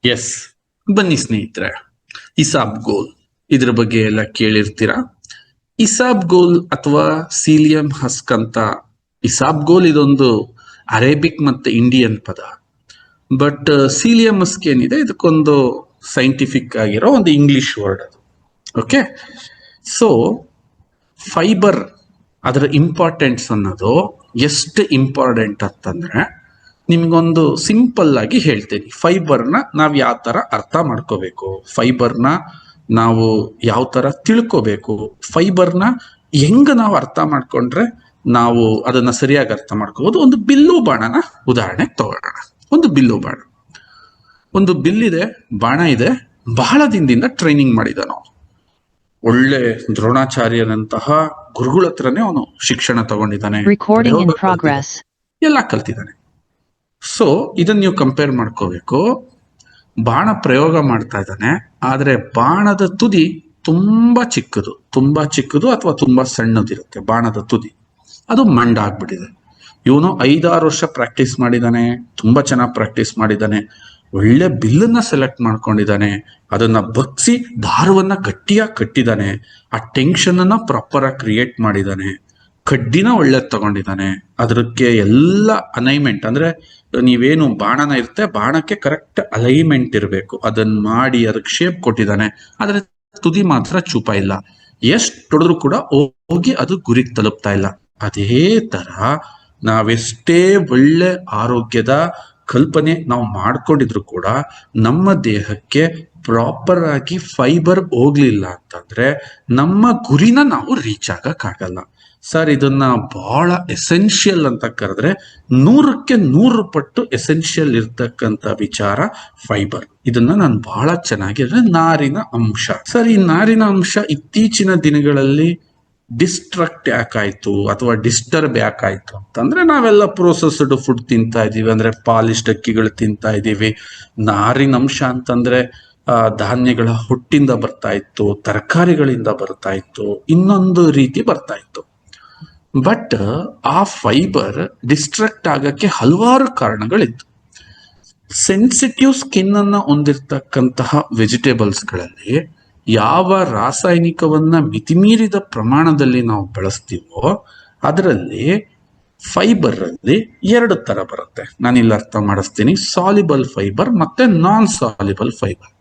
S, ಬನ್ನಿ ಸ್ನೇಹಿತರೆ, ಇಸಾಬ್ಗೋಲ್ ಇದ್ರ ಬಗ್ಗೆ ಎಲ್ಲ ಕೇಳಿರ್ತೀರಾ. ಇಸಾಬ್ಗೋಲ್ ಅಥವಾ ಸೀಲಿಯಂ ಹಸ್ಕ್ ಅಂತ. ಇಸಾಬ್ಗೋಲ್ ಇದೊಂದು ಅರೇಬಿಕ್ ಮತ್ತೆ ಇಂಡಿಯನ್ ಪದ. ಬಟ್ ಸೀಲಿಯಂ ಹಸ್ಕ್ ಏನಿದೆ, ಇದಕ್ಕೊಂದು ಸೈಂಟಿಫಿಕ್ ಆಗಿರೋ ಒಂದು ಇಂಗ್ಲಿಷ್ ವರ್ಡ್ ಅದು. ಓಕೆ, ಸೊ ಫೈಬರ್ ಅದರ ಇಂಪಾರ್ಟೆನ್ಸ್ ಅನ್ನೋದು ಎಷ್ಟು ಇಂಪಾರ್ಟೆಂಟ್ ಅಂತಂದ್ರೆ, ನಿಮ್ಗೊಂದು ಸಿಂಪಲ್ ಆಗಿ ಹೇಳ್ತೀನಿ. ಫೈಬರ್ನ ನಾವು ಯಾವ ತರ ಅರ್ಥ ಮಾಡ್ಕೋಬೇಕು, ಫೈಬರ್ನ ನಾವು ಯಾವ ತರ ತಿಳ್ಕೋಬೇಕು, ಫೈಬರ್ನ ಹೆಂಗ ನಾವು ಅರ್ಥ ಮಾಡ್ಕೊಂಡ್ರೆ ನಾವು ಅದನ್ನ ಸರಿಯಾಗಿ ಅರ್ಥ ಮಾಡ್ಕೋಬಹುದು. ಒಂದು ಬಿಲ್ಲು ಬಾಣನ ಉದಾಹರಣೆ ತಗೊಳ್ಳೋಣ. ಒಂದು ಬಿಲ್ಲು ಬಾಣ, ಒಂದು ಬಿಲ್ಲಿದೆ, ಬಾಣ ಇದೆ, ಬಹಳ ದಿನದಿಂದ ಟ್ರೈನಿಂಗ್ ಮಾಡಿದ ನಾವು. ಒಳ್ಳೆ ದ್ರೋಣಾಚಾರ್ಯರಂತಹ ಗುರುಗಳ ಹತ್ರನೇ ಅವನು ಶಿಕ್ಷಣ ತಗೊಂಡಿದ್ದಾನೆ, ಎಲ್ಲ ಕಲ್ತಿದ್ದಾನೆ. ಸೊ ಇದನ್ನ ನೀವು ಕಂಪೇರ್ ಮಾಡ್ಕೋಬೇಕು. ಬಾಣ ಪ್ರಯೋಗ ಮಾಡ್ತಾ ಇದ್ದಾನೆ, ಆದ್ರೆ ಬಾಣದ ತುದಿ ತುಂಬಾ ಚಿಕ್ಕದು ಅಥವಾ ತುಂಬಾ ಸಣ್ಣದಿರುತ್ತೆ. ಬಾಣದ ತುದಿ ಅದು ಮಂಡಾಗ್ಬಿಟ್ಟಿದೆ. ಇವನು 5-6 ವರ್ಷ ಪ್ರಾಕ್ಟೀಸ್ ಮಾಡಿದ್ದಾನೆ, ತುಂಬಾ ಚೆನ್ನಾಗಿ ಪ್ರಾಕ್ಟೀಸ್ ಮಾಡಿದ್ದಾನೆ, ಒಳ್ಳೆ ಬಿಲ್ಲನ್ನ ಸೆಲೆಕ್ಟ್ ಮಾಡ್ಕೊಂಡಿದ್ದಾನೆ, ಅದನ್ನ ಬಗ್ಸಿ ದಾರವನ್ನ ಗಟ್ಟಿಯಾಗಿ ಕಟ್ಟಿದ್ದಾನೆ, ಆ ಟೆನ್ಷನ್ ಅನ್ನ ಪ್ರಾಪರ್ ಆಗಿ ಕ್ರಿಯೇಟ್ ಮಾಡಿದ್ದಾನೆ, ಕಡ್ಡಿನ ಒಳ್ಳೆ ತಗೊಂಡಿದ್ದಾನೆ, ಅದಕ್ಕೆ ಎಲ್ಲ ಅಲೈನ್ಮೆಂಟ್ ಅಂದ್ರೆ ನೀವೇನು ಬಾಣನ ಇರುತ್ತೆ, ಬಾಣಕ್ಕೆ ಕರೆಕ್ಟ್ ಅಲೈನ್ಮೆಂಟ್ ಇರಬೇಕು, ಅದನ್ನ ಮಾಡಿ ಅದಕ್ಕೆ ಶೇಪ್ ಕೊಟ್ಟಿದ್ದಾನೆ. ಆದ್ರೆ ತುದಿ ಮಾತ್ರ ಚೂಪ ಇಲ್ಲ, ಎಷ್ಟು ಹೊಡೆದ್ರು ಕೂಡ ಹೋಗಿ ಅದು ಗುರಿಗೆ ತಲುಪ್ತಾ ಇಲ್ಲ. ಅದೇ ತರ ನಾವೆಷ್ಟೇ ಒಳ್ಳೆ ಆರೋಗ್ಯದ ಕಲ್ಪನೆ ನಾವು ಮಾಡ್ಕೊಂಡಿದ್ರು ಕೂಡ ನಮ್ಮ ದೇಹಕ್ಕೆ ಪ್ರಾಪರ್ ಆಗಿ ಫೈಬರ್ ಹೋಗ್ಲಿಲ್ಲ ಅಂತಂದ್ರೆ ನಮ್ಮ ಗುರಿನ ನಾವು ರೀಚ್ ಆಗಕ್ಕಾಗಲ್ಲ. ಸರ್, ಇದನ್ನ ಬಹಳ ಎಸೆನ್ಷಿಯಲ್ ಅಂತ ಕರೆದ್ರೆ 100ಕ್ಕೆ 100 ಪಟ್ಟು ಎಸೆನ್ಷಿಯಲ್ ಇರ್ತಕ್ಕಂಥ ವಿಚಾರ ಫೈಬರ್. ಇದನ್ನ ನಾನು ಬಹಳ ಚೆನ್ನಾಗಿ ನಾರಿನ ಅಂಶ. ಸರ್, ಈ ನಾರಿನ ಅಂಶ ಇತ್ತೀಚಿನ ದಿನಗಳಲ್ಲಿ ಡಿಸ್ಟ್ರಕ್ಟ್ ಯಾಕಾಯ್ತು ಅಥವಾ ಡಿಸ್ಟರ್ಬ್ ಯಾಕಾಯ್ತು ಅಂತಂದ್ರೆ, ನಾವೆಲ್ಲ ಪ್ರೊಸೆಸ್ಡ್ ಫುಡ್ ತಿಂತಾ ಇದೀವಿ, ಅಂದ್ರೆ ಪಾಲಿಶ್ಡ್ ಅಕ್ಕಿಗಳು ತಿಂತಾ ಇದೀವಿ. ನಾರಿನ ಅಂಶ ಅಂತಂದ್ರೆ ಧಾನ್ಯಗಳ ಹೊಟ್ಟಿಂದ ಬರ್ತಾ ಇತ್ತು, ತರಕಾರಿಗಳಿಂದ ಬರ್ತಾ ಇತ್ತು, ಇನ್ನೊಂದು ರೀತಿ ಬರ್ತಾ ಇತ್ತು. ಬಟ್ ಆ ಫೈಬರ್ ಡಿಸ್ಟ್ರಕ್ಟ್ ಆಗಕ್ಕೆ ಹಲವಾರು ಕಾರಣಗಳಿತ್ತು. ಸೆನ್ಸಿಟಿವ್ ಸ್ಕಿನ್ ಅನ್ನ ಹೊಂದಿರತಕ್ಕಂತಹ ವೆಜಿಟೇಬಲ್ಸ್ಗಳಲ್ಲಿ ಯಾವ ರಾಸಾಯನಿಕವನ್ನ ಮಿತಿಮೀರಿದ ಪ್ರಮಾಣದಲ್ಲಿ ನಾವು ಬಳಸ್ತೀವೋ ಅದರಲ್ಲಿ ಫೈಬರ್ ಅಲ್ಲಿ 2 ತರ ಬರುತ್ತೆ. ನಾನಿಲ್ಲಿ ಅರ್ಥ ಮಾಡಿಸ್ತೀನಿ. ಸಾಲಿಬಲ್ ಫೈಬರ್ ಮತ್ತೆ ನಾನ್ ಸಾಲಿಬಲ್ ಫೈಬರ್.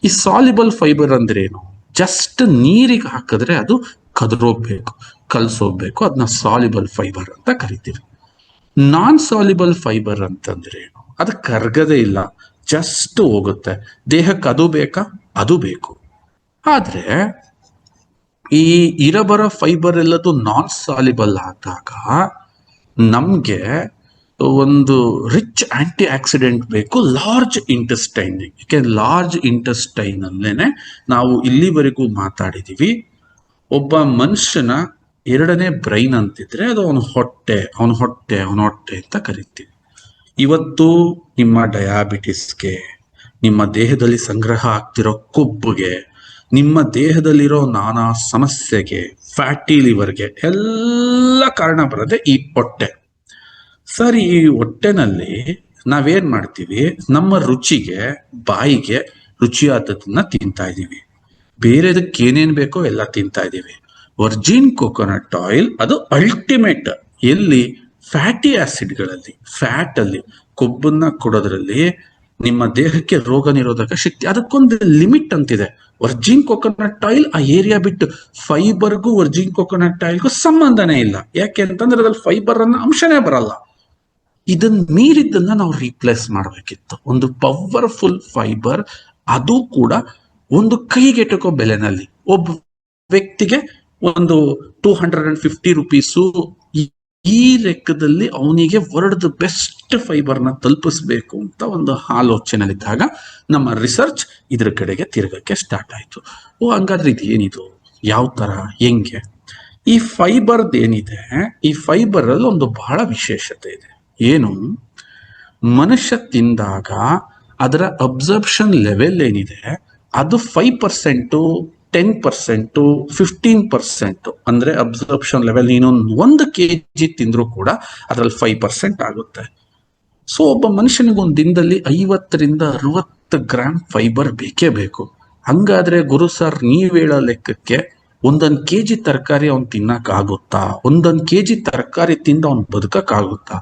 ಈ ಸಾಲಿಬಲ್ ಫೈಬರ್ ಅಂದ್ರೆ ಏನು? ಜಸ್ಟ್ ನೀರಿಗೆ ಹಾಕಿದ್ರೆ ಅದು ಕದರೋಗ್ಬೇಕು, ಕಲ್ಸೋಗ್ಬೇಕು, ಅದನ್ನ ಸಾಲಿಬಲ್ ಫೈಬರ್ ಅಂತ ಕರಿತೀವಿ. ನಾನ್ ಸಾಲಿಬಲ್ ಫೈಬರ್ ಅಂತಂದ್ರೆ ಏನು? ಅದು ಕರ್ಗದೇ ಇಲ್ಲ, ಜಸ್ಟ್ ಹೋಗುತ್ತೆ. ದೇಹಕ್ಕೆ ಅದು ಬೇಕಾ? ಅದು ಬೇಕು. ಆದ್ರೆ ಈ ಇರಬರ ಫೈಬರ್ ಎಲ್ಲದು ನಾನ್ ಸಾಲಿಬಲ್ ಆದಾಗ ನಮ್ಗೆ ಒಂದು ರಿಚ್ ಆಂಟಿ ಆಕ್ಸಿಡೆಂಟ್ ಬೇಕು ಲಾರ್ಜ್ ಇಂಟೆಸ್ಟೈನ್. ಯಾಕೆಂದ್ರೆ ಲಾರ್ಜ್ ಇಂಟೆಸ್ಟೈನ್ ಅಲ್ಲೇನೆ ನಾವು ಇಲ್ಲಿವರೆಗೂ ಮಾತಾಡಿದೀವಿ, ಒಬ್ಬ ಮನುಷ್ಯನ 2ನೇ ಬ್ರೈನ್ ಅಂತಿದ್ರೆ ಅದು ಅವನ ಹೊಟ್ಟೆ ಅಂತ ಕರಿತೀವಿ. ಇವತ್ತು ನಿಮ್ಮ ಡಯಾಬಿಟಿಸ್ಗೆ, ನಿಮ್ಮ ದೇಹದಲ್ಲಿ ಸಂಗ್ರಹ ಆಗ್ತಿರೋ ಕೊಬ್ಬಿಗೆ, ನಿಮ್ಮ ದೇಹದಲ್ಲಿರೋ ನಾನಾ ಸಮಸ್ಯೆಗೆ, ಫ್ಯಾಟಿ ಲಿವರ್ಗೆ ಎಲ್ಲ ಕಾರಣ ಬರೋದೆ ಈ ಹೊಟ್ಟೆ. ಸರ್, ಈ ಹೊಟ್ಟೆನಲ್ಲಿ ನಾವೇನ್ ಮಾಡ್ತೀವಿ? ನಮ್ಮ ರುಚಿಗೆ, ಬಾಯಿಗೆ ರುಚಿಯಾದದನ್ನ ತಿಂತಾ ಇದೀವಿ, ಬೇರೆದಕ್ಕೆ ಏನೇನ್ ಬೇಕೋ ಎಲ್ಲ ತಿಂತಾ ಇದೀವಿ. ವರ್ಜಿನ್ ಕೋಕೋನಟ್ ಆಯಿಲ್ ಅದು ಅಲ್ಟಿಮೇಟ್. ಎಲ್ಲಿ? ಫ್ಯಾಟಿ ಆಸಿಡ್ಗಳಲ್ಲಿ, ಫ್ಯಾಟ್ ಅಲ್ಲಿ, ಕೊಬ್ಬನ್ನ ಕೊಡೋದ್ರಲ್ಲಿ ನಿಮ್ಮ ದೇಹಕ್ಕೆ ರೋಗ ನಿರೋಧಕ ಶಕ್ತಿ, ಅದಕ್ಕೊಂದು ಲಿಮಿಟ್ ಅಂತಿದೆ. ವರ್ಜಿನ್ ಕೋಕೋನಟ್ ಆಯಿಲ್ ಆ ಏರಿಯಾ ಬಿಟ್ಟು, ಫೈಬರ್ಗೂ ವರ್ಜಿನ್ ಕೋಕೋನಟ್ ಆಯಿಲ್ಗೂ ಸಂಬಂಧನೇ ಇಲ್ಲ. ಯಾಕೆ ಅಂತಂದ್ರೆ ಅದ್ರಲ್ಲಿ ಫೈಬರ್ ಅನ್ನೋ ಅಂಶನೇ ಬರಲ್ಲ. ಇದನ್ನ ಮೀರಿದ್ದನ್ನ ನಾವು ರೀಪ್ಲೇಸ್ ಮಾಡಬೇಕಿತ್ತು. ಒಂದು ಪವರ್ಫುಲ್ ಫೈಬರ್, ಅದು ಕೂಡ ಒಂದು ಕೈಗೆಟಕೋ ಬೆಲೆನಲ್ಲಿ, ಒಬ್ಬ ವ್ಯಕ್ತಿಗೆ ಒಂದು 250 ರುಪೀಸು, ಈ ಲೆಕ್ಕದಲ್ಲಿ ಅವನಿಗೆ ವರ್ಲ್ಡ್ ಬೆಸ್ಟ್ ಫೈಬರ್ನ ತಲುಪಿಸ್ಬೇಕು ಅಂತ ಒಂದು ಆಲೋಚನೆಯಲ್ಲಿದ್ದಾಗ ನಮ್ಮ ರಿಸರ್ಚ್ ಇದ್ರ ಕಡೆಗೆ ತಿರುಗಕ್ಕೆ ಸ್ಟಾರ್ಟ್ ಆಯ್ತು. ಹಂಗಾದ್ರೆ ಇದು ಏನಿದು, ಯಾವ ತರ, ಹೆಂಗೆ? ಈ ಫೈಬರ್ದ್ ಏನಿದೆ, ಈ ಫೈಬರ್ ಅಲ್ಲಿ ಒಂದು ಬಹಳ ವಿಶೇಷತೆ ಇದೆ. ಏನು? ಮನುಷ್ಯ ತಿಂದಾಗ ಅದರ ಅಬ್ಸರ್ಪ್ಷನ್ ಲೆವೆಲ್ ಏನಿದೆ ಅದು 5%, 10%, 15%. ಅಂದ್ರೆ ಅಬ್ಸರ್ಪ್ಷನ್ ಲೆವೆಲ್, ನೀನೊಂದು 1 kg ತಿಂದ್ರೂ ಕೂಡ ಅದ್ರಲ್ಲಿ 5% ಆಗುತ್ತೆ. ಸೊ ಒಬ್ಬ ಮನುಷ್ಯನಿಗೆ ಒಂದು ದಿನದಲ್ಲಿ 50ರಿಂದ 60 ಗ್ರಾಮ್ ಫೈಬರ್ ಬೇಕೇ ಬೇಕು. ಹಂಗಾದ್ರೆ ಗುರು ಸರ್ ನೀವ್ ಹೇಳೋ ಲೆಕ್ಕಕ್ಕೆ 1 kg ತರಕಾರಿ ಅವ್ನ್ ತಿನ್ನಕ್ ಆಗುತ್ತಾ? 1 kg ತರಕಾರಿ ತಿಂದು ಅವ್ನ್ ಬದುಕಕ್ ಆಗುತ್ತಾ?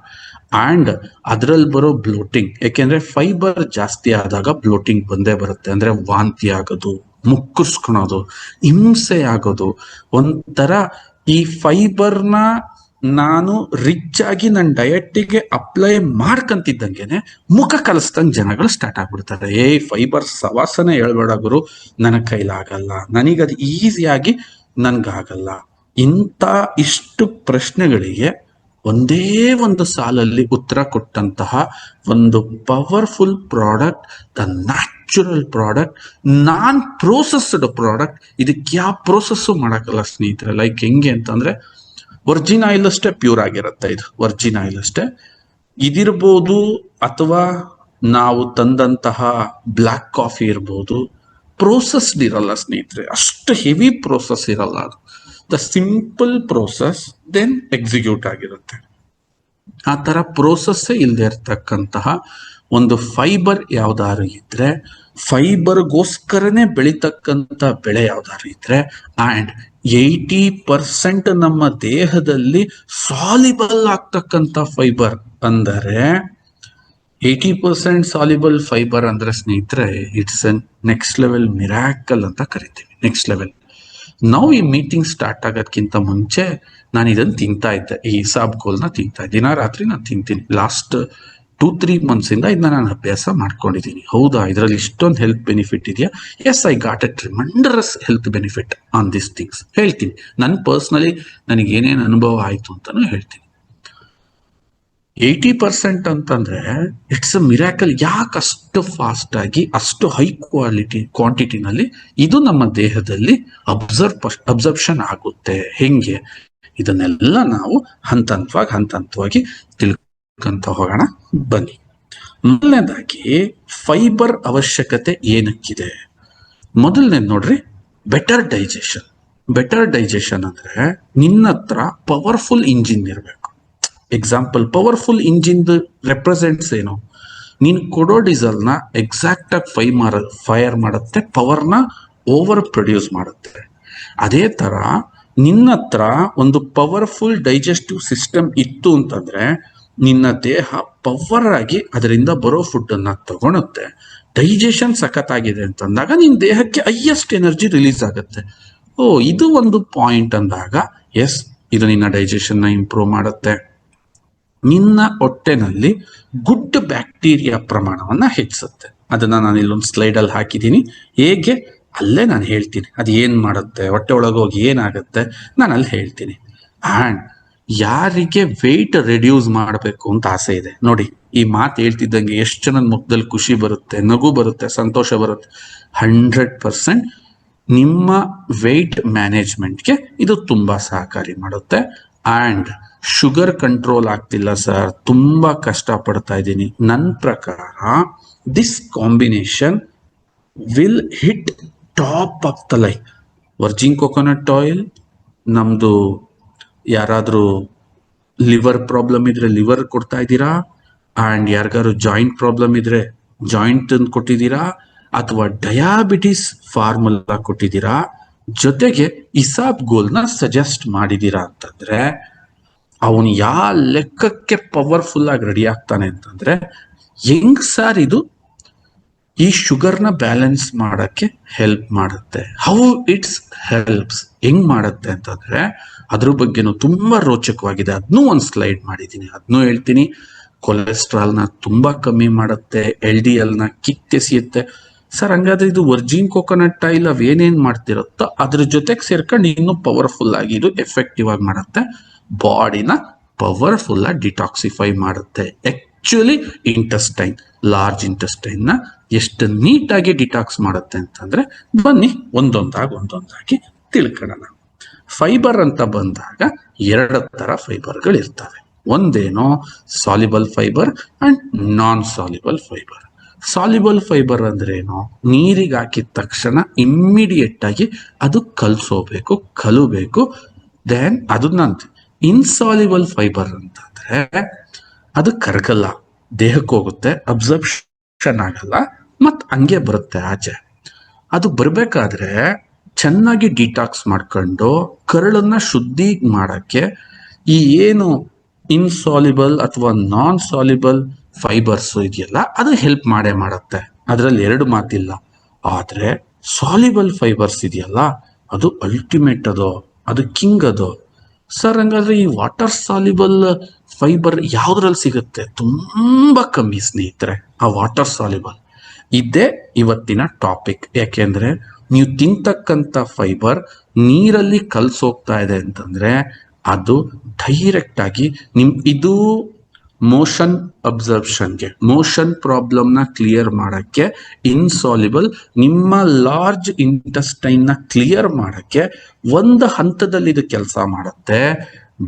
ಅಂಡ್ ಅದ್ರಲ್ಲಿ ಬರೋ ಬ್ಲೋಟಿಂಗ್, ಯಾಕೆಂದ್ರೆ ಫೈಬರ್ ಜಾಸ್ತಿ ಆದಾಗ ಬ್ಲೋಟಿಂಗ್ ಬಂದೇ ಬರುತ್ತೆ. ಅಂದ್ರೆ ವಾಂತಿ ಆಗೋದು, ಮುಕ್ಕುರ್ಸ್ಕೊಳೋದು, ಹಿಂಸೆ ಆಗೋದು. ಒಂಥರ ಈ ಫೈಬರ್ನ ನಾನು ರಿಚ್ ಆಗಿ ನನ್ನ ಡಯಟಿಗೆ ಅಪ್ಲೈ ಮಾಡ್ಕಂತಿದ್ದಂಗೆನೆ ಮುಖ ಕಲಿಸ್ದಂಗೆ ಜನಗಳು ಸ್ಟಾರ್ಟ್ ಆಗ್ಬಿಡ್ತಾರೆ. ಫೈಬರ್ ಸವಾಸನೆ ಹೇಳ್ಬೇಡ ಗುರು, ನನ್ನ ಕೈಲಾಗಲ್ಲ, ನನಗದು ಈಸಿಯಾಗಿ ನನ್ಗಾಗಲ್ಲ. ಇಂಥ ಇಷ್ಟು ಪ್ರಶ್ನೆಗಳಿಗೆ ಒಂದೇ ಒಂದು ಸಾಲಲ್ಲಿ ಉತ್ತರ ಕೊಟ್ಟಂತಹ ಒಂದು powerful product, the natural product, non processed product. ಇದಕ್ಕೆ ಯಾವ ಪ್ರೋಸೆಸ್ಸು ಮಾಡಕ್ಕಲ್ಲ ಸ್ನೇಹಿತರೆ. ಲೈಕ್ ಹೆಂಗೆ ಅಂತಂದ್ರೆ, ವರ್ಜಿನ್ ಆಯಿಲ್ ಅಷ್ಟೇ ಪ್ಯೂರ್ ಆಗಿರುತ್ತೆ. ಇದು ವರ್ಜಿನ್ ಆಯಿಲ್ ಅಷ್ಟೇ ಇದಿರ್ಬೋದು, ಅಥವಾ ನಾವು ತಂದಂತಹ ಬ್ಲ್ಯಾಕ್ ಕಾಫಿ ಇರ್ಬೋದು. ಪ್ರೋಸೆಸ್ಡ್ ಇರಲ್ಲ ಸ್ನೇಹಿತರೆ, ಅಷ್ಟು ಹೆವಿ ಪ್ರೋಸೆಸ್ ಇರಲ್ಲ. ಅದು the simple process then execute ಆಗಿರುತ್ತೆ. ಆ ತರ ಪ್ರೋಸೆಸ್ಸೇ ಇಲ್ಲದೆ ಇರ್ತಕ್ಕಂತಹ ಒಂದು ಫೈಬರ್ ಯಾವ್ದಾರು ಇದ್ರೆ, ಫೈಬರ್ಗೋಸ್ಕರನೇ ಬೆಳೀತಕ್ಕಂಥ ಬೆಳೆ ಯಾವ್ದಾರು ಇದ್ರೆ, ಅಂಡ್ 80% ನಮ್ಮ ದೇಹದಲ್ಲಿ ಸಾಲಿಬಲ್ ಆಗ್ತಕ್ಕಂಥ ಫೈಬರ್ ಅಂದರೆ, 80% ಸಾಲಿಬಲ್ ಫೈಬರ್ ಅಂದ್ರೆ ಸ್ನೇಹಿತರೆ, it's A next level miracle ಅಂತ ಕರಿತೀವಿ. Next level. ನಾವು ಈ ಮೀಟಿಂಗ್ ಸ್ಟಾರ್ಟ್ ಆಗೋದಕ್ಕಿಂತ ಮುಂಚೆ ನಾನು ಇದನ್ನು ತಿಂತಾ ಇದ್ದೆ, ಈ ಇಸಾಬ್ಗೋಲ್ನ ತಿಂತಾ ಇದ್ದೆ. ದಿನ ರಾತ್ರಿ ನಾನು ತಿಂತೀನಿ. ಲಾಸ್ಟ್ 2-3 months ಇಂದ ಇದನ್ನ ನಾನು ಅಭ್ಯಾಸ ಮಾಡ್ಕೊಂಡಿದ್ದೀನಿ. ಹೌದಾ, ಇದರಲ್ಲಿ ಇಷ್ಟೊಂದು ಹೆಲ್ತ್ ಬೆನಿಫಿಟ್ ಇದೆಯಾ? Yes, I got a tremendous health benefit on this things. ಹೇಳ್ತೀನಿ, ನನ್ನ ಪರ್ಸ್ನಲಿ ನನಗೆ ಏನೇನು ಅನುಭವ ಆಯ್ತು ಅಂತಾನು ಹೇಳ್ತೀನಿ. 80% ಅಂತಂದ್ರೆ ಇಟ್ಸ್ ಅ ಮಿರಾಕಲ್. ಯಾಕೆ ಅಷ್ಟು ಫಾಸ್ಟ್ ಆಗಿ, ಅಷ್ಟು ಹೈ ಕ್ವಾಂಟಿಟಿನಲ್ಲಿ ಇದು ನಮ್ಮ ದೇಹದಲ್ಲಿ ಅಬ್ಸರ್ಪ್ಷನ್ ಆಗುತ್ತೆ? ಹೆಂಗೆ? ಇದನ್ನೆಲ್ಲ ನಾವು ಹಂತ ಹಂತವಾಗಿ ತಿಳ್ಕೊಂತ ಹೋಗೋಣ ಬನ್ನಿ. ಮೊದಲನೇದಾಗಿ ಫೈಬರ್ ಅವಶ್ಯಕತೆ ಏನಕ್ಕಿದೆ? ಮೊದಲನೇದು ನೋಡ್ರಿ, ಬೆಟರ್ ಡೈಜೆಷನ್. ಬೆಟರ್ ಡೈಜೆಷನ್ ಅಂದ್ರೆ ನಿನ್ನ ಹತ್ರ ಪವರ್ಫುಲ್ ಇಂಜಿನ್ ಇರಬೇಕು. ಎಕ್ಸಾಂಪಲ್, ಪವರ್ಫುಲ್ ಇಂಜಿನ್ ರೆಪ್ರೆಸೆಂಟ್ಸ್ ಏನು? ನೀನು ಕೊಡೋ ಡೀಸೆಲ್ನ ಎಕ್ಸಾಕ್ಟ್ ಆಗಿ ಫೈರ್ ಮಾಡುತ್ತೆ, ಪವರ್ನ ಓವರ್ ಪ್ರೊಡ್ಯೂಸ್ ಮಾಡುತ್ತೆ. ಅದೇ ತರ ನಿನ್ನ ಹತ್ರ ಒಂದು ಪವರ್ಫುಲ್ ಡೈಜೆಸ್ಟಿವ್ ಸಿಸ್ಟಮ್ ಇತ್ತು ಅಂತಂದ್ರೆ, ನಿನ್ನ ದೇಹ ಪವರ್ ಆಗಿ ಅದರಿಂದ ಬರೋ ಫುಡ್ ಅನ್ನ ತಗೊಳುತ್ತೆ. ಡೈಜೆಷನ್ ಸಖತ್ತಾಗಿದೆ ಅಂತಂದಾಗ ನಿನ್ನ ದೇಹಕ್ಕೆ ಹೈಯೆಸ್ಟ್ ಎನರ್ಜಿ ರಿಲೀಸ್ ಆಗುತ್ತೆ. ಇದು ಒಂದು ಪಾಯಿಂಟ್ ಅಂದಾಗ, ಎಸ್, ಇದು ನಿನ್ನ ಡೈಜೆಷನ್ ನ ಇಂಪ್ರೂವ್ ಮಾಡುತ್ತೆ. ನಿನ್ನ ಹೊಟ್ಟೆನಲ್ಲಿ ಗುಡ್ ಬ್ಯಾಕ್ಟೀರಿಯಾ ಪ್ರಮಾಣವನ್ನ ಹೆಚ್ಚಿಸುತ್ತೆ. ಅದನ್ನ ನಾನು ಇಲ್ಲೊಂದು ಸ್ಲೈಡ್ ಅಲ್ಲಿ ಹಾಕಿದ್ದೀನಿ. ಹೇಗೆ ಅಲ್ಲೇ ನಾನು ಹೇಳ್ತೀನಿ, ಅದು ಏನ್ ಮಾಡುತ್ತೆ, ಹೊಟ್ಟೆ ಒಳಗೆ ಹೋಗಿ ಏನಾಗುತ್ತೆ ನಾನು ಅಲ್ಲಿ ಹೇಳ್ತೀನಿ. ಅಂಡ್ ಯಾರಿಗೆ ವೆಯ್ಟ್ ರೆಡ್ಯೂಸ್ ಮಾಡಬೇಕು ಅಂತ ಆಸೆ ಇದೆ ನೋಡಿ, ಈ ಮಾತು ಹೇಳ್ತಿದ್ದಂಗೆ ಎಷ್ಟು ಜನದ ಮುಖದಲ್ಲಿ ಖುಷಿ ಬರುತ್ತೆ, ನಗು ಬರುತ್ತೆ, ಸಂತೋಷ ಬರುತ್ತೆ. 100% ನಿಮ್ಮ ವೆಯ್ಟ್ ಮ್ಯಾನೇಜ್ಮೆಂಟ್ಗೆ ಇದು ತುಂಬಾ ಸಹಕಾರಿ ಮಾಡುತ್ತೆ. ಅಂಡ್ ಶುಗರ್ ಕಂಟ್ರೋಲ್ ಆಗ್ತಿಲ್ಲ ಸರ್, ತುಂಬಾ ಕಷ್ಟ ಪಡ್ತಾ ಇದ್ದೀನಿ, ನನ್ನ ಪ್ರಕಾರ this combination will hit top of the line. Virgin coconut oil, ನಮ್ದು ಯಾರಾದ್ರೂ ಲಿವರ್ ಪ್ರಾಬ್ಲಮ್ ಇದ್ರೆ ಲಿವರ್ ಕೊಡ್ತಾ ಇದ್ದೀರಾ, ಅಂಡ್ ಯಾರಿಗಾರು ಜಾಯಿಂಟ್ ಪ್ರಾಬ್ಲಮ್ ಇದ್ರೆ ಜಾಯಿಂಟ್ ಕೊಟ್ಟಿದ್ದೀರಾ, ಅಥವಾ ಡಯಾಬಿಟಿಸ್ ಫಾರ್ಮುಲಾ ಕೊಟ್ಟಿದ್ದೀರಾ, ಜೊತೆಗೆ ಇಸಾಬ್ಗೋಲ್ನ ಸಜೆಸ್ಟ್ ಮಾಡಿದ್ದೀರಾ ಅಂತಂದ್ರೆ, ಅವನು ಯಾವ ಲೆಕ್ಕಕ್ಕೆ ಪವರ್ಫುಲ್ ಆಗಿ ರೆಡಿ ಆಗ್ತಾನೆ ಅಂತಂದ್ರೆ, ಹೆಂಗ್ ಸರ್ ಇದು ಈ ಶುಗರ್ನ ಬ್ಯಾಲೆನ್ಸ್ ಮಾಡಕ್ಕೆ ಹೆಲ್ಪ್ ಮಾಡುತ್ತೆ? ಹೌ ಇಟ್ಸ್ ಹೆಲ್ಪ್ಸ್, ಹೆಂಗ್ ಮಾಡುತ್ತೆ ಅಂತಂದ್ರೆ ಅದ್ರ ಬಗ್ಗೆನೂ ತುಂಬಾ ರೋಚಕವಾಗಿದೆ. ಅದನ್ನೂ ಒಂದು ಸ್ಲೈಡ್ ಮಾಡಿದ್ದೀನಿ, ಅದನ್ನೂ ಹೇಳ್ತೀನಿ. ಕೊಲೆಸ್ಟ್ರಾಲ್ನ ತುಂಬಾ ಕಮ್ಮಿ ಮಾಡುತ್ತೆ, LDL ನ ಕಿತ್ತೆಸೆಯುತ್ತೆ. ಸರ್ ಹಂಗಾದ್ರೆ ಇದು ವರ್ಜಿನ್ ಕೊಕೊನಟ್ ಆಯಿಲ್ ಅವೇನೇನ್ ಮಾಡ್ತಿರುತ್ತೋ ಅದ್ರ ಜೊತೆಗೆ ಸೇರ್ಕೊಂಡು ಇನ್ನೂ ಪವರ್ಫುಲ್ ಆಗಿ ಇದು ಎಫೆಕ್ಟಿವ್ ಆಗಿ ಮಾಡುತ್ತೆ. ಬಾಡಿನ ಪವರ್ಫುಲ್ ಆಗಿ ಡಿಟಾಕ್ಸಿಫೈ ಮಾಡುತ್ತೆ. ಆಕ್ಚುಲಿ ಇಂಟೆಸ್ಟೈನ್, ಲಾರ್ಜ್ ಇಂಟೆಸ್ಟೈನ್ ನ ಎಷ್ಟು ನೀಟಾಗಿ ಡಿಟಾಕ್ಸ್ ಮಾಡುತ್ತೆ ಅಂತಂದ್ರೆ, ಬನ್ನಿ ಒಂದೊಂದಾಗಿ ತಿಳ್ಕೊಳ್ಳೋಣ. ಫೈಬರ್ ಅಂತ ಬಂದಾಗ 2 ತರ ಫೈಬರ್ಗಳು ಇರ್ತವೆ. ಒಂದೇನೋ soluble fibre and non soluble fibre. Soluble fibre ಅಂದ್ರೆ ಏನು? ನೀರಿಗೆ ಹಾಕಿದ ತಕ್ಷಣ ಇಮ್ಮಿಡಿಯೇಟ್ ಆಗಿ ಅದು ಕಲಬೇಕು. ದೆನ್ ಅದನ್ನಂತ ಇನ್ಸಾಲಿಬಲ್ ಫೈಬರ್ ಅಂತಂದ್ರೆ ಅದು ಕರಗಲ್ಲ, ದೇಹಕ್ಕೆ ಹೋಗುತ್ತೆ, ಅಬ್ಸರ್ಪ್ಷನ್ ಆಗಲ್ಲ, ಮತ್ ಹಂಗೆ ಬರುತ್ತೆ ಆಚೆ. ಅದು ಬರ್ಬೇಕಾದ್ರೆ ಚೆನ್ನಾಗಿ ಡಿಟಾಕ್ಸ್ ಮಾಡ್ಕೊಂಡು ಕರಳನ್ನ ಶುದ್ಧಿ ಮಾಡಕ್ಕೆ ಈ ಏನು ಇನ್ಸಾಲ್ಯುಬಲ್ ಅಥವಾ ನಾನ್ ಸಾಲ್ಯುಬಲ್ ಫೈಬರ್ಸ್ ಇದೆಯಲ್ಲ ಅದು ಹೆಲ್ಪ್ ಮಾಡೇ ಮಾಡುತ್ತೆ, ಅದರಲ್ಲಿ ಎರಡು ಮಾತಿಲ್ಲ. ಆದ್ರೆ ಸಾಲ್ಯುಬಲ್ ಫೈಬರ್ಸ್ ಇದೆಯಲ್ಲ ಅದು ಅಲ್ಟಿಮೇಟ್, ಅದು ಕಿಂಗ್ ಅದು. ಸರ್ ಹಂಗಾದ್ರೆ ಈ ವಾಟರ್ ಸಾಲ್ಯುಬಲ್ ಫೈಬರ್ ಯಾವ್ದ್ರಲ್ಲಿ ಸಿಗುತ್ತೆ? ತುಂಬಾ ಕಮ್ಮಿ ಸ್ನೇಹಿತರೆ ಆ ವಾಟರ್ ಸಾಲ್ಯುಬಲ್. ಇದೇ ಇವತ್ತಿನ ಟಾಪಿಕ್. ಯಾಕೆಂದ್ರೆ ನೀವು ತಿಂತಕ್ಕಂಥ ಫೈಬರ್ ನೀರಲ್ಲಿ ಕಲ್ಸೋಗ್ತಾ ಇದೆ ಅಂತಂದ್ರೆ ಅದು ಡೈರೆಕ್ಟ್ ಆಗಿ ಇದು ಮೋಷನ್ ಅಬ್ಸರ್ಪ್ಷನ್ಗೆ, ಮೋಷನ್ ಪ್ರಾಬ್ಲಮ್ನ ಕ್ಲಿಯರ್ ಮಾಡಕ್ಕೆ, ಇನ್ಸಾಲ್ಯುಬಲ್ ನಿಮ್ಮ ಲಾರ್ಜ್ ಇಂಟೆಸ್ಟೈನ್ ನ ಕ್ಲಿಯರ್ ಮಾಡಕ್ಕೆ ಒಂದು ಹಂತದಲ್ಲಿ ಇದು ಕೆಲಸ ಮಾಡುತ್ತೆ.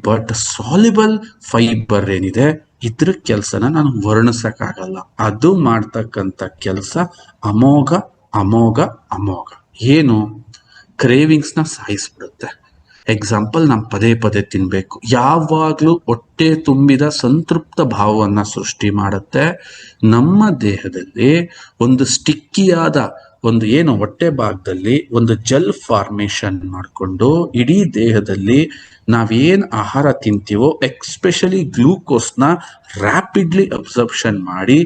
ಬಟ್ ಸಾಲ್ಯುಬಲ್ ಫೈಬರ್ ಏನಿದೆ ಇದ್ರ ಕೆಲಸನ ನಾನು ವರ್ಣಿಸಕ್ಕಾಗಲ್ಲ. ಅದು ಮಾಡ್ತಕ್ಕಂಥ ಕೆಲಸ ಅಮೋಘ ಅಮೋಘ ಅಮೋಘ. ಏನು? ಕ್ರೇವಿಂಗ್ಸ್ನ ಸಾಯಿಸ್ಬಿಡುತ್ತೆ. ಎಕ್ಸಾಂಪಲ್, ನಾವು ಪದೇ ಪದೇ ತಿನ್ಬೇಕು, ಯಾವಾಗ್ಲೂ ಹೊಟ್ಟೆ ತುಂಬಿದ ಸಂತೃಪ್ತ ಭಾವವನ್ನ ಸೃಷ್ಟಿ ಮಾಡುತ್ತೆ. ನಮ್ಮ ದೇಹದಲ್ಲಿ ಒಂದು ಸ್ಟಿಕ್ಕಿಯಾದ ಒಂದು ಏನು ಹೊಟ್ಟೆ ಭಾಗದಲ್ಲಿ ಒಂದು ಜೆಲ್ ಫಾರ್ಮೇಶನ್ ಮಾಡಿಕೊಂಡು ಇಡೀ ದೇಹದಲ್ಲಿ ನಾವೇನ್ ಆಹಾರ ತಿಂತೀವೋ ಎಕ್ಸ್ಪೆಷಲಿ ಗ್ಲೂಕೋಸ್ನ ರ್ಯಾಪಿಡ್ಲಿ ಅಬ್ಸರ್ಪ್ಷನ್ ಮಾಡಿ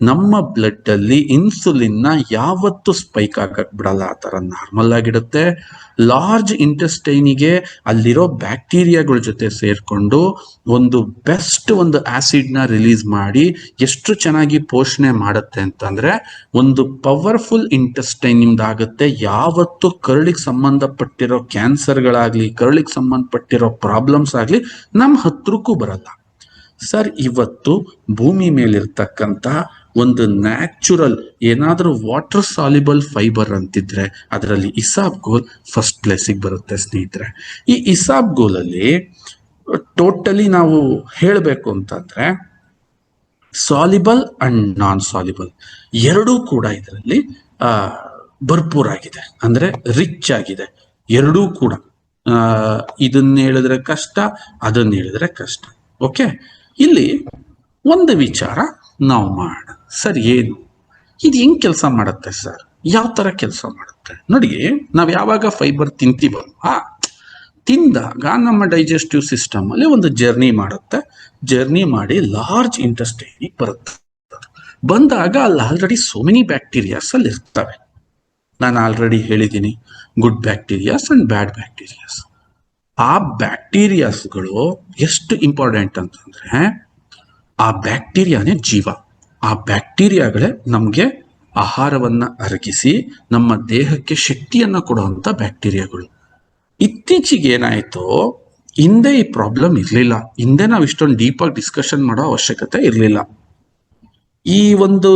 ನಮ್ಮ ಬ್ಲಡ್ ಅಲ್ಲಿ ಇನ್ಸುಲಿನ್ನ ಯಾವತ್ತು ಸ್ಪೈಕ್ ಆಗಕ್ ಬಿಡಲ್ಲ, ಆ ತರ ನಾರ್ಮಲ್ ಆಗಿಡುತ್ತೆ. ಲಾರ್ಜ್ ಇಂಟೆಸ್ಟೈನಿಗೆ ಅಲ್ಲಿರೋ ಬ್ಯಾಕ್ಟೀರಿಯಾಗಳ ಜೊತೆ ಸೇರ್ಕೊಂಡು ಒಂದು ಬೆಸ್ಟ್ ಒಂದು ಆಸಿಡ್ ನ ರಿಲೀಸ್ ಮಾಡಿ ಎಷ್ಟು ಚೆನ್ನಾಗಿ ಪೋಷಣೆ ಮಾಡುತ್ತೆ ಅಂತಂದ್ರೆ ಒಂದು ಪವರ್ಫುಲ್ ಇಂಟೆಸ್ಟೈನ್ ನಿಮ್ದಾಗುತ್ತೆ. ಯಾವತ್ತು ಕರಳಿಗೆ ಸಂಬಂಧಪಟ್ಟಿರೋ ಕ್ಯಾನ್ಸರ್ಗಳಾಗ್ಲಿ, ಕರಳಿಗೆ ಸಂಬಂಧಪಟ್ಟಿರೋ ಪ್ರಾಬ್ಲಮ್ಸ್ ಆಗ್ಲಿ ನಮ್ಮ ಹತ್ರಕ್ಕೂ ಬರಲ್ಲ. ಸರ್, ಇವತ್ತು ಭೂಮಿ ಮೇಲಿರ್ತಕ್ಕಂಥ ಒಂದು ನ್ಯಾಚುರಲ್ ಏನಾದರೂ ವಾಟರ್ ಸಾಲ್ಯುಬಲ್ ಫೈಬರ್ ಅಂತಿದ್ರೆ ಅದರಲ್ಲಿ ಇಸಾಬ್ಗೋಲ್ ಫಸ್ಟ್ ಪ್ಲೇಸಿಗೆ ಬರುತ್ತೆ ಸ್ನೇಹಿತರೆ. ಈ ಇಸಾಬ್ಗೋಲ್ ಅಲ್ಲಿ ಟೋಟಲಿ ನಾವು ಹೇಳಬೇಕು ಅಂತಂದ್ರೆ ಸಾಲ್ಯುಬಲ್ ಅಂಡ್ ನಾನ್ ಸಾಲ್ಯುಬಲ್ ಎರಡೂ ಕೂಡ ಇದರಲ್ಲಿ ಭರ್ಪೂರ್ ಆಗಿದೆ, ಅಂದ್ರೆ ರಿಚ್ ಆಗಿದೆ. ಎರಡೂ ಕೂಡ ಇದನ್ನ ಹೇಳಿದ್ರೆ ಕಷ್ಟ, ಅದನ್ನ ಹೇಳಿದ್ರೆ ಕಷ್ಟ. ಓಕೆ, ಇಲ್ಲಿ ಒಂದು ವಿಚಾರ ನಾವು ಮಾಡೋಣ. ಸರ್, ಏನು ಇದು ಹೆಂಗ್ ಕೆಲಸ ಮಾಡುತ್ತೆ ಸರ್? ಯಾವ ತರ ಕೆಲಸ ಮಾಡುತ್ತೆ ನೋಡಿ. ನಾವ್ ಯಾವಾಗ ಫೈಬರ್ ತಿಂತೀವಲ್ವಾ, ತಿಂದಾಗ ನಮ್ಮ ಡೈಜೆಸ್ಟಿವ್ ಸಿಸ್ಟಮ್ ಅಲ್ಲಿ ಒಂದು ಜರ್ನಿ ಮಾಡುತ್ತೆ. ಜರ್ನಿ ಮಾಡಿ ಲಾರ್ಜ್ ಇಂಟೆಸ್ಟೈನಿಗೆ ಬರುತ್ತೆ. ಬಂದಾಗ ಅಲ್ಲಿ ಆಲ್ರೆಡಿ ಸೋ ಮೆನಿ ಬ್ಯಾಕ್ಟೀರಿಯಾಸ್ ಅಲ್ಲಿ ಇರ್ತವೆ. ನಾನು ಆಲ್ರೆಡಿ ಹೇಳಿದ್ದೀನಿ, good bacterias and bad bacterias. ಆ ಬ್ಯಾಕ್ಟೀರಿಯಾಸ್ಗಳು ಎಷ್ಟು ಇಂಪಾರ್ಟೆಂಟ್ ಅಂತಂದ್ರೆ ಆ ಬ್ಯಾಕ್ಟೀರಿಯಾನೇ ಜೀವ. ಆ ಬ್ಯಾಕ್ಟೀರಿಯಾಗಳೇ ನಮ್ಗೆ ಆಹಾರವನ್ನ ಅರಗಿಸಿ ನಮ್ಮ ದೇಹಕ್ಕೆ ಶಕ್ತಿಯನ್ನ ಕೊಡುವಂತ ಬ್ಯಾಕ್ಟೀರಿಯಾಗಳು. ಇತ್ತೀಚೆಗೆ ಏನಾಯ್ತು, ಹಿಂದೆ ಈ ಪ್ರಾಬ್ಲಮ್ ಇರ್ಲಿಲ್ಲ. ಹಿಂದೆ ನಾವು ಇಷ್ಟೊಂದು ಡೀಪ್ ಆಗಿ ಡಿಸ್ಕಷನ್ ಮಾಡೋ ಅವಶ್ಯಕತೆ ಇರಲಿಲ್ಲ. ಈ ಒಂದು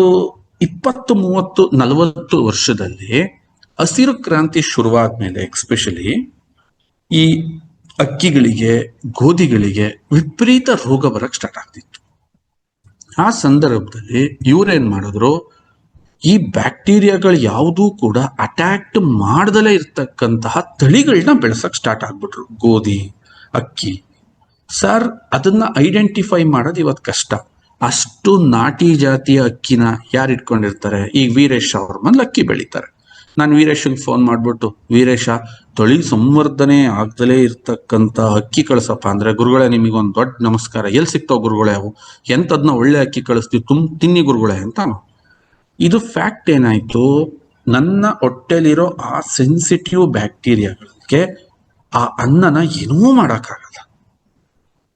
20, 30, 40 ವರ್ಷದಲ್ಲಿ ಹಸಿರು ಕ್ರಾಂತಿ ಶುರುವಾದ್ಮೇಲೆ ಎಕ್ಸ್ಪೆಷಲಿ ಈ ಅಕ್ಕಿಗಳಿಗೆ, ಗೋಧಿಗಳಿಗೆ ವಿಪರೀತ ರೋಗ ಬರಕ್ ಸ್ಟಾರ್ಟ್ ಆಗ್ತಿತ್ತು. ಆ ಸಂದರ್ಭದಲ್ಲಿ ಇವ್ರೇನ್ ಮಾಡಿದ್ರು, ಈ ಬ್ಯಾಕ್ಟೀರಿಯಾಗಳು ಯಾವುದೂ ಕೂಡ ಅಟ್ಯಾಕ್ಟ್ ಮಾಡ್ದಲೇ ಇರ್ತಕ್ಕಂತಹ ತಳಿಗಳನ್ನ ಬೆಳೆಸಕ್ ಸ್ಟಾರ್ಟ್ ಆಗ್ಬಿಟ್ರು. ಗೋಧಿ, ಅಕ್ಕಿ. ಸರ್, ಅದನ್ನ ಐಡೆಂಟಿಫೈ ಮಾಡೋದು ಇವತ್ತು ಕಷ್ಟ. ಅಷ್ಟು ನಾಟಿ ಜಾತಿಯ ಅಕ್ಕಿನ ಯಾರು ಇಟ್ಕೊಂಡಿರ್ತಾರೆ? ಈಗ ವೀರೇಶ್ ಅವ್ರ ಮನೇಲಿ ಅಕ್ಕಿ ಬೆಳಿತಾರೆ. ನಾನು ವೀರೇಶಂಗೆ ಫೋನ್ ಮಾಡ್ಬಿಟ್ಟು, ವೀರೇಶ, ತಳಿ ಸಂವರ್ಧನೆ ಆಗ್ದಲೇ ಇರ್ತಕ್ಕಂಥ ಅಕ್ಕಿ ಕಳ್ಸಪ್ಪ ಅಂದ್ರೆ, ಗುರುಗಳೇ ನಿಮಗೊಂದು ದೊಡ್ಡ ನಮಸ್ಕಾರ. ಎಲ್ಲಿ ಸಿಗ್ತಾವ ಗುರುಗಳೇ ಅವು? ಎಂತದ್ನ ಒಳ್ಳೆ ಅಕ್ಕಿ ಕಳಿಸ್ತೀವಿ, ತಿನ್ನಿ ಗುರುಗಳೇ ಅಂತಾನು. ಇದು ಫ್ಯಾಕ್ಟ್ ಏನಾಯ್ತು, ನನ್ನ ಹೊಟ್ಟೆಲಿರೋ ಆ ಸೆನ್ಸಿಟಿವ್ ಬ್ಯಾಕ್ಟೀರಿಯಾಗಳಿಗೆ ಆ ಅನ್ನನ ಏನೂ ಮಾಡೋಕ್ಕಾಗಲ್ಲ.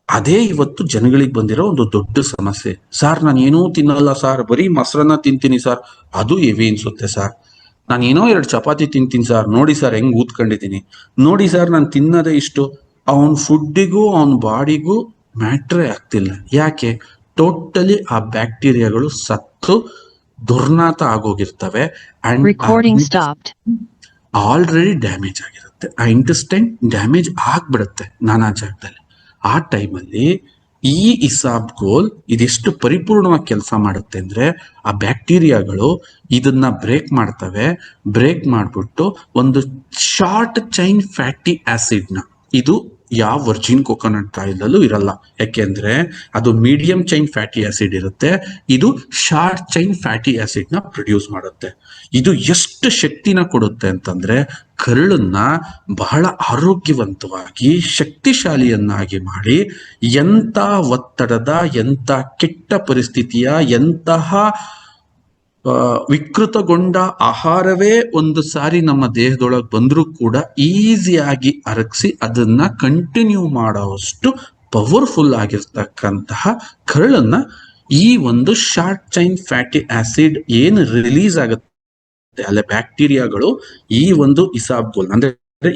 ಅದೇ ಇವತ್ತು ಜನಗಳಿಗೆ ಬಂದಿರೋ ಒಂದು ದೊಡ್ಡ ಸಮಸ್ಯೆ. ಸರ್, ನಾನು ಏನೂ ತಿನ್ನಲ್ಲ ಸರ್, ಬರೀ ಮೊಸರನ್ನ ತಿಂತೀನಿ ಸರ್, ಅದು ಹೆವಿ ಅನ್ಸುತ್ತೆ ಸರ್. ನಾನು ಏನೋ 2 ಚಪಾತಿ ತಿಂತೀನಿ ಸರ್, ನೋಡಿ ಸರ್ ಹೆಂಗ್ ಊದ್ಕೊಂಡಿದ್ದೀನಿ, ನೋಡಿ ಸರ್ ನಾನು ತಿನ್ನೋದೇ ಇಷ್ಟು. ಅವನ ಫುಡ್ಡಿಗೂ ಅವನ ಬಾಡಿಗೂ ಮ್ಯಾಟ್ರೇ ಆಗ್ತಿಲ್ಲ. ಯಾಕೆ? ಟೋಟಲಿ ಆ ಬ್ಯಾಕ್ಟೀರಿಯಾಗಳು ಸತ್ತು ದುರ್ನಾತ ಆಗೋಗಿರ್ತವೆ ಅಂಡ್ ಆಲ್ರೆಡಿ ಡ್ಯಾಮೇಜ್ ಆಗಿರುತ್ತೆ. ಆ ಇಂಟೆಸ್ಟೈನ್ ಡ್ಯಾಮೇಜ್ ಆಗ್ಬಿಡುತ್ತೆ ನಾನಾ ಜಾಗದಲ್ಲಿ. ಆ ಟೈಮಲ್ಲಿ ಈ ಇಸಾಬ್ಗೋಲ್ ಇದೆಷ್ಟು ಪರಿಪೂರ್ಣವಾಗಿ ಕೆಲಸ ಮಾಡುತ್ತೆ ಅಂದ್ರೆ, ಆ ಬ್ಯಾಕ್ಟೀರಿಯಾಗಳು ಇದನ್ನ ಬ್ರೇಕ್ ಮಾಡ್ತವೆ. ಬ್ರೇಕ್ ಮಾಡ್ಬಿಟ್ಟು ಒಂದು ಶಾರ್ಟ್ ಚೈನ್ ಫ್ಯಾಟಿ ಆಸಿಡ್ನ, ಇದು ಯಾವ ವರ್ಜಿನ್ ಕೋಕೋನಟ್ ಆಯಿಲ್ ಅಲ್ಲೂ ಇರಲ್ಲ. ಯಾಕೆಂದ್ರೆ ಅದು ಮೀಡಿಯಂ ಚೈನ್ ಫ್ಯಾಟಿ ಆಸಿಡ್ ಇರುತ್ತೆ, ಇದು ಶಾರ್ಟ್ ಚೈನ್ ಫ್ಯಾಟಿ ಆಸಿಡ್ ನ ಪ್ರೊಡ್ಯೂಸ್ ಮಾಡುತ್ತೆ. ಇದು ಎಷ್ಟು ಶಕ್ತಿನ ಕೊಡುತ್ತೆ ಅಂತಂದ್ರೆ ಕರುಳನ್ನ ಬಹಳ ಆರೋಗ್ಯವಂತವಾಗಿ ಶಕ್ತಿಶಾಲಿಯನ್ನಾಗಿ ಮಾಡಿ ಎಂತ ಒತ್ತಡದ, ಎಂತ ಕೆಟ್ಟ ಪರಿಸ್ಥಿತಿಯ, ಎಂತಹ ವಿಕೃತಗೊಂಡ ಆಹಾರವೇ ಒಂದು ಸಾರಿ ನಮ್ಮ ದೇಹದೊಳಗೆ ಬಂದರೂ ಕೂಡ ಈಸಿಯಾಗಿ ಅರಗಿಸಿ ಅದನ್ನ ಕಂಟಿನ್ಯೂ ಮಾಡೋಷ್ಟು ಪವರ್ಫುಲ್ ಆಗಿರ್ತಕ್ಕಂತಹ ಕರಳನ್ನ ಈ ಒಂದು ಶಾರ್ಟ್ ಚೈನ್ ಫ್ಯಾಟಿ ಆಸಿಡ್ ಏನು ರಿಲೀಸ್ ಆಗುತ್ತೆ ಅಲ್ಲೇ ಬ್ಯಾಕ್ಟೀರಿಯಾಗಳು ಈ ಒಂದು ಇಸಾಬ್ಗೋಲ್ ಅಂದ್ರೆ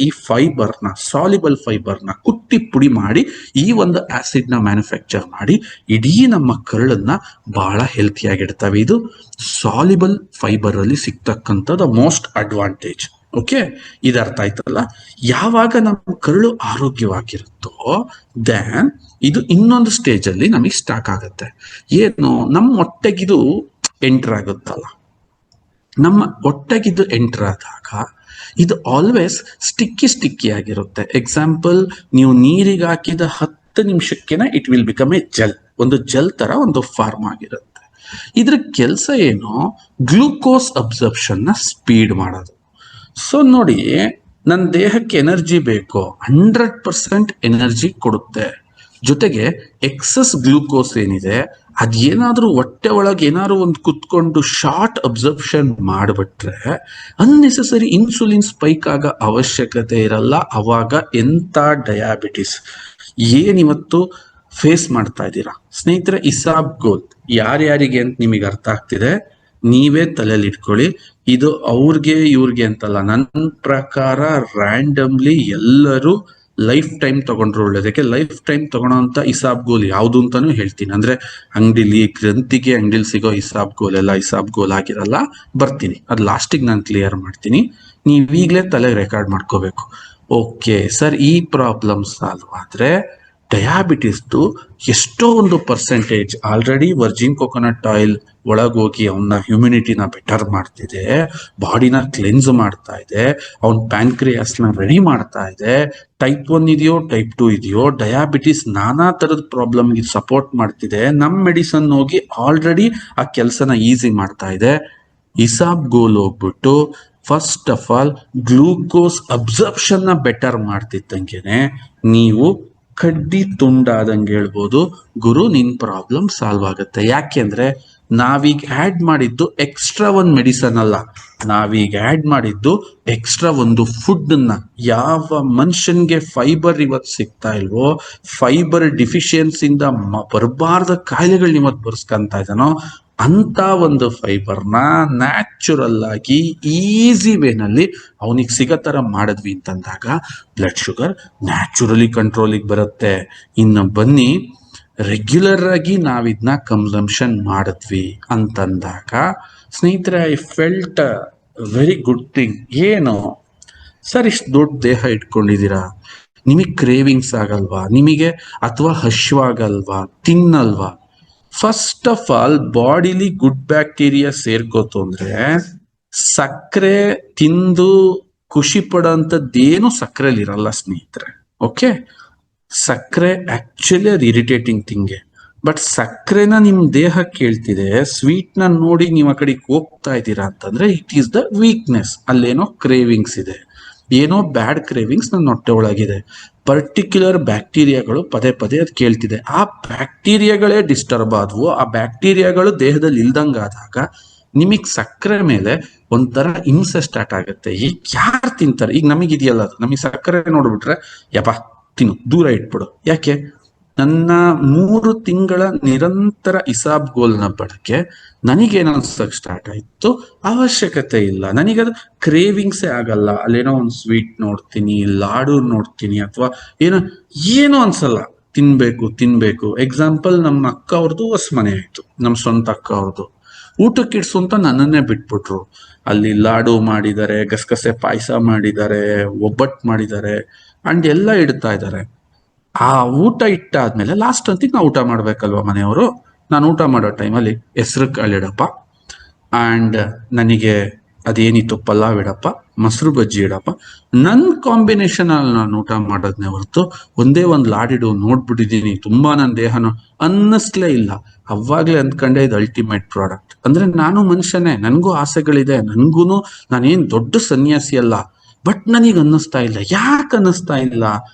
ಈ ಫೈಬರ್ನ, ಸಾಲಿಬಲ್ ಫೈಬರ್ನ ಕುಟ್ಟಿ ಪುಡಿ ಮಾಡಿ ಈ ಒಂದು ಆಸಿಡ್ ನ ಮ್ಯಾನುಫ್ಯಾಕ್ಚರ್ ಮಾಡಿ ಇಡೀ ನಮ್ಮ ಕರುಳನ್ನ ಬಹಳ ಹೆಲ್ತಿಯಾಗಿಡ್ತವೆ. ಇದು ಸಾಲಿಬಲ್ ಫೈಬರ್ ಅಲ್ಲಿ ಸಿಗ್ತಕ್ಕಂಥದ್ದು ಮೋಸ್ಟ್ ಅಡ್ವಾಂಟೇಜ್. ಓಕೆ, ಇದು ಅರ್ಥ ಆಯ್ತಲ್ಲ. ಯಾವಾಗ ನಮ್ಮ ಕರುಳು ಆರೋಗ್ಯವಾಗಿರುತ್ತೋ ದೆನ್ ಇದು ಇನ್ನೊಂದು ಸ್ಟೇಜ್ ಅಲ್ಲಿ ನಮಗೆ ಸ್ಟಾರ್ಟ್ ಆಗುತ್ತೆ. ಏನು, ನಮ್ಮ ಹೊಟ್ಟೆಗಿದು ಎಂಟರ್ ಆಗುತ್ತಲ್ಲ, ನಮ್ಮ ಹೊಟ್ಟೆಗಿದ್ದು ಎಂಟರ್ ಆದಾಗ ಇದು ಆಲ್ವೇಸ್ ಸ್ಟಿಕ್ಕಿ ಆಗಿರುತ್ತೆ. ಎಕ್ಸಾಂಪಲ್, ನೀವು ನೀರಿಗೆ ಹಾಕಿದ 10 ನಿಮಿಷಕ್ಕೆನ it will become a gel, ಒಂದು ಜೆಲ್ ತರ ಒಂದು ಫಾರ್ಮ್ ಆಗಿರುತ್ತೆ. ಇದ್ರ ಕೆಲಸ ಏನು, ಗ್ಲೂಕೋಸ್ ಅಬ್ಸರ್ಪ್ಷನ್ ನ ಸ್ಪೀಡ್ ಮಾಡೋದು. ಸೊ ನೋಡಿ, ನನ್ನ ದೇಹಕ್ಕೆ ಎನರ್ಜಿ ಬೇಕು, 100% ಎನರ್ಜಿ ಕೊಡುತ್ತೆ. ಜೊತೆಗೆ ಎಕ್ಸಸ್ ಗ್ಲೂಕೋಸ್ ಏನಿದೆ ಅದೇನಾದ್ರೂ ಹೊಟ್ಟೆ ಒಳಗೆ ಏನಾದ್ರು ಒಂದು ಕುತ್ಕೊಂಡು ಶಾರ್ಟ್ ಅಬ್ಸರ್ಪ್ಷನ್ ಮಾಡಿಬಿಟ್ರೆ ಅನ್ನೆಸೆಸರಿ ಇನ್ಸುಲಿನ್ ಸ್ಪೈಕ್ ಆಗ ಅವಶ್ಯಕತೆ ಇರಲ್ಲ. ಅವಾಗ ಎಂತ ಡಯಾಬಿಟಿಸ್ ಏನಿವತ್ತು ಫೇಸ್ ಮಾಡ್ತಾ ಇದ್ದೀರಾ ಸ್ನೇಹಿತರೆ, ಇಸಾಬ್ಗೋಲ್ ಯಾರ್ಯಾರಿಗೆ ಅಂತ ನಿಮಗೆ ಅರ್ಥ ಆಗ್ತಿದೆ ನೀವೇ ತಲೆಯಲ್ಲಿ ಇಟ್ಕೊಳ್ಳಿ. ಇದು ಅವ್ರಿಗೆ ಇವ್ರಿಗೆ ಅಂತಲ್ಲ, ನನ್ನ ಪ್ರಕಾರ ರ್ಯಾಂಡಮ್ಲಿ ಎಲ್ಲರೂ ಲೈಫ್ ಟೈಮ್ ತಗೊಂಡ್ರು ಒಳ್ಳೇದು. ಯಾಕೆ ಲೈಫ್ ಟೈಮ್ ತಗೊಳೋಂಥ ಇಸಾಬ್ಗೋಲ್ ಯಾವುದು ಅಂತಾನು ಹೇಳ್ತೀನಿ. ಅಂದ್ರೆ ಅಂಗಡಿಲಿ ಗ್ರಂಥಿಗೆ ಅಂಗಡಿಲಿ ಸಿಗೋ ಇಸಾಬ್ಗೋಲ್ ಎಲ್ಲ ಇಸಾಬ್ಗೋಲ್ ಆಗಿರಲ್ಲ. ಬರ್ತೀನಿ, ಅದು ಲಾಸ್ಟಿಗೆ ನಾನು ಕ್ಲಿಯರ್ ಮಾಡ್ತೀನಿ. ನೀವೀಗಲೇ ತಲೆ ರೆಕಾರ್ಡ್ ಮಾಡ್ಕೋಬೇಕು. ಓಕೆ ಸರ್, ಈ ಪ್ರಾಬ್ಲಮ್ ಸಾಲ್ವ್ ಆದ್ರೆ ಡಯಾಬಿಟಿಸ್ದು ಎಷ್ಟೋ ಒಂದು percentage already virgin coconut oil ಒಳಗೋಗಿ ಅವನ ಹ್ಯುಮಿನಿಟಿನ ಬೆಟರ್ ಮಾಡ್ತಿದೆ, ಬಾಡಿನ ಕ್ಲೆನ್ಸ್ ಮಾಡ್ತಾ ಇದೆ, ಅವನ ಪ್ಯಾನ್ಕ್ರಿಯಾಸ್ನ ರೆಡಿ ಮಾಡ್ತಾ ಇದೆ. ಟೈಪ್ 1 ಇದೆಯೋ ಟೈಪ್ 2 ಇದೆಯೋ, ಡಯಾಬಿಟಿಸ್ ನಾನಾ ತರದ ಪ್ರಾಬ್ಲಮ್ಗೆ ಸಪೋರ್ಟ್ ಮಾಡ್ತಿದೆ. ನಮ್ಮ ಮೆಡಿಸನ್ ಹೋಗಿ ಆಲ್ರೆಡಿ ಆ ಕೆಲಸನ ಈಸಿ ಮಾಡ್ತಾ ಇದೆ. ಇಸಾಬ್ಗೋಲ್ ಹೋಗ್ಬಿಟ್ಟು first of all glucose absorption ನ ಬೆಟರ್ ಮಾಡ್ತಿದ್ದಂಗೆನೆ ನೀವು ಕಡ್ಡಿ ತುಂಡಾದಂಗೆ ಹೇಳ್ಬೋದು, ಗುರು ನಿನ್ ಪ್ರಾಬ್ಲಮ್ ಸಾಲ್ವ್ ಆಗುತ್ತೆ. ಯಾಕೆಂದ್ರೆ ನಾವೀಗ ಆಡ್ ಮಾಡಿದ್ದು ಎಕ್ಸ್ಟ್ರಾ ಒಂದು ಮೆಡಿಸನ್ ಅಲ್ಲ, ನಾವೀಗ ಆಡ್ ಮಾಡಿದ್ದು ಎಕ್ಸ್ಟ್ರಾ ಒಂದು ಫುಡ್ ನ. ಯಾವ ಮನುಷ್ಯನ್ಗೆ ಫೈಬರ್ ಇವತ್ತು ಸಿಗ್ತಾ ಇಲ್ವೋ, ಫೈಬರ್ ಡಿಫಿಷಿಯನ್ಸಿಂದ ಬರಬಾರ್ದ ಕಾಯಿಲೆಗಳನ್ನ ಇವತ್ತು ಬರ್ಸ್ಕೊಂತ ಇದ್ದಾನೋ ಅಂತ ಒಂದು ಫೈಬರ್ನ ನ್ಯಾಚುರಲ್ ಆಗಿ ಈಸಿ ವೇನಲ್ಲಿ ಅವನಿಗೆ ಸಿಗೋ ತರ ಮಾಡಿದ್ವಿ ಅಂತಂದಾಗ ಬ್ಲಡ್ ಶುಗರ್ ನ್ಯಾಚುರಲಿ ಕಂಟ್ರೋಲಿಗೆ ಬರುತ್ತೆ. ಇನ್ನು ಬನ್ನಿ, ರೆಗ್ಯುಲರ್ ಆಗಿ ನಾವಿದ್ನ ಕನ್ಸಂಪ್ಷನ್ ಮಾಡಿದ್ವಿ ಅಂತಂದಾಗ ಸ್ನೇಹಿತರೆ, I felt very good thing. ಏನು ಸರ್, ಇಷ್ಟು ದೊಡ್ಡ ದೇಹ ಇಟ್ಕೊಂಡಿದ್ದೀರಾ, ನಿಮಗೆ ಕ್ರೇವಿಂಗ್ಸ್ ಆಗಲ್ವಾ ನಿಮಗೆ, ಅಥವಾ ಹಶ್ವಾಗಲ್ವಾ, ತಿನ್ನಲ್ವಾ? First of all bodily good bacteria ಸೇರ್ಕೋತು ಅಂದ್ರೆ ಸಕ್ಕರೆ ತಿಂದು ಖುಷಿ ಪಡೋಂಥದ್ದೇನು ಸಕ್ಕರೆಲಿ ಇರಲ್ಲ ಸ್ನೇಹಿತರೆ. ಓಕೆ, ಸಕ್ಕರೆ ಆಕ್ಚುಲಿ ಅದು ಇರಿಟೇಟಿಂಗ್ ಥಿಂಗೆ. ಬಟ್ ಸಕ್ಕರೆನ ನಿಮ್ ದೇಹ ಕೇಳ್ತಿದೆ, ಸ್ವೀಟ್ ನ ನೋಡಿ ನೀವು ಆ ಕಡೆಗೆ ಹೋಗ್ತಾ ಇದ್ದೀರಾ ಅಂತಂದ್ರೆ ಇಟ್ ಈಸ್ ದ ವೀಕ್ನೆಸ್. ಅಲ್ಲೇನೋ ಕ್ರೇವಿಂಗ್ಸ್ ಇದೆ, ಏನೋ ಬ್ಯಾಡ್ ಕ್ರೇವಿಂಗ್ಸ್ ನನ್ನ ಹೊಟ್ಟೆ ಒಳಗಿದೆ. ಪರ್ಟಿಕ್ಯುಲರ್ ಬ್ಯಾಕ್ಟೀರಿಯಾಗಳು ಪದೇ ಪದೇ ಅದು ಕೇಳ್ತಿದೆ. ಆ ಬ್ಯಾಕ್ಟೀರಿಯಾಗಳೇ ಡಿಸ್ಟರ್ಬ್ ಆದವು, ಆ ಬ್ಯಾಕ್ಟೀರಿಯಾಗಳು ದೇಹದಲ್ಲಿ ಇಲ್ದಂಗಾದಾಗ ನಿಮಗೆ ಸಕ್ಕರೆ ಮೇಲೆ ಒಂಥರ ಹಿಂಸೆ ಸ್ಟಾರ್ಟ್ ಆಗುತ್ತೆ. ಈಗ ಯಾರು ತಿಂತಾರೆ? ಈಗ ನಮಗಿದೆಯಲ್ಲ, ನಮಗೆ ಸಕ್ಕರೆ ನೋಡ್ಬಿಟ್ರೆ ಯಪ್ಪ ತಿನ್ನು, ದೂರ ಇಟ್ಬಿಡು. ಯಾಕೆ? ನನ್ನ 3 ತಿಂಗಳ ನಿರಂತರ ಇಸಾಬ್ಗೋಲ್ನ ಬಳಕೆ ನನಗೇನೋ ಅನ್ಸಕ್ ಸ್ಟಾರ್ಟ್ ಆಯ್ತು, ಅವಶ್ಯಕತೆ ಇಲ್ಲ, ನನಗದು ಕ್ರೇವಿಂಗ್ಸೇ ಆಗಲ್ಲ. ಅಲ್ಲೇನೋ ಒಂದು ಸ್ವೀಟ್ ನೋಡ್ತೀನಿ, ಲಾಡು ನೋಡ್ತೀನಿ, ಅಥವಾ ಏನೋ ಅನ್ಸಲ್ಲ, ತಿನ್ಬೇಕು. ಎಕ್ಸಾಂಪಲ್, ನಮ್ಮ ಅಕ್ಕ ಅವ್ರದ್ದು ಹೊಸ ಮನೆ ಆಯ್ತು, ನಮ್ಮ ಸ್ವಂತ ಅಕ್ಕ ಅವ್ರದ್ದು. ಊಟಕ್ಕೆ ಇಡ್ಸು ಅಂತ ನನ್ನನ್ನೇ ಬಿಟ್ಬಿಟ್ರು. ಅಲ್ಲಿ ಲಾಡು ಮಾಡಿದ್ದಾರೆ, ಗಸಗಸೆ ಪಾಯಸ ಮಾಡಿದ್ದಾರೆ, ಒಬ್ಬಟ್ಟು ಮಾಡಿದ್ದಾರೆ, ಅಂಡ್ ಎಲ್ಲ ಇಡ್ತಾ ಇದ್ದಾರೆ. ಆ ಊಟ ಇಟ್ಟಾದ್ಮೇಲೆ ಲಾಸ್ಟ್ ಅಂತಿಗೆ ನಾವು ಊಟ ಮಾಡ್ಬೇಕಲ್ವಾ ಮನೆಯವರು. ನಾನು ಊಟ ಮಾಡೋ ಟೈಮಲ್ಲಿ ಹೆಸರು ಕಾಳಿಡಪ್ಪ ಅಂಡ್ ನನಗೆ ಅದೇನಿತ್ತು ಪಲಾವ್ ಇಡಪ್ಪ, ಮೊಸರು ಬಜ್ಜಿ ಇಡಪ್ಪ, ನನ್ನ ಕಾಂಬಿನೇಷನ್ ಅಲ್ಲಿ ನಾನು ಊಟ ಮಾಡೋದನ್ನೇ ಹೊರತು ಒಂದೇ ಒಂದು ಲಾಡಿಡು ನೋಡ್ಬಿಟ್ಟಿದ್ದೀನಿ ತುಂಬಾ ನನ್ನ ದೇಹನ ಅನ್ನಿಸ್ಲೇ ಇಲ್ಲ. ಅವಾಗ್ಲೇ ಅಂದ್ಕೊಂಡೆ ಇದು ಅಲ್ಟಿಮೇಟ್ ಪ್ರಾಡಕ್ಟ್. ಅಂದ್ರೆ ನಾನು ಮನುಷ್ಯನೇ, ನನ್ಗೂ ಆಸೆಗಳಿದೆ, ನನ್ಗೂನು ನಾನೇನ್ ದೊಡ್ಡ ಸನ್ಯಾಸಿ ಅಲ್ಲ. ಬಟ್ ನನಗೆ ಅನ್ನಿಸ್ತಾ ಇಲ್ಲ. ಯಾಕೆ ಅನ್ನಿಸ್ತಾ ಇಲ್ಲ?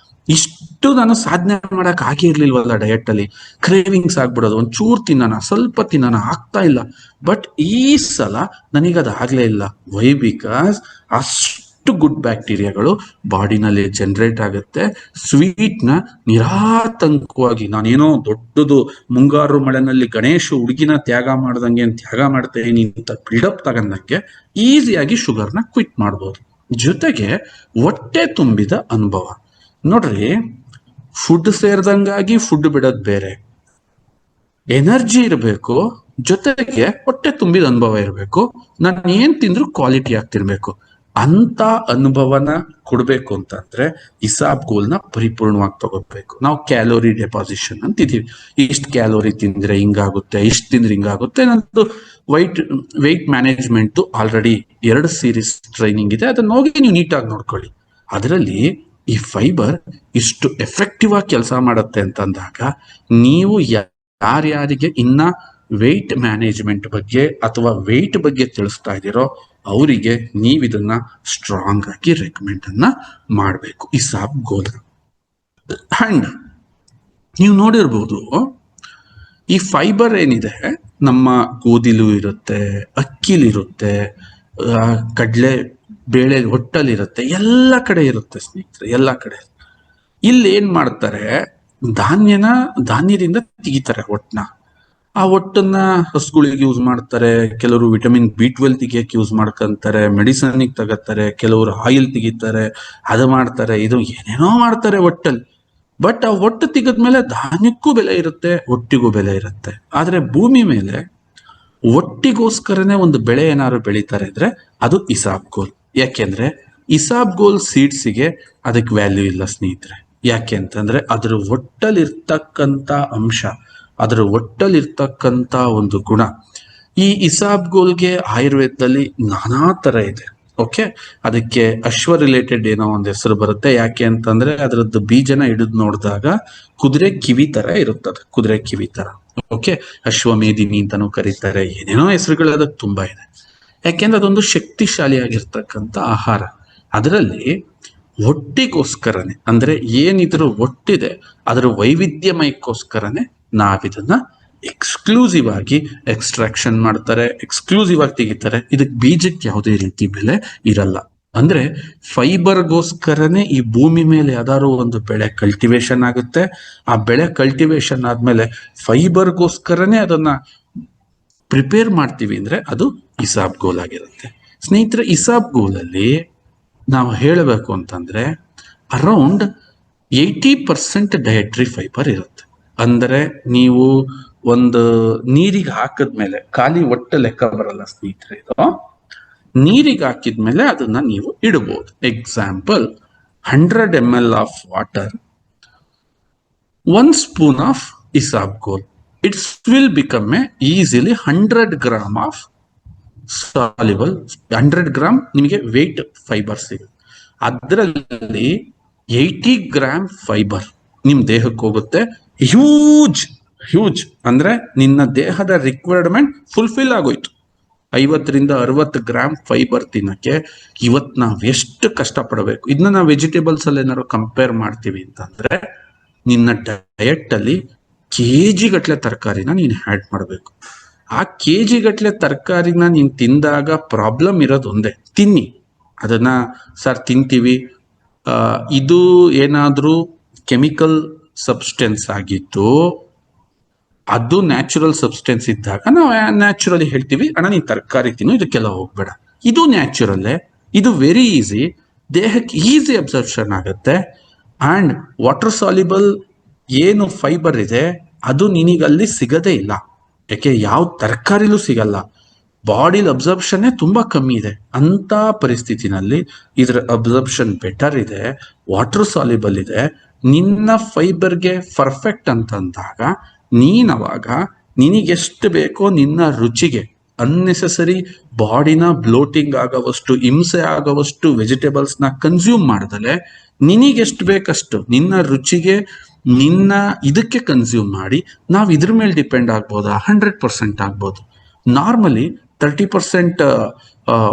ಇಷ್ಟು ನಾನು ಸಾಧನೆ ಮಾಡಕ್ ಆಗಿರ್ಲಿಲ್ವಲ್ಲ ಡಯಟ್ ಅಲ್ಲಿ. ಕ್ರೇವಿಂಗ್ಸ್ ಆಗ್ಬಿಡೋದು, ಒಂಚೂರು ತಿನ್ನೋಣ, ಸ್ವಲ್ಪ ತಿನ್ನೋಣ, ಆಗ್ತಾ ಇಲ್ಲ. ಬಟ್ ಈ ಸಲ ನನಗದು ಆಗ್ಲೇ ಇಲ್ಲ. ವೈ? ಬಿಕಾಸ್ ಅಷ್ಟು ಗುಡ್ ಬ್ಯಾಕ್ಟೀರಿಯಾಗಳು ಬಾಡಿನಲ್ಲಿ ಜನರೇಟ್ ಆಗುತ್ತೆ. ಸ್ವೀಟ್ ನ ನಿರಾತಂಕವಾಗಿ, ನಾನೇನೋ ದೊಡ್ಡದು ಮುಂಗಾರು ಮಳೆನಲ್ಲಿ ಗಣೇಶ ಹುಡುಗಿನ ತ್ಯಾಗ ಮಾಡ್ದಂಗೆ ತ್ಯಾಗ ಮಾಡ್ತೇನೆ ಅಂತ ಬಿಲ್ಡಪ್ ತಗೊಂಡಂಗೆ ಈಸಿಯಾಗಿ ಶುಗರ್ನ ಕ್ವಿಟ್ ಮಾಡ್ಬೋದು. ಜೊತೆಗೆ ಹೊಟ್ಟೆ ತುಂಬಿದ ಅನುಭವ. ನೋಡ್ರಿ, ಫುಡ್ ಸೇರ್ದಂಗಾಗಿ ಫುಡ್ ಬಿಡೋದ್ ಬೇರೆ, ಎನರ್ಜಿ ಇರಬೇಕು, ಜೊತೆಗೆ ಹೊಟ್ಟೆ ತುಂಬಿದ ಅನುಭವ ಇರಬೇಕು. ನಾನು ಏನ್ ತಿಂದ್ರು ಕ್ವಾಲಿಟಿ ಆಗ್ತಿರ್ಬೇಕು. ಅಂತ ಅನುಭವನ ಕೊಡ್ಬೇಕು ಅಂತಂದ್ರೆ ಇಸಾಬ್ಗೋಲ್ನ ಪರಿಪೂರ್ಣವಾಗಿ ತಗೋಬೇಕು. ನಾವು ಕ್ಯಾಲೋರಿ ಡೆಪಾಸಿಷನ್ ಅಂತಿದೀವಿ. ಇಷ್ಟು ಕ್ಯಾಲೋರಿ ತಿಂದ್ರೆ ಹಿಂಗಾಗುತ್ತೆ, ಇಷ್ಟು ತಿಂದ್ರೆ ಹಿಂಗಾಗುತ್ತೆ. ನಂದು weight management already 2 series training ಇದೆ, ಅದನ್ನ ಹೋಗಿ ನೀವು ನೀಟಾಗಿ ನೋಡ್ಕೊಳ್ಳಿ. ಅದರಲ್ಲಿ ಈ ಫೈಬರ್ ಇಷ್ಟು ಎಫೆಕ್ಟಿವ್ ಆಗಿ ಕೆಲಸ ಮಾಡುತ್ತೆ ಅಂತಂದಾಗ ನೀವು ಯಾರ್ಯಾರಿಗೆ ಇನ್ನ ವೆಯ್ಟ್ ಮ್ಯಾನೇಜ್ಮೆಂಟ್ ಬಗ್ಗೆ ಅಥವಾ ವೆಯ್ಟ್ ಬಗ್ಗೆ ತಿಳಿಸ್ತಾ ಇದ್ದೀರೋ ಅವರಿಗೆ ನೀವು ಇದನ್ನ ಸ್ಟ್ರಾಂಗ್ ಆಗಿ ರೆಕಮೆಂಡ್ ಅನ್ನ ಮಾಡಬೇಕು, ಇಸಾಬ್ಗೋಲ್. ಅಂಡ್ ನೀವು ನೋಡಿರ್ಬೋದು, ಈ ಫೈಬರ್ ಏನಿದೆ ನಮ್ಮ ಗೋಧಿಲೂ ಇರುತ್ತೆ, ಅಕ್ಕಿಲಿರುತ್ತೆ, ಕಡಲೆ ಬೇಳೆ ಹೊಟ್ಟಲಿರುತ್ತೆ, ಎಲ್ಲ ಕಡೆ ಇರುತ್ತೆ ಸ್ನೇಹಿತರೆ, ಎಲ್ಲ ಕಡೆ. ಇಲ್ಲಿ ಏನ್ ಮಾಡ್ತಾರೆ, ಧಾನ್ಯದಿಂದ ತೆಗಿತಾರೆ ಹೊಟ್ಟನ್ನ. ಆ ಹೊಟ್ಟನ್ನ ಹಸುಗಳಿಗೆ ಯೂಸ್ ಮಾಡ್ತಾರೆ, ಕೆಲವರು ವಿಟಮಿನ್ B12 ತೆಗಿಯಕ್ಕೆ ಯೂಸ್ ಮಾಡ್ಕೊಂತಾರೆ, ಮೆಡಿಸನ್ ತಗೋತಾರೆ, ಕೆಲವರು ಆಯಿಲ್ ತೆಗಿತಾರೆ, ಅದು ಮಾಡ್ತಾರೆ, ಇದು ಏನೇನೋ ಮಾಡ್ತಾರೆ ಹೊಟ್ಟಲ್ಲಿ. ಬಟ್ ಆ ಹೊಟ್ಟು ತೆಗೆದ್ಮೇಲೆ ಧಾನ್ಯಕ್ಕೂ ಬೆಲೆ ಇರುತ್ತೆ, ಹೊಟ್ಟಿಗೂ ಬೆಲೆ ಇರುತ್ತೆ. ಆದ್ರೆ ಭೂಮಿ ಮೇಲೆ ಒಟ್ಟಿಗೋಸ್ಕರನೇ ಒಂದು ಬೆಳೆ ಏನಾದ್ರು ಬೆಳೀತಾರೆ ಅಂದ್ರೆ ಅದು ಇಸಾಬ್ಗೋಲ್. ಯಾಕೆಂದ್ರೆ ಇಸಾಬ್ಗೋಲ್ ಸೀಡ್ಸಿಗೆ ಅದಕ್ಕೆ ವ್ಯಾಲ್ಯೂ ಇಲ್ಲ ಸ್ನೇಹಿತರೆ. ಯಾಕೆ ಅಂತಂದ್ರೆ ಅದ್ರ ಒಟ್ಟಲ್ಲಿರ್ತಕ್ಕಂಥ ಅಂಶ, ಅದರ ಒಟ್ಟಲ್ಲಿರ್ತಕ್ಕಂಥ ಒಂದು ಗುಣ. ಈ ಇಸಾಬ್ಗೋಲ್ಗೆ ಆಯುರ್ವೇದದಲ್ಲಿ ನಾನಾ ತರ ಇದೆ. ಓಕೆ, ಅದಕ್ಕೆ ಅಶ್ವ ರಿಲೇಟೆಡ್ ಏನೋ ಒಂದು ಹೆಸರು ಬರುತ್ತೆ. ಯಾಕೆ ಅಂತಂದ್ರೆ ಅದರದ್ದು ಬೀಜನ ಹಿಡಿದು ನೋಡಿದಾಗ ಕುದುರೆ ಕಿವಿ ತರ ಇರುತ್ತದೆ, ಕುದುರೆ ಕಿವಿ ತರ. ಓಕೆ, ಅಶ್ವಮೇಧಿನಿ ಅಂತಾನೂ ಕರೀತಾರೆ, ಏನೇನೋ ಹೆಸರುಗಳು ಅದಕ್ಕೆ ತುಂಬಾ ಇದೆ. ಯಾಕೆಂದ್ರೆ ಅದೊಂದು ಶಕ್ತಿಶಾಲಿಯಾಗಿರ್ತಕ್ಕಂಥ ಆಹಾರ. ಅದರಲ್ಲಿ ಹೊಟ್ಟಿಗೋಸ್ಕರನೇ, ಅಂದ್ರೆ ಏನಿದ್ರು ಒಟ್ಟಿದೆ ಅದರ ವೈವಿಧ್ಯಮಯಕ್ಕೋಸ್ಕರನೇ ನಾವಿದನ್ನ ಎಕ್ಸ್ಕ್ಲೂಸಿವ್ ಆಗಿ ಎಕ್ಸ್ಟ್ರಾಕ್ಷನ್ ಮಾಡ್ತಾರೆ, ಎಕ್ಸ್ಕ್ಲೂಸಿವ್ ಆಗಿ ತೆಗಿತಾರೆ. ಇದಕ್ಕೆ ಬೀಜಕ್ಕೆ ಯಾವುದೇ ರೀತಿ ಬೆಲೆ ಇರಲ್ಲ. ಅಂದ್ರೆ ಫೈಬರ್ಗೋಸ್ಕರನೇ ಈ ಭೂಮಿ ಮೇಲೆ ಯಾವ್ದಾದ್ರು ಒಂದು ಬೆಳೆ ಕಲ್ಟಿವೇಶನ್ ಆಗುತ್ತೆ. ಆ ಬೆಳೆ ಕಲ್ಟಿವೇಶನ್ ಆದ್ಮೇಲೆ ಫೈಬರ್ಗೋಸ್ಕರನೇ ಅದನ್ನ ಪ್ರಿಪೇರ್ ಮಾಡ್ತೀವಿ ಅಂದ್ರೆ ಅದು ಇಸಾಬ್ಗೋಲ್ ಆಗಿರುತ್ತೆ. ಸ್ನೇಹಿತರೆ, ಇಸಾಬ್ಗೋಲಲ್ಲಿ ನಾವು ಹೇಳಬೇಕು ಅಂತಂದ್ರೆ ಅರೌಂಡ್ 80% ಡಯಟ್ರಿ ಫೈಬರ್ ಇರುತ್ತೆ. ಅಂದ್ರೆ ನೀವು ಒಂದು ನೀರಿಗೆ ಹಾಕಿದ್ಮೇಲೆ ಖಾಲಿ ಒಟ್ಟು ಲೆಕ್ಕ ಬರಲ್ಲ ಸ್ನೇಹಿತರೆ. ಇದು ನೀರಿಗೆ ಹಾಕಿದ್ಮೇಲೆ ಅದನ್ನ ನೀವು ಇಡಬಹುದು. Example, 100 ml of water, 1 spoon of isabgol, it's will become a easily 100 gram of soluble. 100 gram ನಿಮಗೆ ವೇಟ್ ಫೈಬರ್ ಸಿಗುತ್ತೆ. ಅದರಲ್ಲಿ 80 ಗ್ರಾಮ್ ಫೈಬರ್ ನಿಮ್ ದೇಹಕ್ಕೆ ಹೋಗುತ್ತೆ. ಹ್ಯೂಜ್ ಅಂದ್ರೆ ನಿನ್ನ ದೇಹದ ರಿಕ್ವೈರ್ಮೆಂಟ್ ಫುಲ್ಫಿಲ್ ಆಗೋಯ್ತು. 50-60 ಗ್ರಾಮ್ ಫೈಬರ್ ತಿನ್ನಕ್ಕೆ ಇವತ್ತು ನಾವು ಎಷ್ಟು ಕಷ್ಟಪಡಬೇಕು. ಇದನ್ನ ನಾವು ವೆಜಿಟೇಬಲ್ಸ್ ಅಲ್ಲಿ ಏನಾದ್ರು ಕಂಪೇರ್ ಮಾಡ್ತೀವಿ ಅಂತಂದ್ರೆ ನಿನ್ನ ಡಯಟ್ ಅಲ್ಲಿ ಕೆಜಿ ಗಟ್ಲೆ ತರಕಾರಿನ ನೀನು ಆ್ಯಡ್ ಮಾಡಬೇಕು. ಆ ಕೆಜಿ ಗಟ್ಲೆ ತರಕಾರಿನ ನೀನ್ ತಿಂದಾಗ ಪ್ರಾಬ್ಲಮ್ ಇರೋದು ಒಂದೇ, ತಿನ್ನಿ ಅದನ್ನ. ಸರ್ ತಿಂತೀವಿ, ಇದು ಏನಾದ್ರೂ ಕೆಮಿಕಲ್ ಸಬ್ಸ್ಟೆನ್ಸ್ ಆಗಿತ್ತು, ಅದು ನ್ಯಾಚುರಲ್ ಸಬ್ಸ್ಟೆನ್ಸ್ ಇದ್ದಾಗ ನಾವು ನ್ಯಾಚುರಲಿ ಹೇಳ್ತೀವಿ, ಅಣ್ಣ ನೀನ್ ತರಕಾರಿ ತಿನ್ನು, ಇದಕ್ಕೆಲ್ಲ ಹೋಗ್ಬೇಡ. ಇದು ನ್ಯಾಚುರಲ್ಲೇ, ಇದು ವೆರಿ ಈಸಿ, ದೇಹಕ್ಕೆ ಈಸಿ ಅಬ್ಸರ್ಪ್ಷನ್ ಆಗುತ್ತೆ. ಅಂಡ್ ವಾಟರ್ ಸಾಲ್ಯುಬಲ್ ಏನು ಫೈಬರ್ ಇದೆ ಅದು ನಿನಗಲ್ಲಿ ಸಿಗದೇ ಇಲ್ಲ. ಯಾಕೆ, ಯಾವ ತರಕಾರಿಲೂ ಸಿಗಲ್ಲ. ಬಾಡಿಲಿ ಅಬ್ಸರ್ಪ್ಷನ್ ತುಂಬಾ ಕಮ್ಮಿ ಇದೆ. ಅಂತ ಪರಿಸ್ಥಿತಿನಲ್ಲಿ ಇದರ ಅಬ್ಸರ್ಪ್ಷನ್ ಬೆಟರ್ ಇದೆ, ವಾಟರ್ ಸಾಲ್ಯುಬಲ್ ಇದೆ, ನಿನ್ನ ಫೈಬರ್ಗೆ ಪರ್ಫೆಕ್ಟ್ ಅಂತಂದಾಗ ನೀನ್ ಅವಾಗ ನಿನಗೆಷ್ಟು ಬೇಕೋ ನಿನ್ನ ರುಚಿಗೆ ಅನ್ನೆಸೆಸರಿ ಬಾಡಿನ ಬ್ಲೋಟಿಂಗ್ ಆಗೋವಷ್ಟು, ಹಿಂಸೆ ಆಗೋವಷ್ಟು ವೆಜಿಟೇಬಲ್ಸ್ ನ ಕನ್ಸ್ಯೂಮ್ ಮಾಡ್ದಲೆ ನಿನಗೆಷ್ಟು ಬೇಕಷ್ಟು ನಿನ್ನ ರುಚಿಗೆ ನಿನ್ನ ಇದಕ್ಕೆ ಕನ್ಸ್ಯೂಮ್ ಮಾಡಿ ನಾವು ಇದ್ರ ಮೇಲೆ ಡಿಪೆಂಡ್ ಆಗ್ಬೋದಾ? 100% ಆಗ್ಬೋದು. ನಾರ್ಮಲಿ 30%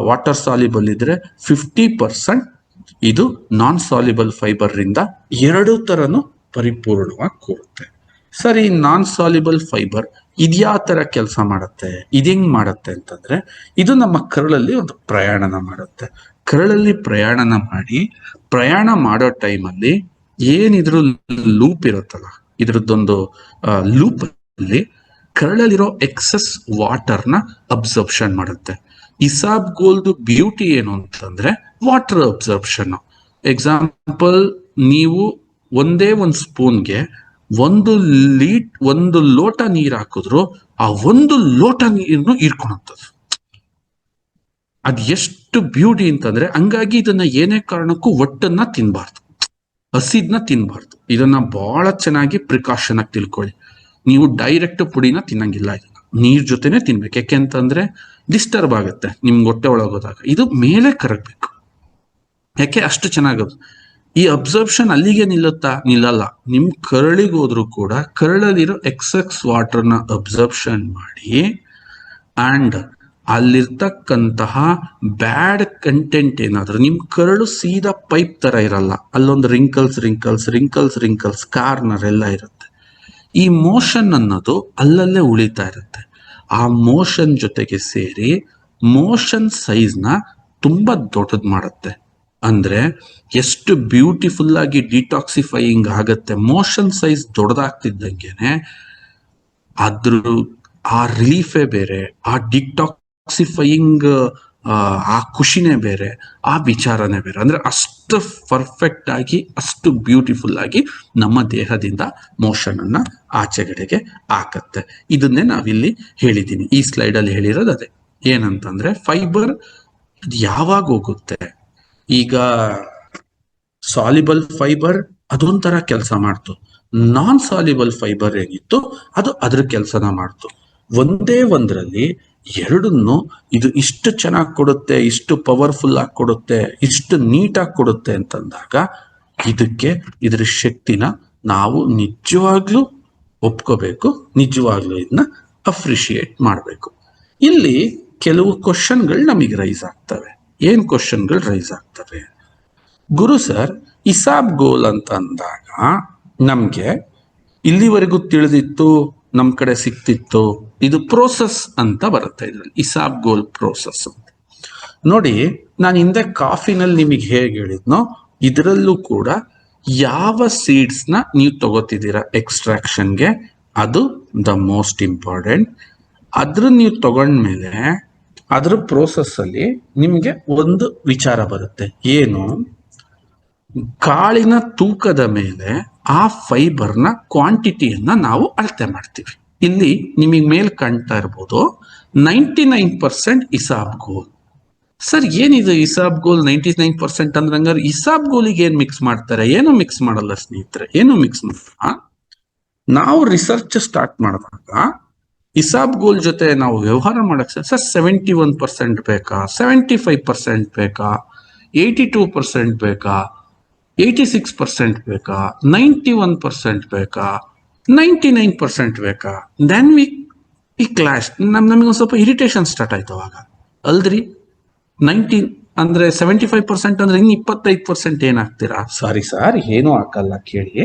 ವಾಟರ್ ಸಾಲ್ಯುಬಲ್ ಇದ್ರೆ 50% ಇದು ನಾನ್ ಸಾಲ್ಯುಬಲ್ ಫೈಬರ್ ರಿಂದ ಎರಡು ತರನು ಪರಿಪೂರ್ಣವಾಗಿ ಕೂರುತ್ತೆ. ಸರಿ, ನಾನ್ ಸಾಲ್ಯುಬಲ್ ಫೈಬರ್ ಇದ್ಯಾ ತರ ಕೆಲಸ ಮಾಡುತ್ತೆ, ಇದಿಂಗ್ ಮಾಡುತ್ತೆ ಅಂತಂದ್ರೆ, ಇದು ನಮ್ಮ ಕರಳಲ್ಲಿ ಒಂದು ಪ್ರಯಾಣನ ಮಾಡುತ್ತೆ. ಕರಳಲ್ಲಿ ಪ್ರಯಾಣ ಮಾಡೋ ಟೈಮಲ್ಲಿ ಏನಿದ್ರು ಲೂಪ್ ಇರುತ್ತಲ್ಲ, ಇದ್ರದ್ದೊಂದು ಲೂಪ್ ಅಲ್ಲಿ ಕರಳಲ್ಲಿರೋ ಎಕ್ಸೆಸ್ ವಾಟರ್ನ ಅಬ್ಸರ್ಪ್ಷನ್ ಮಾಡುತ್ತೆ. ಇಸಾಬ್ಗೋಲ್ದು ಬ್ಯೂಟಿ ಏನು ಅಂತಂದ್ರೆ ವಾಟರ್ ಅಬ್ಸರ್ಪ್ಷನ್. ಎಕ್ಸಾಂಪಲ್, ನೀವು ಒಂದೇ ಒಂದು ಸ್ಪೂನ್ಗೆ ಒಂದು ಲೋಟ ನೀರು ಹಾಕಿದ್ರು ಆ ಒಂದು ಲೋಟ ನೀರನ್ನು ಹೀರ್ಕೊಳಂತದ್ದು. ಅದ್ ಎಷ್ಟು ಬ್ಯೂಟಿ ಅಂತಂದ್ರೆ, ಹಂಗಾಗಿ ಇದನ್ನ ಏನೇ ಕಾರಣಕ್ಕೂ ಒಟ್ಟನ್ನ ತಿನ್ಬಾರ್ದು, ಹಸಿದ್ನ ತಿನ್ಬಾರ್ದು. ಇದನ್ನ ಬಹಳ ಚೆನ್ನಾಗಿ ಪ್ರಿಕಾಷನ್ ಆಗಿ ತಿಳ್ಕೊಳ್ಳಿ. ನೀವು ಡೈರೆಕ್ಟ್ ಪುಡಿನ ತಿನ್ನಂಗಿಲ್ಲ, ಇದನ್ನ ನೀರ್ ಜೊತೆನೆ ತಿನ್ಬೇಕು. ಯಾಕೆಂತಂದ್ರೆ ಡಿಸ್ಟರ್ಬ್ ಆಗುತ್ತೆ ನಿಮ್ಗೆ ಹೊಟ್ಟೆ ಒಳಗೋದಾಗ. ಇದು ಮೇಲೆ ಕರಗಬೇಕು. ಯಾಕೆ ಅಷ್ಟು ಚೆನ್ನಾಗದು. ಈ ಅಬ್ಸರ್ಪ್ಷನ್ ಅಲ್ಲಿಗೆ ನಿಲ್ಲಲ್ಲ. ನಿಮ್ ಕರಳಿಗೆ ಹೋದ್ರು ಕೂಡ ಕರಳಲ್ಲಿರೋ ಎಕ್ಸೆಸ್ ವಾಟರ್ನ ಅಬ್ಸರ್ಪ್ಷನ್ ಮಾಡಿ ಅಂಡ್ ಅಲ್ಲಿರ್ತಕ್ಕಂತಹ ಬ್ಯಾಡ್ ಕಂಟೆಂಟ್ ಏನಾದ್ರು, ನಿಮ್ ಕರಳು ಸೀದಾ ಪೈಪ್ ತರ ಇರಲ್ಲ, ಅಲ್ಲೊಂದು ರಿಂಕಲ್ಸ್ ಕಾರ್ನರ್ ಎಲ್ಲ ಇರುತ್ತೆ. ಈ ಮೋಷನ್ ಅನ್ನೋದು ಅಲ್ಲಲ್ಲೇ ಉಳಿತಾ ಇರುತ್ತೆ. ಆ ಮೋಷನ್ ಜೊತೆಗೆ ಸೇರಿ ಮೋಷನ್ ಸೈಜ್ ನ ತುಂಬಾ ದೊಡ್ಡದ್ ಮಾಡುತ್ತೆ. ಅಂದ್ರೆ ಎಷ್ಟು ಬ್ಯೂಟಿಫುಲ್ ಆಗಿ ಡಿಟಾಕ್ಸಿಫೈಯಿಂಗ್ ಆಗತ್ತೆ. ಮೋಷನ್ ಸೈಜ್ ದೊಡ್ಡದಾಗ್ತಿದ್ದಂಗೆನೆ ಅದ್ರ ಆ ರಿಲೀಫೇ ಬೇರೆ, ಆ ಡಿಟಾಕ್ಸಿಫೈಯಿಂಗ್ ಆ ಖುಷಿನೇ ಬೇರೆ, ಆ ವಿಚಾರನೇ ಬೇರೆ. ಅಂದ್ರೆ ಅಷ್ಟು ಪರ್ಫೆಕ್ಟ್ ಆಗಿ, ಅಷ್ಟು ಬ್ಯೂಟಿಫುಲ್ ಆಗಿ ನಮ್ಮ ದೇಹದಿಂದ ಮೋಷನ್ ಅನ್ನ ಆಚೆಗಡೆಗೆ ಹಾಕತ್ತೆ. ಇದನ್ನೇ ನಾವಿಲ್ಲಿ ಹೇಳಿದ್ದೀನಿ, ಈ ಸ್ಲೈಡ್ ಅಲ್ಲಿ ಹೇಳಿರೋದು ಅದೇ. ಏನಂತಂದ್ರೆ ಫೈಬರ್ ಯಾವಾಗ ಹೋಗುತ್ತೆ, ಈಗ ಸಾಲ್ಯುಬಲ್ ಫೈಬರ್ ಅದೊಂಥರ ಕೆಲಸ ಮಾಡ್ತು, ನಾನ್ ಸಾಲ್ಯುಬಲ್ ಫೈಬರ್ ಏನಿತ್ತು ಅದು ಅದ್ರ ಕೆಲಸನ ಮಾಡ್ತು. ಒಂದ್ರಲ್ಲಿ ಎರಡನ್ನು ಇದು ಇಷ್ಟು ಚೆನ್ನಾಗಿ ಕೊಡುತ್ತೆ, ಇಷ್ಟು ಪವರ್ಫುಲ್ ಆಗಿ ಕೊಡುತ್ತೆ, ಇಷ್ಟು ನೀಟಾಗಿ ಕೊಡುತ್ತೆ ಅಂತಂದಾಗ ಇದ್ರ ಶಕ್ತಿನ ನಾವು ನಿಜವಾಗ್ಲೂ ಒಪ್ಕೋಬೇಕು, ನಿಜವಾಗ್ಲೂ ಇದನ್ನ ಅಪ್ರಿಶಿಯೇಟ್ ಮಾಡಬೇಕು. ಇಲ್ಲಿ ಕೆಲವು ಕ್ವಶನ್ಗಳು ನಮಗೆ ರೈಸ್ ಆಗ್ತವೆ. ಏನ್ ಕ್ವಶನ್ಗಳು ರೈಸ್ ಆಗ್ತವೆ? ಗುರು ಸರ್, ಇಸಾಬ್ಗೋಲ್ ಅಂತ ಅಂದಾಗ ನಮ್ಗೆ ಇಲ್ಲಿವರೆಗೂ ತಿಳಿದಿತ್ತು, ನಮ್ ಕಡೆ ಸಿಕ್ತಿತ್ತು, ಇದು ಪ್ರೋಸೆಸ್ ಅಂತ ಬರುತ್ತೆ. ಇದ್ರಲ್ಲಿ ಇಸಾಬ್ಗೋಲ್ ಪ್ರೋಸೆಸ್ ಅಂತ ನೋಡಿ. ನಾನು ಹಿಂದೆ ಕಾಫಿನಲ್ಲಿ ನಿಮಗೆ ಹೇಗೆ ಹೇಳಿದ್ನೋ, ಇದರಲ್ಲೂ ಕೂಡ ಯಾವ ಸೀಡ್ಸ್ ನ ನೀವು ತಗೋತಿದ್ದೀರಾ ಎಕ್ಸ್ಟ್ರಾಕ್ಷನ್ಗೆ, ಅದು ದ ಮೋಸ್ಟ್ ಇಂಪಾರ್ಟೆಂಟ್. ಅದ್ರ ನೀವು ತಗೊಂಡ್ಮೇಲೆ ಅದ್ರ ಪ್ರೋಸೆಸ್ ಅಲ್ಲಿ ನಿಮ್ಗೆ ಒಂದು ವಿಚಾರ ಬರುತ್ತೆ. ಏನು? ಕಾಳಿನ ತೂಕದ ಮೇಲೆ ಆ ಫೈಬರ್ನ ಕ್ವಾಂಟಿಟಿಯನ್ನ ನಾವು ಅಳತೆ ಮಾಡ್ತೀವಿ. ಇಲ್ಲಿ ನಿಮಗೆ ಮೇಲ್ ಕಾಣ್ತಾ ಇರ್ಬೋದು 99% ಇಸಾಬ್ಗೋಲ್. ಸರ್, ಏನಿದೆ ಇಸಾಬ್ಗೋಲ್ 99% ಅಂದ್ರೆ? ಹಂಗಾರೆ ಇಸಾಬ್ಗೋಲಿಗೆ ಏನ್ ಮಿಕ್ಸ್ ಮಾಡ್ತಾರೆ? ಏನು ಮಿಕ್ಸ್ ಮಾಡಲ್ಲ ಸ್ನೇಹಿತರೆ, ಏನು ಮಿಕ್ಸ್ ಮಾಡಲ್ಲ. ನಾವು ರಿಸರ್ಚ್ ಸ್ಟಾರ್ಟ್ ಮಾಡಿದಾಗ ಇಸಾಬ್ಗೋಲ್ ಜೊತೆ ನಾವು ವ್ಯವಹಾರ ಮಾಡಕ್ ಸರ್ 71% ಬೇಕಾ, 75% ಬೇಕಾ, 82% ಬೇಕಾ, 86% ಬೇಕಾ, 91% ಬೇಕಾ, 99% ಬೇಕಾ? Then we clash. ನಮಗೆ ಸ್ವಲ್ಪ ಇರಿಟೇಷನ್ ಸ್ಟಾರ್ಟ್ ಆಯ್ತು ಅವಾಗ. ಅಲ್ದ್ರಿ, 75% ಅಂದ್ರೆ ಇನ್ನು 25% ಏನಾಗ್ತೀರಾ? ಸಾರಿ ಸರ್, ಏನೂ ಹಾಕಲ್ಲ ಕೇಳಿ.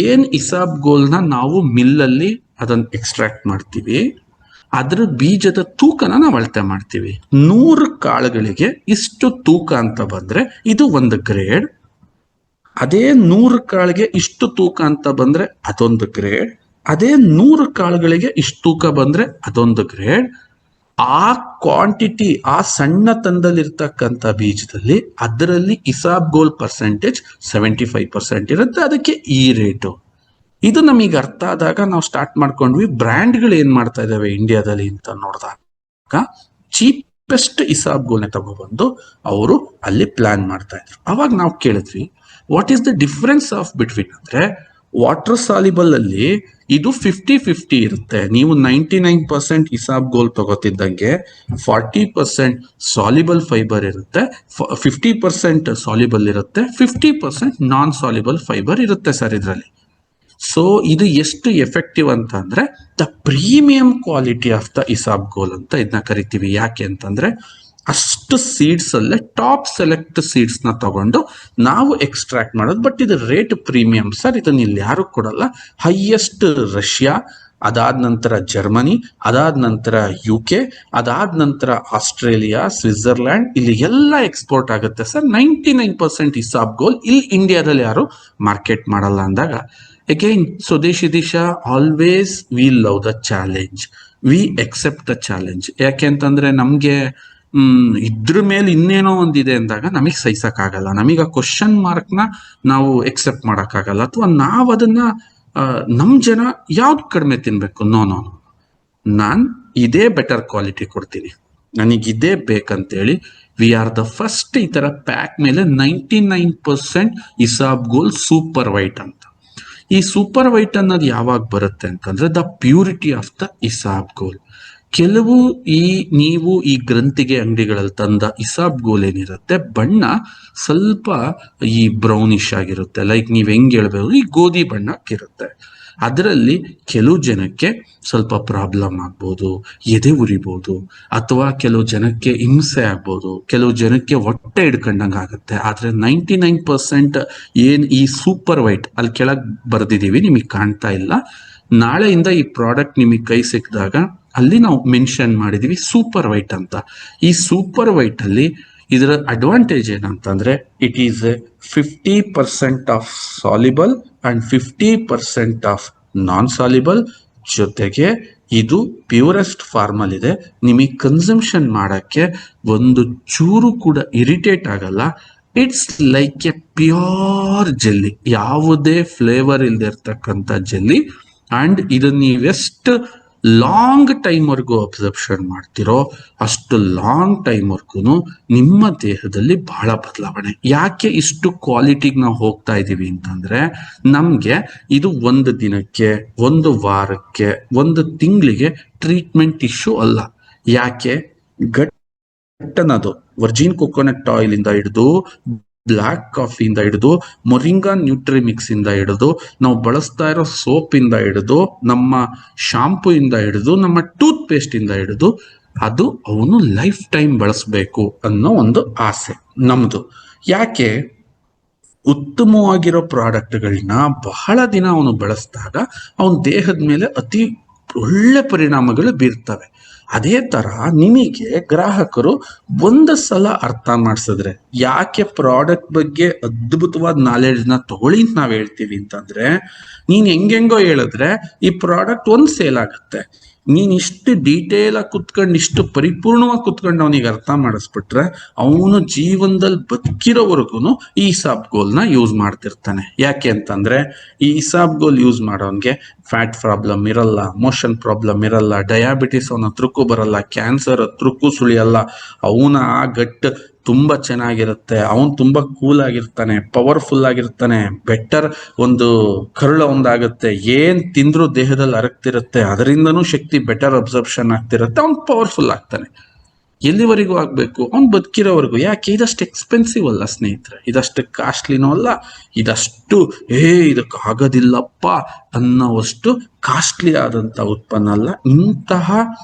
ಏನ್ ಇಸಾಬ್ಗೋಲ್ನ ನಾವು ಮಿಲ್ಲಲ್ಲಿ ಅದನ್ನ ಎಕ್ಸ್ಟ್ರಾಕ್ಟ್ ಮಾಡ್ತೀವಿ, ಅದ್ರ ಬೀಜದ ತೂಕನ ನಾವು ಅಳತೆ ಮಾಡ್ತೀವಿ. 100 ಕಾಳುಗಳಿಗೆ ಇಷ್ಟು ತೂಕ ಅಂತ ಬಂದ್ರೆ ಇದು ಒಂದು ಗ್ರೇಡ್. ಅದೇ 100 ಕಾಳಿಗೆ ಇಷ್ಟು ತೂಕ ಅಂತ ಬಂದ್ರೆ ಅದೊಂದು ಗ್ರೇಡ್. ಅದೇ 100 ಕಾಳುಗಳಿಗೆ ಇಷ್ಟು ತೂಕ ಬಂದ್ರೆ ಅದೊಂದು ಗ್ರೇಡ್. ಆ ಕ್ವಾಂಟಿಟಿ, ಆ ಸಣ್ಣ ತಂದಲ್ಲಿರ್ತಕ್ಕಂಥ ಬೀಜದಲ್ಲಿ ಅದರಲ್ಲಿ ಇಸಾಬ್ಗೋಲ್ ಪರ್ಸೆಂಟೇಜ್ 75% ಇರುತ್ತೆ. ಅದಕ್ಕೆ ಈ ರೇಟು. ಇದು ನಮಗೆ ಅರ್ಥ ಆದಾಗ ನಾವು ಸ್ಟಾರ್ಟ್ ಮಾಡ್ಕೊಂಡ್ವಿ. ಬ್ರ್ಯಾಂಡ್ಗಳು ಏನ್ ಮಾಡ್ತಾ ಇದಾವೆ ಇಂಡಿಯಾದಲ್ಲಿ ಅಂತ ನೋಡಿದಾಗ ಚೀಪೆಸ್ಟ್ ಇಸಾಬ್ಗೋಲ್ನ ತಗೊಬಂದು ಅವರು ಅಲ್ಲಿ ಪ್ಲಾನ್ ಮಾಡ್ತಾ ಇದ್ರು. ಅವಾಗ ನಾವು ಕೇಳಿದ್ವಿ, what is the difference of between ಅಂದ್ರೆ ವಾಟರ್ ಸಾಲಿಬಲ್ ಅಲ್ಲಿ ಇದು 50-50 ಇರುತ್ತೆ. ನೀವು 99% ಇಸಾಬ್ಗೋಲ್ ತಗೋತಿದ್ದಂಗೆ 40% ಸಾಲಿಬಲ್ ಫೈಬರ್ ಇರುತ್ತೆ, 50% ಸಾಲಿಬಲ್ ಇರುತ್ತೆ, 50% ನಾನ್ ಸಾಲಿಬಲ್ ಫೈಬರ್ ಇರುತ್ತೆ ಸರ್ ಇದರಲ್ಲಿ. ಸೊ ಇದು ಎಷ್ಟು ಎಫೆಕ್ಟಿವ್ ಅಂತ ಅಂದ್ರೆ the premium quality of the isabgol ಅಂತ ಇದನ್ನ ಕರಿತೀವಿ. ಯಾಕೆ ಅಂತಂದ್ರೆ ಅಷ್ಟು ಸೀಡ್ಸ್ ಅಲ್ಲೇ ಟಾಪ್ ಸೆಲೆಕ್ಟ್ ಸೀಡ್ಸ್ ನ ತಗೊಂಡು ನಾವು ಎಕ್ಸ್ಟ್ರಾಕ್ಟ್ ಮಾಡೋದು. ಬಟ್ ಇದು ರೇಟ್ ಪ್ರೀಮಿಯಂ ಸರ್, ಇದನ್ನ ಇಲ್ಲಿ ಯಾರು ಕೊಡಲ್ಲ. ಹೈಯೆಸ್ಟ್ ರಷ್ಯಾ, ಅದಾದ ನಂತರ ಜರ್ಮನಿ, ಅದಾದ ನಂತರ UK, ಅದಾದ ನಂತರ ಆಸ್ಟ್ರೇಲಿಯಾ, ಸ್ವಿಟ್ಜರ್ಲ್ಯಾಂಡ್, ಇಲ್ಲಿ ಎಲ್ಲ ಎಕ್ಸ್ಪೋರ್ಟ್ ಆಗುತ್ತೆ ಸರ್. 99% ಇಸಾಬ್ಗೋಲ್ ಇಲ್ಲಿ ಇಂಡಿಯಾದಲ್ಲಿ ಯಾರು ಮಾರ್ಕೆಟ್ ಮಾಡಲ್ಲ ಅಂದಾಗ again Swadeshi Disha always we love the challenge, we accept the challenge. ಯಾಕೆ ಅಂತಂದ್ರೆ ನಮ್ಗೆ ಇದ್ರ ಮೇಲೆ ಇನ್ನೇನೋ ಒಂದಿದೆ ಅಂದಾಗ ನಮಗೆ ಸಹಿಸಕ್ಕಾಗಲ್ಲ, ನಮೀಗ ಕ್ವಶನ್ ಮಾರ್ಕ್ ನ ನಾವು ಎಕ್ಸೆಪ್ಟ್ ಮಾಡಕ್ಕಾಗಲ್ಲ, ಅಥವಾ ನಾವ್ ಅದನ್ನ ನಮ್ ಜನ ಯಾವ್ದು ಕಡಿಮೆ ತಿನ್ಬೇಕು, ನೋ, ನಾನ್ ಇದೇ ಬೆಟರ್ ಕ್ವಾಲಿಟಿ ಕೊಡ್ತೀನಿ, ನನಗಿದೇ ಬೇಕಂತೇಳಿ ವಿ ಆರ್ ದ ಫಸ್ಟ್ ಈ ತರ ಪ್ಯಾಕ್ ಮೇಲೆ 99% ಇಸಾಬ್ಗೋಲ್ ಸೂಪರ್ ವೈಟ್ ಅಂತ. ಈ ಸೂಪರ್ ವೈಟ್ ಅನ್ನೋದು ಯಾವಾಗ ಬರುತ್ತೆ ಅಂತಂದ್ರೆ the purity of the isabgol. ಕೆಲವು ನೀವು ಈ ಗ್ರಂಥಿಗೆ ಅಂಗಡಿಗಳಲ್ಲಿ ತಂದ ಇಸಾಬ್ಗೋಲ್ ಏನಿರುತ್ತೆ ಬಣ್ಣ ಸ್ವಲ್ಪ ಈ ಬ್ರೌನಿಶ್ ಆಗಿರುತ್ತೆ, ಲೈಕ್ ನೀವ್ ಹೆಂಗ್ ಹೇಳ್ಬೇಕು ಈ ಗೋಧಿ ಬಣ್ಣಕ್ಕಿರುತ್ತೆ. ಅದರಲ್ಲಿ ಕೆಲವು ಜನಕ್ಕೆ ಸ್ವಲ್ಪ ಪ್ರಾಬ್ಲಮ್ ಆಗ್ಬೋದು, ಎದೆ ಉರಿಬೋದು, ಅಥವಾ ಕೆಲವು ಜನಕ್ಕೆ ಹಿಂಸೆ ಆಗ್ಬೋದು, ಕೆಲವು ಜನಕ್ಕೆ ಹೊಟ್ಟೆ ಹಿಡ್ಕೊಂಡಂಗ ಆಗುತ್ತೆ. ಆದ್ರೆ 99% ಏನ್ ಈ ಸೂಪರ್ ವೈಟ್ ಅಲ್ಲಿ ಕೆಳಗ್ ಬರ್ದಿದೀವಿ ನಿಮಗೆ ಕಾಣ್ತಾ ಇಲ್ಲ, ನಾಳೆಯಿಂದ ಈ ಪ್ರಾಡಕ್ಟ್ ನಿಮಗೆ ಕೈ ಸಿಕ್ಕಿದಾಗ ಅಲ್ಲಿ ನಾವು ಮೆನ್ಷನ್ ಮಾಡಿದೀವಿ ಸೂಪರ್ ವೈಟ್ ಅಂತ. ಈ ಸೂಪರ್ ವೈಟ್ ಅಲ್ಲಿ ಇದರ ಅಡ್ವಾಂಟೇಜ್ ಏನಂತಂದ್ರೆ it is 50% of soluble and 50% of non soluble. ಜೊತೆಗೆ ಇದು ಪ್ಯೂರೆಸ್ಟ್ ಫಾರ್ಮ್ ಅಲ್ಲಿ ಇದೆ, ನಿಮಗೆ ಕನ್ಸಂಪ್ಷನ್ ಮಾಡಕ್ಕೆ ಒಂದು ಚೂರು ಕೂಡ ಇರಿಟೇಟ್ ಆಗಲ್ಲ. It's like A pure jelly, ಯಾವುದೇ ಫ್ಲೇವರ್ ಇಲ್ಲದೆ ಇರ್ತಕ್ಕಂಥ ಜೆಲ್ಲಿ. ಅಂಡ್ ಇದನ್ನ ನೀವೆಷ್ಟು ಲಾಂಗ್ ಟೈಮ್ ವರ್ಗು ಅಬ್ಸರ್ಪ್ಷನ್ ಮಾಡ್ತಿರೋ ಅಷ್ಟು ಲಾಂಗ್ ಟೈಮ್ ವರ್ಗು ನಿಮ್ಮ ದೇಹದಲ್ಲಿ ಬಹಳ ಬದಲಾವಣೆ. ಯಾಕೆ ಇಷ್ಟು ಕ್ವಾಲಿಟಿಗೆ ನಾವು ಹೋಗ್ತಾ ಇದೀವಿ ಅಂತಂದ್ರೆ ನಮ್ಗೆ ಇದು ಒಂದು ದಿನಕ್ಕೆ, ಒಂದು ವಾರಕ್ಕೆ, ಒಂದು ತಿಂಗಳಿಗೆ ಟ್ರೀಟ್ಮೆಂಟ್ ಇಶ್ಯೂ ಅಲ್ಲ. ಯಾಕೆ ಅನ್ನೋದು ವರ್ಜಿನ್ ಕೊಕೊನಟ್ ಆಯಿಲ್ ಇಂದ ಹಿಡಿದು ಬ್ಲಾಕ್ ಕಾಫಿಯಿಂದ ಹಿಡಿದು ಮೊರಿಂಗಾ ನ್ಯೂಟ್ರಿಮಿಕ್ಸ್ ಇಂದ ಹಿಡಿದು ನಾವು ಬಳಸ್ತಾ ಇರೋ ಸೋಪ್ ಇಂದ ಹಿಡಿದು ನಮ್ಮ ಶಾಂಪೂ ಇಂದ ಹಿಡಿದು ನಮ್ಮ ಟೂತ್ ಪೇಸ್ಟ್ ಇಂದ ಹಿಡಿದು ಅದು ಅವನು ಲೈಫ್ ಟೈಮ್ ಬಳಸಬೇಕು ಅನ್ನೋ ಒಂದು ಆಸೆ ನಮ್ದು. ಯಾಕೆ ಉತ್ತಮವಾಗಿರೋ ಪ್ರಾಡಕ್ಟ್ಗಳನ್ನ ಬಹಳ ದಿನ ಅವನು ಬಳಸಿದಾಗ ಅವನ ದೇಹದ ಮೇಲೆ ಅತಿ ಒಳ್ಳೆ ಪರಿಣಾಮಗಳು ಬೀರ್ತವೆ. ಅದೇ ತರ ನಿಮಗೆ ಗ್ರಾಹಕರು ಒಂದು ಸಲ ಅರ್ಥ ಮಾಡಿಸಿದ್ರೆ, ಯಾಕೆ ಪ್ರಾಡಕ್ಟ್ ಬಗ್ಗೆ ಅದ್ಭುತವಾದ ನಾಲೆಡ್ಜ್ ನ ತಗೊಳ್ಳಿ ಅಂತ ನಾವ್ ಹೇಳ್ತೀವಿ ಅಂತಂದ್ರೆ, ನೀನ್ ಹೆಂಗೆಂಗೋ ಹೇಳಿದ್ರೆ ಈ ಪ್ರಾಡಕ್ಟ್ ಒಂದ್ ಸೇಲ್ ಆಗುತ್ತೆ. ನೀನ್ ಇಷ್ಟು ಡೀಟೇಲ್ ಆಗಿ ಕುತ್ಕೊಂಡು ಇಷ್ಟು ಪರಿಪೂರ್ಣವಾಗಿ ಕುತ್ಕೊಂಡು ಅವನಿಗೆ ಅರ್ಥ ಮಾಡಿಸ್ಬಿಟ್ರೆ ಅವನು ಜೀವನದಲ್ಲಿ ಬದುಕಿರೋವರೆಗೂ ಈ ಇಸಾಬ್ಗೋಲ್ ನ ಯೂಸ್ ಮಾಡ್ತಿರ್ತಾನೆ. ಯಾಕೆ ಅಂತಂದ್ರೆ ಈ ಇಸಾಬ್ಗೋಲ್ ಯೂಸ್ ಮಾಡೋನ್ಗೆ ಫ್ಯಾಟ್ ಪ್ರಾಬ್ಲಮ್ ಇರಲ್ಲ, ಮೋಷನ್ ಪ್ರಾಬ್ಲಮ್ ಇರಲ್ಲ, ಡಯಾಬಿಟಿಸ್ ಅವನ ಹತ್ರಕ್ಕೂ ಬರಲ್ಲ, ಕ್ಯಾನ್ಸರ್ ಹತ್ರಕ್ಕೂ ಸುಳಿಯಲ್ಲ. ಅವನ ಆ ಗಟ್ ತುಂಬಾ ಚೆನ್ನಾಗಿರುತ್ತೆ, ಅವನು ತುಂಬಾ ಕೂಲ್ ಆಗಿರ್ತಾನೆ, ಪವರ್ಫುಲ್ ಆಗಿರ್ತಾನೆ, ಬೆಟರ್ ಒಂದು ಕರುಳ ಒಂದಾಗುತ್ತೆ, ಏನ್ ತಿಂದ್ರು ದೇಹದಲ್ಲಿ ಅರಗ್ತಿರುತ್ತೆ, ಅದರಿಂದನೂ ಶಕ್ತಿ ಬೆಟರ್ ಅಬ್ಸರ್ಪ್ಷನ್ ಆಗ್ತಿರುತ್ತೆ, ಅವ್ನು ಪವರ್ಫುಲ್ ಆಗ್ತಾನೆ. ಎಲ್ಲಿವರೆಗೂ ಆಗ್ಬೇಕು? ಅವ್ನು ಬದುಕಿರೋವರೆಗೂ. ಯಾಕೆ? ಇದಷ್ಟು ಎಕ್ಸ್ಪೆನ್ಸಿವ್ ಅಲ್ಲ ಸ್ನೇಹಿತರೆ, ಇದಷ್ಟು ಕಾಸ್ಟ್ಲಿನೂ ಅಲ್ಲ, ಇದಷ್ಟು ಇದಕ್ಕೆ ಆಗೋದಿಲ್ಲಪ್ಪ ಅನ್ನೋವಷ್ಟು ಕಾಸ್ಟ್ಲಿ ಆದಂತ ಉತ್ಪನ್ನ ಅಲ್ಲ. ಇಂತಹ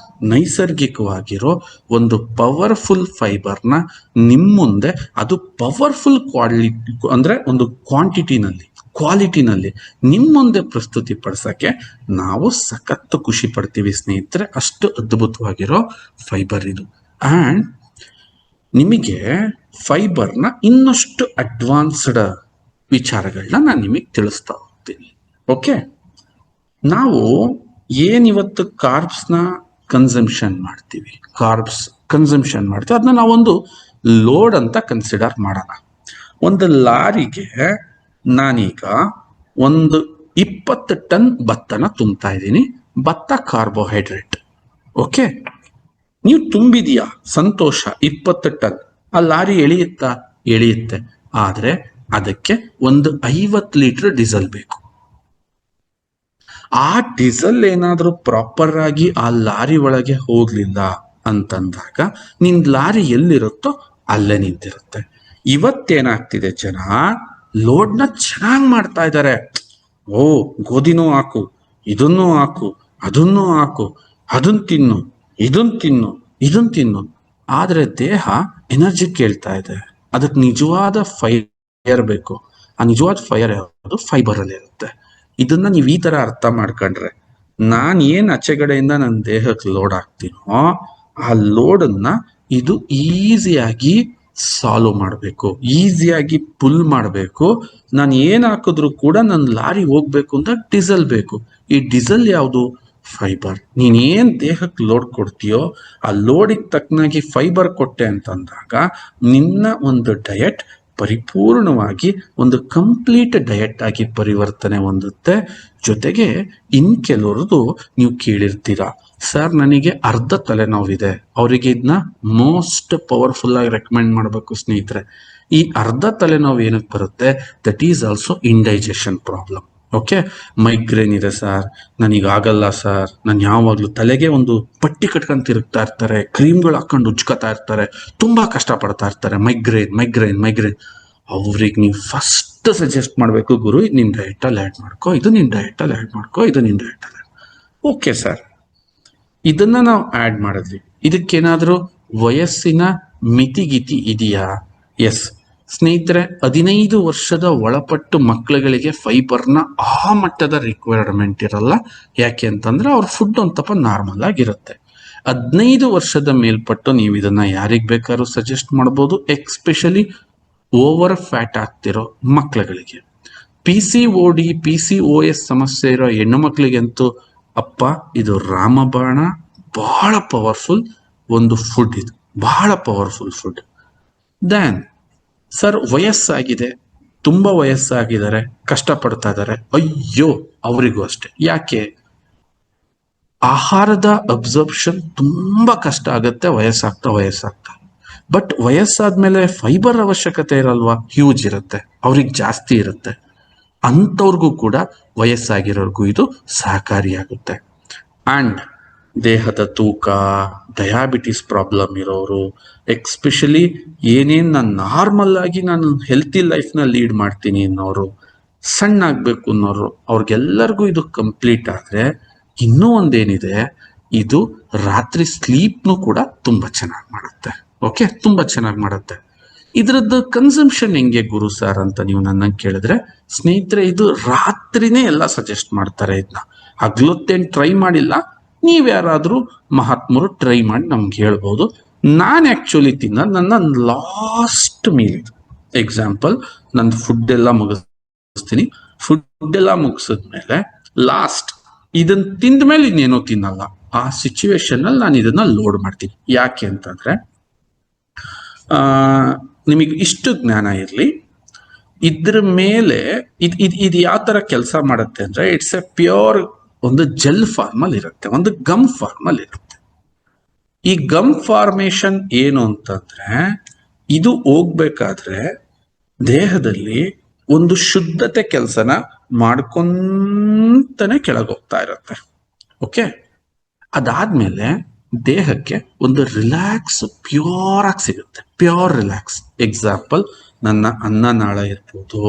ನೈಸರ್ಗಿಕವಾಗಿರೋ ಒಂದು ಪವರ್ಫುಲ್ ಫೈಬರ್ನ ನಿಮ್ಮ ಮುಂದೆ, ಅದು ಪವರ್ಫುಲ್ ಅಂದ್ರೆ ಒಂದು ಕ್ವಾಲಿಟಿನಲ್ಲಿ ನಿಮ್ಮ ಮುಂದೆ ಪ್ರಸ್ತುತಿ ಪಡಿಸಕ್ಕೆ ನಾವು ಸಖತ್ತು ಖುಷಿ ಪಡ್ತೀವಿ ಸ್ನೇಹಿತರೆ. ಅಷ್ಟು ಅದ್ಭುತವಾಗಿರೋ ಫೈಬರ್ ಇದು. ಅಂಡ್ ನಿಮಗೆ ಫೈಬರ್ನ ಇನ್ನಷ್ಟು ಅಡ್ವಾನ್ಸ್ಡ್ ವಿಚಾರಗಳನ್ನ ನಾನು ನಿಮಗೆ ತಿಳಿಸ್ತಾ ಹೋಗ್ತೀನಿ. ಓಕೆ, ನಾವು ಏನಿವತ್ತು ಕಾರ್ಬ್ಸ್ನ ಕನ್ಸಂಪ್ಷನ್ ಮಾಡ್ತೀವಿ, ಅದನ್ನ ನಾವೊಂದು ಲೋಡ್ ಅಂತ ಕನ್ಸಿಡರ್ ಮಾಡೋಣ. ಒಂದು ಲಾರಿಗೆ ನಾನೀಗ ಒಂದು 20 ಟನ್ ಭತ್ತನ ತುಂಬ್ತಾ ಇದ್ದೀನಿ. ಭತ್ತ ಕಾರ್ಬೋಹೈಡ್ರೇಟ್. ಓಕೆ, ನೀವು ತುಂಬಿದೀಯಾ, ಸಂತೋಷ. 20 ಟನ್ ಆ ಲಾರಿ ಎಳೆಯುತ್ತೆ. ಆದ್ರೆ ಅದಕ್ಕೆ ಒಂದು 50 ಲೀಟರ್ ಡೀಸೆಲ್ ಬೇಕು. ಆ ಡೀಸೆಲ್ ಏನಾದ್ರೂ ಪ್ರಾಪರ್ ಆಗಿ ಆ ಲಾರಿ ಒಳಗೆ ಹೋಗ್ಲಿಲ್ಲ ಅಂತಂದಾಗ ನಿನ್ ಲಾರಿ ಎಲ್ಲಿರುತ್ತೋ ಅಲ್ಲೇ ನಿಂತಿರುತ್ತೆ. ಇವತ್ತೇನಾಗ್ತಿದೆ, ಜನ ಲೋಡ್ನ ಚೆನ್ನಾಗ್ ಮಾಡ್ತಾ ಇದ್ದಾರೆ. ಓ, ಗೋಧಿನೂ ಹಾಕು, ಇದನ್ನೂ ಹಾಕು, ಅದನ್ನೂ ಹಾಕು, ಅದನ್ ತಿನ್ನು, ಇದನ್ ತಿನ್ನು. ಆದ್ರೆ ದೇಹ ಎನರ್ಜಿ ಕೇಳ್ತಾ ಇದೆ. ಅದಕ್ಕೆ ನಿಜವಾದ ಫೈರ್ ಬೇಕು. ಆ ನಿಜವಾದ ಫೈರ್ ಯಾವುದು? ಫೈಬರ್ ಅಲ್ಲಿ ಇರುತ್ತೆ. ಇದನ್ನ ನೀವು ಈ ತರ ಅರ್ಥ ಮಾಡ್ಕೊಂಡ್ರೆ, ನಾನ್ ಏನ್ ಆಚೆಗಡೆಯಿಂದ ನನ್ನ ದೇಹಕ್ಕೆ ಲೋಡ್ ಹಾಕ್ತೀನೋ ಆ ಲೋಡನ್ನ ಇದು ಈಸಿಯಾಗಿ ಸಾಲ್ವ್ ಮಾಡಬೇಕು, ಈಸಿಯಾಗಿ ಪುಲ್ ಮಾಡಬೇಕು. ನಾನು ಏನ್ ಹಾಕಿದ್ರು ಕೂಡ ನನ್ನ ಲಾರಿ ಹೋಗ್ಬೇಕು ಅಂತ ಡೀಸೆಲ್ ಬೇಕು. ಈ ಡೀಸೆಲ್ ಯಾವುದು? ಫೈಬರ್. ನೀನೇನ್ ದೇಹಕ್ಕೆ ಲೋಡ್ ಕೊಡ್ತೀಯೋ ಆ ಲೋಡಿಗೆ ತಕ್ಕನಾಗಿ ಫೈಬರ್ ಕೊಟ್ಟೆ ಅಂತಂದಾಗ ನಿನ್ನ ಒಂದು ಡಯಟ್ ಪರಿಪೂರ್ಣವಾಗಿ ಒಂದು ಕಂಪ್ಲೀಟ್ ಡಯಟ್ ಆಗಿ ಪರಿವರ್ತನೆ ಹೊಂದುತ್ತೆ. ಜೊತೆಗೆ ಇನ್ ಕೆಲವ್ರದ್ದು ನೀವು ಕೇಳಿರ್ತೀರಾ, ಸರ್ ನನಗೆ ಅರ್ಧ ತಲೆನೋವಿದೆ, ಅವರಿಗೆ ಇದನ್ನ ಮೋಸ್ಟ್ ಪವರ್ಫುಲ್ ಆಗಿ ರೆಕಮೆಂಡ್ ಮಾಡಬೇಕು ಸ್ನೇಹಿತರೆ. ಈ ಅರ್ಧ ತಲೆನೋವು ಏನಕ್ಕೆ ಬರುತ್ತೆ? That is also indigestion problem. Okay, migraine ಇದೆ ಸರ್, ನನಗಾಗಲ್ಲ ಸರ್, ನಾನು ಯಾವಾಗ್ಲೂ ತಲೆಗೆ ಒಂದು ಪಟ್ಟಿ ಕಟ್ಕೊಂಡು ತಿರುಗ್ತಾ ಇರ್ತಾರೆ, ಕ್ರೀಮ್ಗಳು ಹಾಕೊಂಡು ಉಜ್ಕೋತಾ ಇರ್ತಾರೆ, ತುಂಬಾ ಕಷ್ಟ ಪಡ್ತಾ ಇರ್ತಾರೆ, ಮೈಗ್ರೇನ್ ಮೈಗ್ರೇನ್ ಮೈಗ್ರೇನ್. ಅವ್ರಿಗೆ ನೀವು ಫಸ್ಟ್ ಸಜೆಸ್ಟ್ ಮಾಡಬೇಕು, ಗುರು ಇದು ನಿನ್ ಡಯಟ್ ಅಲ್ಲಿ ಆ್ಯಡ್ ಮಾಡ್ಕೋ, ಇದು ನಿನ್ ಡಯಟ್ ಅಲ್ಲಿ ಆ್ಯಡ್ ಮಾಡ್ಕೋ, ಇದು ನಿನ್ ಡಯಟ್ ಅಲ್ಲಿ. ಓಕೆ ಸರ್, ಇದನ್ನ ನಾವು ಆ್ಯಡ್ ಮಾಡಿದ್ವಿ. ಇದಕ್ಕೇನಾದ್ರೂ ವಯಸ್ಸಿನ ಮಿತಿಗಿತಿ ಇದೆಯಾ? ಎಸ್ ಸ್ನೇಹಿತರೆ, 15 ವರ್ಷದ ಒಳಪಟ್ಟು ಮಕ್ಕಳುಗಳಿಗೆ ಫೈಬರ್ನ ಆ ಮಟ್ಟದ ರಿಕ್ವೈರ್ಮೆಂಟ್ ಇರಲ್ಲ. ಯಾಕೆ ಅಂತಂದ್ರೆ ಅವ್ರ ಫುಡ್ ಒಂದ್ ನಾರ್ಮಲ್ ಆಗಿರುತ್ತೆ. 15 ವರ್ಷದ ಮೇಲ್ಪಟ್ಟು ನೀವು ಇದನ್ನ ಯಾರಿಗ್ ಬೇಕಾದ್ರೂ ಸಜೆಸ್ಟ್ ಮಾಡ್ಬೋದು, ಎಕ್ಸ್ಪೆಷಲಿ ಓವರ್ ಫ್ಯಾಟ್ ಆಗ್ತಿರೋ ಮಕ್ಕಳುಗಳಿಗೆ. PCOD PCOS ಸಮಸ್ಯೆ ಇರೋ ಹೆಣ್ಣು ಮಕ್ಕಳಿಗಂತೂ ಅಪ್ಪ ಇದು ರಾಮಬಾಣ. ಬಹಳ ಪವರ್ಫುಲ್ ಒಂದು ಫುಡ್, ಇದು ಬಹಳ ಪವರ್ಫುಲ್ ಫುಡ್. ದೆನ್ ಸರ್ ವಯಸ್ಸಾಗಿದೆ, ತುಂಬಾ ವಯಸ್ಸಾಗಿದ್ದಾರೆ, ಕಷ್ಟಪಡ್ತಾ ಇದ್ದಾರೆ, ಅಯ್ಯೋ ಅವರಿಗೂ ಅಷ್ಟೇ. ಯಾಕೆ? ಆಹಾರದ ಅಬ್ಸರ್ಪ್ಷನ್ ತುಂಬಾ ಕಷ್ಟ ಆಗುತ್ತೆ ವಯಸ್ಸಾಗ್ತಾ. ಬಟ್ ವಯಸ್ಸಾದ್ಮೇಲೆ ಫೈಬರ್ ಅವಶ್ಯಕತೆ ಇರಲ್ವಾ? ಹ್ಯೂಜ್ ಇರುತ್ತೆ, ಅವ್ರಿಗೆ ಜಾಸ್ತಿ ಇರುತ್ತೆ. ಅಂಥವ್ರಿಗೂ ಕೂಡ ವಯಸ್ಸಾಗಿರೋರ್ಗೂ ಇದು ಸಹಕಾರಿಯಾಗುತ್ತೆ. ಅಂಡ್ ದೇಹದ ತೂಕ, ಡಯಾಬಿಟಿಸ್ ಪ್ರಾಬ್ಲಮ್ ಇರೋರು, ಎಕ್ಸ್ಪೆಷಲಿ ಏನೇನು ನಾನು ನಾರ್ಮಲ್ ಆಗಿ ನಾನು ಹೆಲ್ತಿ ಲೈಫ್ನ ಲೀಡ್ ಮಾಡ್ತೀನಿ ಅನ್ನೋರು, ಸಣ್ಣ ಆಗ್ಬೇಕು ಅನ್ನೋರು, ಅವ್ರಿಗೆಲ್ಲರಿಗೂ ಇದು ಕಂಪ್ಲೀಟ್ ಆದ್ರೆ ಇನ್ನೂ ಒಂದೇನಿದೆ, ಇದು ರಾತ್ರಿ ಸ್ಲೀಪ್ನು ಕೂಡ ತುಂಬಾ ಚೆನ್ನಾಗಿ ಮಾಡುತ್ತೆ. ಓಕೆ, ತುಂಬಾ ಚೆನ್ನಾಗಿ ಮಾಡುತ್ತೆ. ಇದ್ರದ್ದು ಕನ್ಸಂಪ್ಷನ್ ಹೆಂಗೆ ಗುರು ಸರ್ ಅಂತ ನೀವು ನನ್ನ ಕೇಳಿದ್ರೆ, ಸ್ನೇಹಿತರೆ ಇದು ರಾತ್ರಿನೇ ಎಲ್ಲ ಸಜೆಸ್ಟ್ ಮಾಡ್ತಾರೆ. ಇದನ್ನ ಹಗ್ಲೊತ್ತೇನು ಟ್ರೈ ಮಾಡಿಲ್ಲ. ನೀವ್ಯಾರಾದ್ರೂ ಮಹಾತ್ಮರು ಟ್ರೈ ಮಾಡಿ ನಮ್ಗೆ ಹೇಳ್ಬೋದು. ನಾನು ಆಕ್ಚುಲಿ ನನ್ನ ಲಾಸ್ಟ್ ಮೀಲ್ ಇದು. ಎಕ್ಸಾಂಪಲ್, ನನ್ನ ಫುಡ್ ಎಲ್ಲ ಮುಗಿಸ್ತೀನಿ. ಫುಡ್ ಎಲ್ಲ ಮುಗಿಸಿದ್ಮೇಲೆ ಲಾಸ್ಟ್ ಇದನ್ನ ತಿಂದ ಮೇಲೆ ಇನ್ನೇನೋ ತಿನ್ನಲ್ಲ. ಆ ಸಿಚುವೇಶನ್ ಅಲ್ಲಿ ನಾನು ಇದನ್ನ ಲೋಡ್ ಮಾಡ್ತೀನಿ. ಯಾಕೆ ಅಂತಂದ್ರೆ ನಿಮಗೆ ಇಷ್ಟು ಜ್ಞಾನ ಇರಲಿ, ಇದ್ರ ಮೇಲೆ ಇದು ಯಾವ ತರ ಕೆಲಸ ಮಾಡುತ್ತೆ ಅಂದ್ರೆ, ಇಟ್ಸ್ ಎ ಪ್ಯೂರ್ ಒಂದು ಜೆಲ್ ಫಾರ್ಮ್ ಅಲ್ಲಿ ಇರುತ್ತೆ, ಒಂದು ಗಮ್ ಫಾರ್ಮ್ ಅಲ್ಲಿ ಇರುತ್ತೆ. ಈ ಗಮ್ ಫಾರ್ಮೇಶನ್ ಏನು ಅಂತಂದ್ರೆ, ಇದು ಹೋಗ್ಬೇಕಾದ್ರೆ ದೇಹದಲ್ಲಿ ಒಂದು ಶುದ್ಧತೆ ಕೆಲಸನ ಮಾಡ್ಕೊಂತಾನೆ ಕೆಳಗೋಗ್ತಾ ಇರುತ್ತೆ. ಓಕೆ, ಅದಾದ್ಮೇಲೆ ದೇಹಕ್ಕೆ ಒಂದು ರಿಲ್ಯಾಕ್ಸ್ ಪ್ಯೂರ್ ಆಗಿ ಸಿಗುತ್ತೆ, ಪ್ಯೂರ್ ರಿಲ್ಯಾಕ್ಸ್. ಎಕ್ಸಾಂಪಲ್, ನನ್ನ ಅನ್ನನಾಳ ಇರ್ಬೋದು,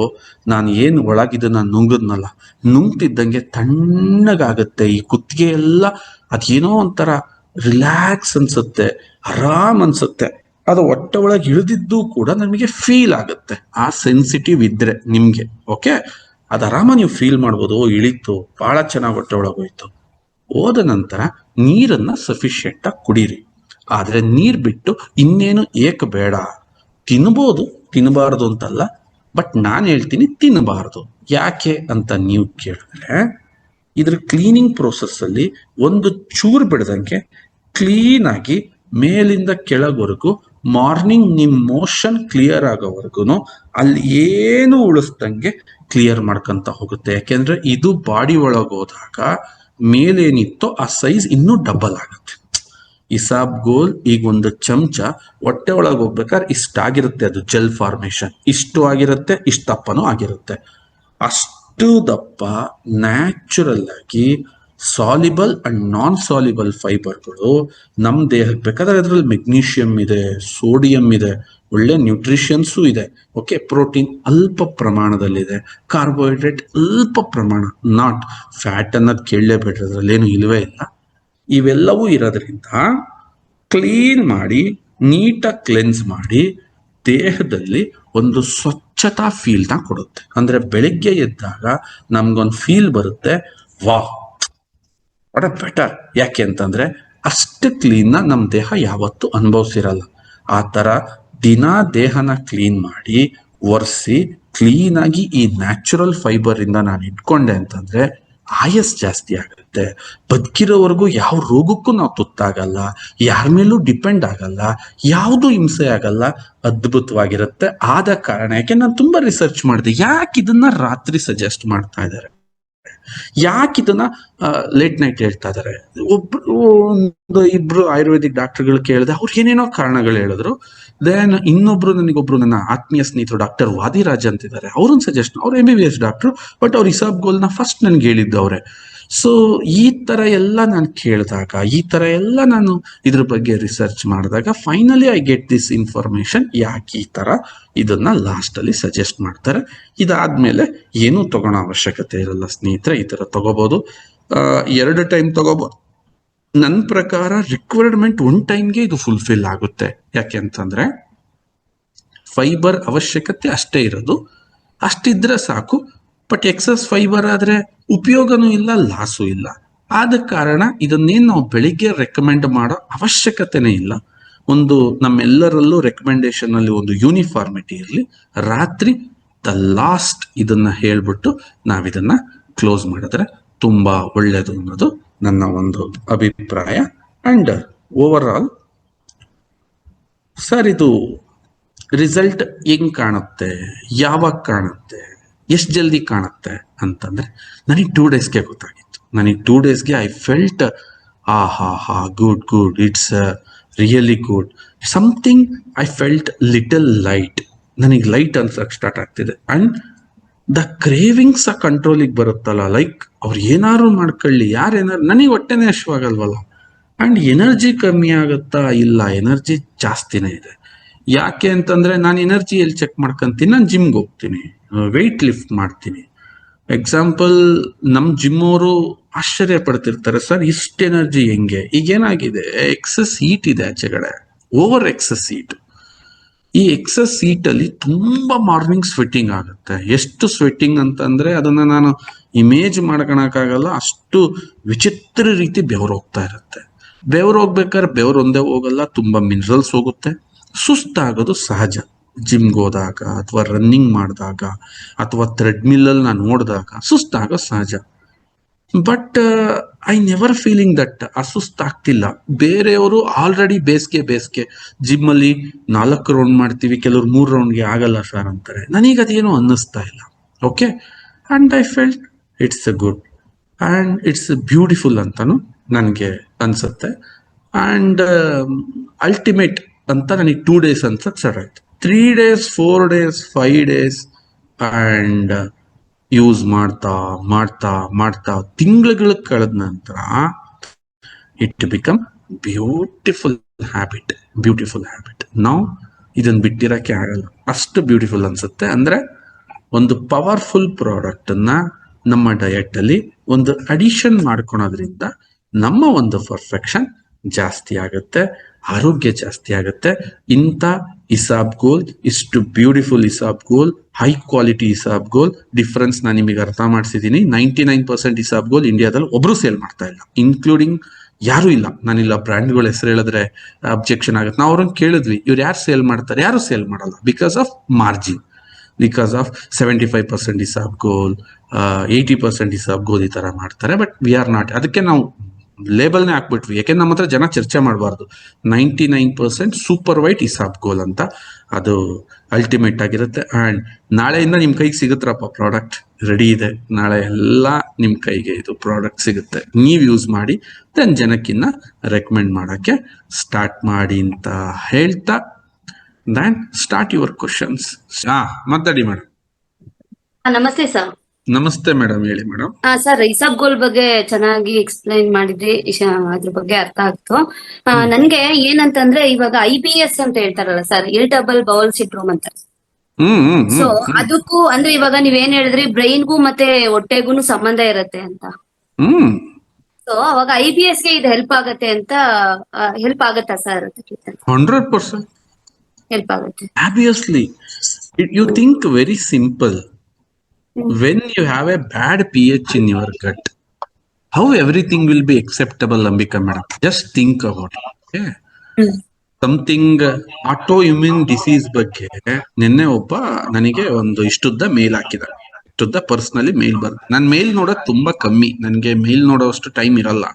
ನಾನು ಏನು ಒಳಗಿದನ್ನ ನುಂಗದ್ನಲ್ಲ, ನುಂಗ್ತಿದ್ದಂಗೆ ತಣ್ಣಗಾಗುತ್ತೆ ಈ ಕುತ್ತಿಗೆ ಎಲ್ಲ. ಅದೇನೋ ಒಂಥರ ರಿಲ್ಯಾಕ್ಸ್ ಅನ್ಸುತ್ತೆ, ಆರಾಮ್ ಅನ್ಸುತ್ತೆ. ಅದು ಹೊಟ್ಟೆ ಒಳಗೆ ಇಳಿದಿದ್ದು ಕೂಡ ನಮಗೆ ಫೀಲ್ ಆಗುತ್ತೆ. ಆ ಸೆನ್ಸಿಟಿವ್ ಇದ್ರೆ ನಿಮ್ಗೆ, ಓಕೆ, ಅದು ಆರಾಮ ನೀವು ಫೀಲ್ ಮಾಡ್ಬೋದು. ಇಳಿತು, ಬಹಳ ಚೆನ್ನಾಗಿ ಹೊಟ್ಟೆ ಒಳಗೆ ಹೋಯ್ತು. ಹೋದ ನಂತರ ನೀರನ್ನ ಸಫಿಶಿಯೆಂಟ್ ಆಗಿ ಕುಡೀರಿ. ಆದ್ರೆ ನೀರ್ ಬಿಟ್ಟು ಇನ್ನೇನು ಏಕ ಬೇಡ. ತಿನ್ಬೋದು, ತಿನ್ನಬಾರ್ದು ಅಂತಲ್ಲ, ಬಟ್ ನಾನು ಹೇಳ್ತೀನಿ ತಿನ್ನಬಾರ್ದು. ಯಾಕೆ ಅಂತ ನೀವು ಕೇಳಿದ್ರೆ, ಇದ್ರ ಕ್ಲೀನಿಂಗ್ ಪ್ರೋಸೆಸ್ ಅಲ್ಲಿ ಒಂದು ಚೂರು ಬಿಡದಂಗೆ ಕ್ಲೀನ್ ಆಗಿ ಮೇಲಿಂದ ಕೆಳವರೆಗೂ ಮಾರ್ನಿಂಗ್ ನಿಮ್ ಮೋಷನ್ ಕ್ಲಿಯರ್ ಆಗೋವರೆಗೂ ಅಲ್ಲಿ ಏನು ಉಳಿಸ್ದಂಗೆ ಕ್ಲಿಯರ್ ಮಾಡ್ಕೊಂತ ಹೋಗುತ್ತೆ. ಯಾಕೆಂದ್ರೆ ಇದು ಬಾಡಿ ಒಳಗೆ ಹೋದಾಗ ಮೇಲೇನಿತ್ತೋ ಆ ಸೈಜ್ ಇನ್ನೂ ಡಬಲ್ ಆಗುತ್ತೆ. ಇಸಾಬ್ಗೋಲ್ ಈಗ ಒಂದು ಚಮಚ ಹೊಟ್ಟೆ ಒಳಗೆ ಹೋಗ್ಬೇಕಾದ್ರೆ ಇಷ್ಟಾಗಿರುತ್ತೆ, ಅದು ಜೆಲ್ ಫಾರ್ಮೇಶನ್ ಇಷ್ಟು ಆಗಿರುತ್ತೆ, ಇಷ್ಟು ದಪ್ಪನೂ ಆಗಿರುತ್ತೆ. ಇಷ್ಟು ದಪ್ಪ ನ್ಯಾಚುರಲ್ ಆಗಿ ಸಾಲಿಬಲ್ ಅಂಡ್ ನಾನ್ ಸಾಲಿಬಲ್ ಫೈಬರ್ಗಳು ನಮ್ಮ ದೇಹಕ್ಕೆ ಬೇಕಾದ್ರೆ ಅದರಲ್ಲಿ ಮೆಗ್ನೀಷಿಯಂ ಇದೆ, ಸೋಡಿಯಂ ಇದೆ, ಒಳ್ಳೆ ನ್ಯೂಟ್ರಿಷನ್ಸು ಇದೆ. ಓಕೆ, ಪ್ರೋಟೀನ್ ಅಲ್ಪ ಪ್ರಮಾಣದಲ್ಲಿದೆ, ಕಾರ್ಬೋಹೈಡ್ರೇಟ್ ಅಲ್ಪ ಪ್ರಮಾಣ, ನಾಟ್ ಫ್ಯಾಟ್ ಅನ್ನೋದು ಕೇಳಲೇಬೇಡ್ರಿ, ಅದರಲ್ಲೇನು ಇಲ್ವೇ ಇಲ್ಲ. ಇವೆಲ್ಲವೂ ಇರೋದ್ರಿಂದ ಕ್ಲೀನ್ ಮಾಡಿ, ನೀಟಾಗಿ ಕ್ಲೆನ್ಸ್ ಮಾಡಿ ದೇಹದಲ್ಲಿ ಒಂದು ಸ್ವಚ್ಛತಾ ಫೀಲ್ನ ಕೊಡುತ್ತೆ. ಅಂದ್ರೆ ಬೆಳಿಗ್ಗೆ ಎದ್ದಾಗ ನಮ್ಗೊಂದು ಫೀಲ್ ಬರುತ್ತೆ, ವಾಹ್ ವಾಟ್ ಬೆಟರ್. ಯಾಕೆ ಅಂತಂದ್ರೆ ಅಷ್ಟು ಕ್ಲೀನ್ನ ನಮ್ಮ ದೇಹ ಯಾವತ್ತೂ ಅನುಭವಿಸಿರಲ್ಲ. ಆ ತರ ದಿನ ದೇಹನ ಕ್ಲೀನ್ ಮಾಡಿ ಒರೆಸಿ ಕ್ಲೀನಾಗಿ ಈ ನ್ಯಾಚುರಲ್ ಫೈಬರ್ ಇಂದ ನಾನು ಇಟ್ಕೊಂಡೆ ಅಂತಂದ್ರೆ ಆಯಸ್ ಜಾಸ್ತಿ ಆಗುತ್ತೆ. ಬದುಕಿರೋವರೆಗೂ ಯಾವ ರೋಗಕ್ಕೂ ನಾವು ತುತ್ತಾಗಲ್ಲ, ಯಾರ ಮೇಲೂ ಡಿಪೆಂಡ್ ಆಗಲ್ಲ, ಯಾವುದು ಹಿಂಸೆ ಆಗಲ್ಲ, ಅದ್ಭುತವಾಗಿರುತ್ತೆ. ಆದ ಕಾರಣ ಯಾಕೆ ನಾನು ತುಂಬಾ ರಿಸರ್ಚ್ ಮಾಡಿದೆ, ಯಾಕೆ ಇದನ್ನ ರಾತ್ರಿ ಸಜೆಸ್ಟ್ ಮಾಡ್ತಾ ಇದ್ದಾರೆ, ಯಾಕೆ ಇದನ್ನ ಲೇಟ್ ನೈಟ್ ಹೇಳ್ತಾ ಇದಾರೆ. ಒಂದು ಇಬ್ರು ಆಯುರ್ವೇದಿಕ್ ಡಾಕ್ಟರ್ಗಳು ಕೇಳಿದೆ, ಅವ್ರು ಏನೇನೋ ಕಾರಣಗಳು ಹೇಳಿದ್ರು. ದೆನ್ ಇನ್ನೊಬ್ರು ನನಗೊಬ್ರು ನನ್ನ ಆತ್ಮೀಯ ಸ್ನೇಹಿತರು ಡಾಕ್ಟರ್ ವಾದಿರಾಜ್ ಅಂತಿದ್ದಾರೆ, ಅವ್ರನ್ನ ಸಜೆಸ್ಟ್, ಅವ್ರು MBBS ಡಾಕ್ಟರ್, ಬಟ್ ಅವ್ರ ಹಿಸಾಬ್ ಗೋಲ್ನ ಫಸ್ಟ್ ನನ್ಗೆ ಹೇಳಿದ್ದು ಅವರೇ. ಸೊ ಈ ತರ ಎಲ್ಲ ನಾನು ಕೇಳಿದಾಗ, ಈ ತರ ಎಲ್ಲ ನಾನು ಇದ್ರ ಬಗ್ಗೆ ರಿಸರ್ಚ್ ಮಾಡಿದಾಗ finally I get this information, ಯಾಕೆ ಈ ತರ ಇದನ್ನ ಲಾಸ್ಟ್ ಅಲ್ಲಿ ಸಜೆಸ್ಟ್ ಮಾಡ್ತಾರೆ. ಇದಾದ್ಮೇಲೆ ಏನೂ ತಗೊಳ್ಳೋ ಅವಶ್ಯಕತೆ ಇರಲ್ಲ ಸ್ನೇಹಿತರೆ, ಈ ತರ ತಗೋಬಹುದು. 2 ಟೈಮ್ ತಗೋಬಹುದು. ನನ್ನ ಪ್ರಕಾರ ರಿಕ್ವೈರ್ಮೆಂಟ್ 1 ಟೈಮ್ಗೆ ಇದು ಫುಲ್ಫಿಲ್ ಆಗುತ್ತೆ. ಯಾಕೆ ಅಂತಂದ್ರೆ ಫೈಬರ್ ಅವಶ್ಯಕತೆ ಅಷ್ಟೇ ಇರೋದು, ಅಷ್ಟಿದ್ರೆ ಸಾಕು. ಬಟ್ ಎಕ್ಸಸ್ ಫೈಬರ್ ಆದ್ರೆ ಉಪಯೋಗನೂ ಇಲ್ಲ, ಲಾಸು ಇಲ್ಲ. ಆದ ಕಾರಣ ಇದನ್ನೇನು ನಾವು ಬೆಳಿಗ್ಗೆ ರೆಕಮೆಂಡ್ ಮಾಡೋ ಅವಶ್ಯಕತೆನೇ ಇಲ್ಲ. ಒಂದು ನಮ್ಮೆಲ್ಲರಲ್ಲೂ ರೆಕಮೆಂಡೇಶನ್ ಅಲ್ಲಿ ಒಂದು ಯೂನಿಫಾರ್ಮಿಟಿ ಇರಲಿ. ರಾತ್ರಿ ದ ಲಾಸ್ಟ್ ಇದನ್ನ ಹೇಳ್ಬಿಟ್ಟು ನಾವಿದನ್ನ ಕ್ಲೋಸ್ ಮಾಡಿದ್ರೆ ತುಂಬಾ ಒಳ್ಳೇದು ಅನ್ನೋದು ನನ್ನ ಒಂದು ಅಭಿಪ್ರಾಯ. ಅಂಡ್ ಓವರ್ ಆಲ್ ಸರ್, ಇದು ರಿಸಲ್ಟ್ ಹೆಂಗ್ ಕಾಣುತ್ತೆ, ಯಾವಾಗ ಕಾಣುತ್ತೆ, ಎಷ್ಟು ಜಲ್ದಿ ಕಾಣುತ್ತೆ ಅಂತಂದ್ರೆ ನನಗೆ 2 ಡೇಸ್ಗೆ ಗೊತ್ತಾಗಿತ್ತು. ನನಗೆ 2 ಡೇಸ್ಗೆ I felt good, it's really good. Something I felt little light, ನನಗೆ ಲೈಟ್ ಅನ್ಸಕ್ ಸ್ಟಾರ್ಟ್ ಆಗ್ತಿದೆ. ಅಂಡ್ ದ ಕ್ರೇವಿಂಗ್ಸ್ ಆ ಕಂಟ್ರೋಲಿಗೆ ಬರುತ್ತಲ್ಲ, ಲೈಕ್ ಅವ್ರು ಏನಾರು ಮಾಡ್ಕೊಳ್ಳಿ, ಯಾರೇನಾರು, ನನಗೆ ಹೊಟ್ಟೆನೇ ಹಶ್ವಾಗಲ್ವಲ್ಲ. ಅಂಡ್ ಎನರ್ಜಿ ಕಮ್ಮಿ ಆಗುತ್ತಾ? ಇಲ್ಲ, ಎನರ್ಜಿ ಜಾಸ್ತಿನೇ ಇದೆ. ಯಾಕೆ ಅಂತಂದ್ರೆ ನಾನು ಎನರ್ಜಿ ಎಲ್ಲಿ ಚೆಕ್ ಮಾಡ್ಕೊಂತೀನಿ, ನಾನು ಜಿಮ್ಗೆ ಹೋಗ್ತೀನಿ, ವೆಯ್ಟ್ ಲಿಫ್ಟ್ ಮಾಡ್ತೀನಿ. ಎಕ್ಸಾಂಪಲ್, ನಮ್ ಜಿಮ್ ಅವರು ಆಶ್ಚರ್ಯ ಪಡ್ತಿರ್ತಾರೆ, ಸರ್ ಇಷ್ಟು ಎನರ್ಜಿ ಹೆಂಗೆ? ಈಗೇನಾಗಿದೆ, ಎಕ್ಸಸ್ ಹೀಟ್ ಇದೆ ಆಚೆಗಡೆ, ಓವರ್ ಎಕ್ಸಸ್ ಹೀಟ್. ಈ ಎಕ್ಸಸ್ ಹೀಟ್ ಅಲ್ಲಿ ತುಂಬಾ ಮಾರ್ನಿಂಗ್ ಸ್ವೆಟ್ಟಿಂಗ್ ಆಗುತ್ತೆ. ಎಷ್ಟು ಸ್ವೆಟ್ಟಿಂಗ್ ಅಂತಂದ್ರೆ ಅದನ್ನ ನಾನು ಇಮೇಜ್ ಮಾಡ್ಕೊಳಕ್ಕಾಗಲ್ಲ, ಅಷ್ಟು ವಿಚಿತ್ರ ರೀತಿ ಬೆವರು ಹೋಗ್ತಾ ಇರುತ್ತೆ. ಬೆವರು ಹೋಗ್ಬೇಕಾದ್ರೆ ಬೆವರು ಒಂದೇ ಹೋಗಲ್ಲ, ತುಂಬಾ ಮಿನರಲ್ಸ್ ಹೋಗುತ್ತೆ. ಸುಸ್ತಾಗೋದು ಸಹಜ, ಜಿಮ್ಗೆ ಹೋದಾಗ ಅಥವಾ ರನ್ನಿಂಗ್ ಮಾಡಿದಾಗ ಅಥವಾ ಥ್ರೆಡ್ಮಿಲ್ ಅಲ್ಲಿ ನಾನು ನೋಡಿದಾಗ ಸುಸ್ತಾಗೋ ಸಹಜ. But I never feeling that ಅಸುಸ್ತಾಗ್ತಿಲ್ಲ. ಬೇರೆಯವರು ಆಲ್ರೆಡಿ ಬೇಸಿಗೆ ಜಿಮ್ ಅಲ್ಲಿ 4 ರೌಂಡ್ ಮಾಡ್ತೀವಿ, ಕೆಲವ್ರು 3 ರೌಂಡ್ಗೆ ಆಗಲ್ಲ ಸರ್ ಅಂತಾರೆ. ನನಗೆ ಅದೇನೋ ಅನ್ನಿಸ್ತಾ ಇಲ್ಲ. Okay, and I felt it's good and it's beautiful ಅಂತಾನು ನನಗೆ ಅನ್ಸುತ್ತೆ. ಅಂಡ್ ಅಲ್ಟಿಮೇಟ್ ಅಂತ ನನಗೆ 2 ಡೇಸ್ ಅನ್ಸಕ್ ಸ್ಟಾರ್ಟ್ ಆಯ್ತು. 3 days, 4 days, 5 days and use ಮಾಡ್ತಾ ತಿಂಗಳುಗಳು ಕಳೆದ ನಂತರ ಇಟ್ ಬಿಕಮ್ ಬ್ಯೂಟಿಫುಲ್ ಹ್ಯಾಬಿಟ್. ನಾವು ಇದನ್ನ ಬಿಟ್ಟಿರಕ್ಕೆ ಆಗಲ್ಲ, ಅಷ್ಟು ಬ್ಯೂಟಿಫುಲ್ ಅನ್ಸುತ್ತೆ. ಅಂದ್ರೆ ಒಂದು ಪವರ್ಫುಲ್ ಪ್ರಾಡಕ್ಟ್ ಅನ್ನ ನಮ್ಮ ಡಯಟ್ ಅಲ್ಲಿ ಒಂದು ಅಡಿಷನ್ ಮಾಡ್ಕೊಳೋದ್ರಿಂದ ನಮ್ಮ ಒಂದು ಪರ್ಫೆಕ್ಷನ್ ಜಾಸ್ತಿ ಆಗುತ್ತೆ, ಆರೋಗ್ಯ ಜಾಸ್ತಿ ಆಗುತ್ತೆ. ಇಂಥ ಇಸಾಬ್ ಗೋಲ್, ಇಷ್ಟು ಬ್ಯೂಟಿಫುಲ್ ಇಸಾಬ್ ಗೋಲ್, ಹೈ ಕ್ವಾಲಿಟಿ ಇಸಾಬ್ ಗೋಲ್ ಡಿಫ್ರೆನ್ಸ್ ನಾನು ನಿಮಗೆ ಅರ್ಥ ಮಾಡಿಸಿದ್ದೀನಿ. 99% ಇಸಾಬ್ ಗೋಲ್ ಇಂಡಿಯಾದಲ್ಲಿ ಒಬ್ರು ಸೇಲ್ ಮಾಡ್ತಾ ಇಲ್ಲ, ಇನ್ಕ್ಲೂಡಿಂಗ್ ಯಾರು ಇಲ್ಲ. ನಾನಿಲ್ಲ ಬ್ರ್ಯಾಂಡ್ಗಳ ಹೆಸರು ಹೇಳಿದ್ರೆ ಅಬ್ಜೆಕ್ಷನ್ ಆಗುತ್ತೆ. ನಾವು ಅವ್ರನ್ನ ಕೇಳಿದ್ವಿ, ಇವ್ರು ಯಾರು ಸೇಲ್ ಮಾಡ್ತಾರೆ? ಯಾರು ಸೇಲ್ ಮಾಡಲ್ಲ, because of margin, because of 75% ಇಸಾಬ್ ಗೋಲ್, 80% ಇಸಾಬ್ ಗೋಲ್ ಈ ತರ ಮಾಡ್ತಾರೆ. But we are not. ಅದಕ್ಕೆ ನಾವು ಲೇಬಲ್ನೇ ಹಾಕ್ಬಿಟ್ವಿ, ಯಾಕೆಂದ್ರೆ ನಮ್ಮ ಹತ್ರ ಜನ ಚರ್ಚೆ ಮಾಡಬಾರ್ದು. 99% ಸೂಪರ್ ವೈಟ್ ಇಸಾಬ್ ಗೋಲ್ ಅಂತ, ಅದು ಅಲ್ಟಿಮೇಟ್ ಆಗಿರುತ್ತೆ. ಅಂಡ್ ನಾಳೆಯಿಂದ ನಿಮ್ ಕೈಗೆ ಸಿಗುತ್ತಪ್ಪ, ಪ್ರಾಡಕ್ಟ್ ರೆಡಿ ಇದೆ. ನಾಳೆ ಎಲ್ಲ ನಿಮ್ ಕೈಗೆ ಇದು ಪ್ರಾಡಕ್ಟ್ ಸಿಗುತ್ತೆ, ನೀವ್ ಯೂಸ್ ಮಾಡಿ ದೆನ್ ಜನಕ್ಕಿನ್ನ ರೆಕಮೆಂಡ್ ಮಾಡಕ್ಕೆ ಸ್ಟಾರ್ಟ್ ಮಾಡಿ ಅಂತ ಹೇಳ್ತಾ, ದೆನ್ ಸ್ಟಾರ್ಟ್ ಯುವರ್ ಕ್ವಶನ್ಸ್. ಮಾತಾಡಿ ಮೇಡಮ್. ನಮಸ್ತೆ ಸರ್. ನಮಸ್ತೆ ಮೇಡಮ್, ಹೇಳಿ ಮೇಡಮ್. ಸರ್, ಇಸಾಬ್ಗೋಲ್ ಬಗ್ಗೆ ಚೆನ್ನಾಗಿ ಎಕ್ಸ್ಪ್ಲೈನ್ ಮಾಡಿದ್ರಿ. ಅದ್ರ ಬಗ್ಗೆ ಅರ್ಥ ಆಗ್ತು. ಹ್ಮ್ ನನ್ಗೆ ಏನಂತಂದ್ರೆ ಇವಾಗ IBS ಅಂತ ಹೇಳ್ತಾರಲ್ಲ ಸರ್, ಇರಿಟಬಲ್ ಬೌಲ್ ಸಿಂಡ್ರೋಮ್ ಅಂತ. ಹ್ಮ್ ಹ್ಮ್ ಸೊ ಹ್ಮ್ ಹ್ಮ್ ಅದಕ್ಕೂ ಅಂದ್ರೆ ಇವಾಗ ನೀವೇನ್ ಹೇಳಿದ್ರಿ, ಬ್ರೈನ್ಗೂ ಮತ್ತೆ ಹೊಟ್ಟೆಗೂ ಸಂಬಂಧ ಇರತ್ತೆ ಅಂತ. ಹ್ಮ್ ಸೊ ಅವಾಗ IBS ಗೆ ಇದು ಹೆಲ್ಪ್ ಆಗತ್ತೆ ಅಂತ. ಹೆಲ್ಪ್ ಆಗತ್ತಾ ಸರ್? 100%. ಹೆಲ್ಪ್ ಆಗುತ್ತೆ. Obviously, you hmm think very simple. Hmm When you have a bad pH in your gut, how everything will be acceptable, Ambika madam? Just think about it. Okay? Hmm something auto immune disease ಬಗ್ಗೆ ನಿನ್ನೆ ಒಬ್ಬ ನನಗೆ ಒಂದು ಇಷ್ಟುದ್ದ ಮೇಲ್ ಹಾಕಿದ. ಇಷ್ಟುದ್ದ personally ಮೇಲ್ ಬರ್ದು. ನಾನು ಮೇಲ್ ನೋಡೋದು ತುಂಬಾ ಕಮ್ಮಿ, ನನಗೆ ಮೇಲ್ ನೋಡೋಷ್ಟು ಟೈಮ್ ಇರಲ್ಲ.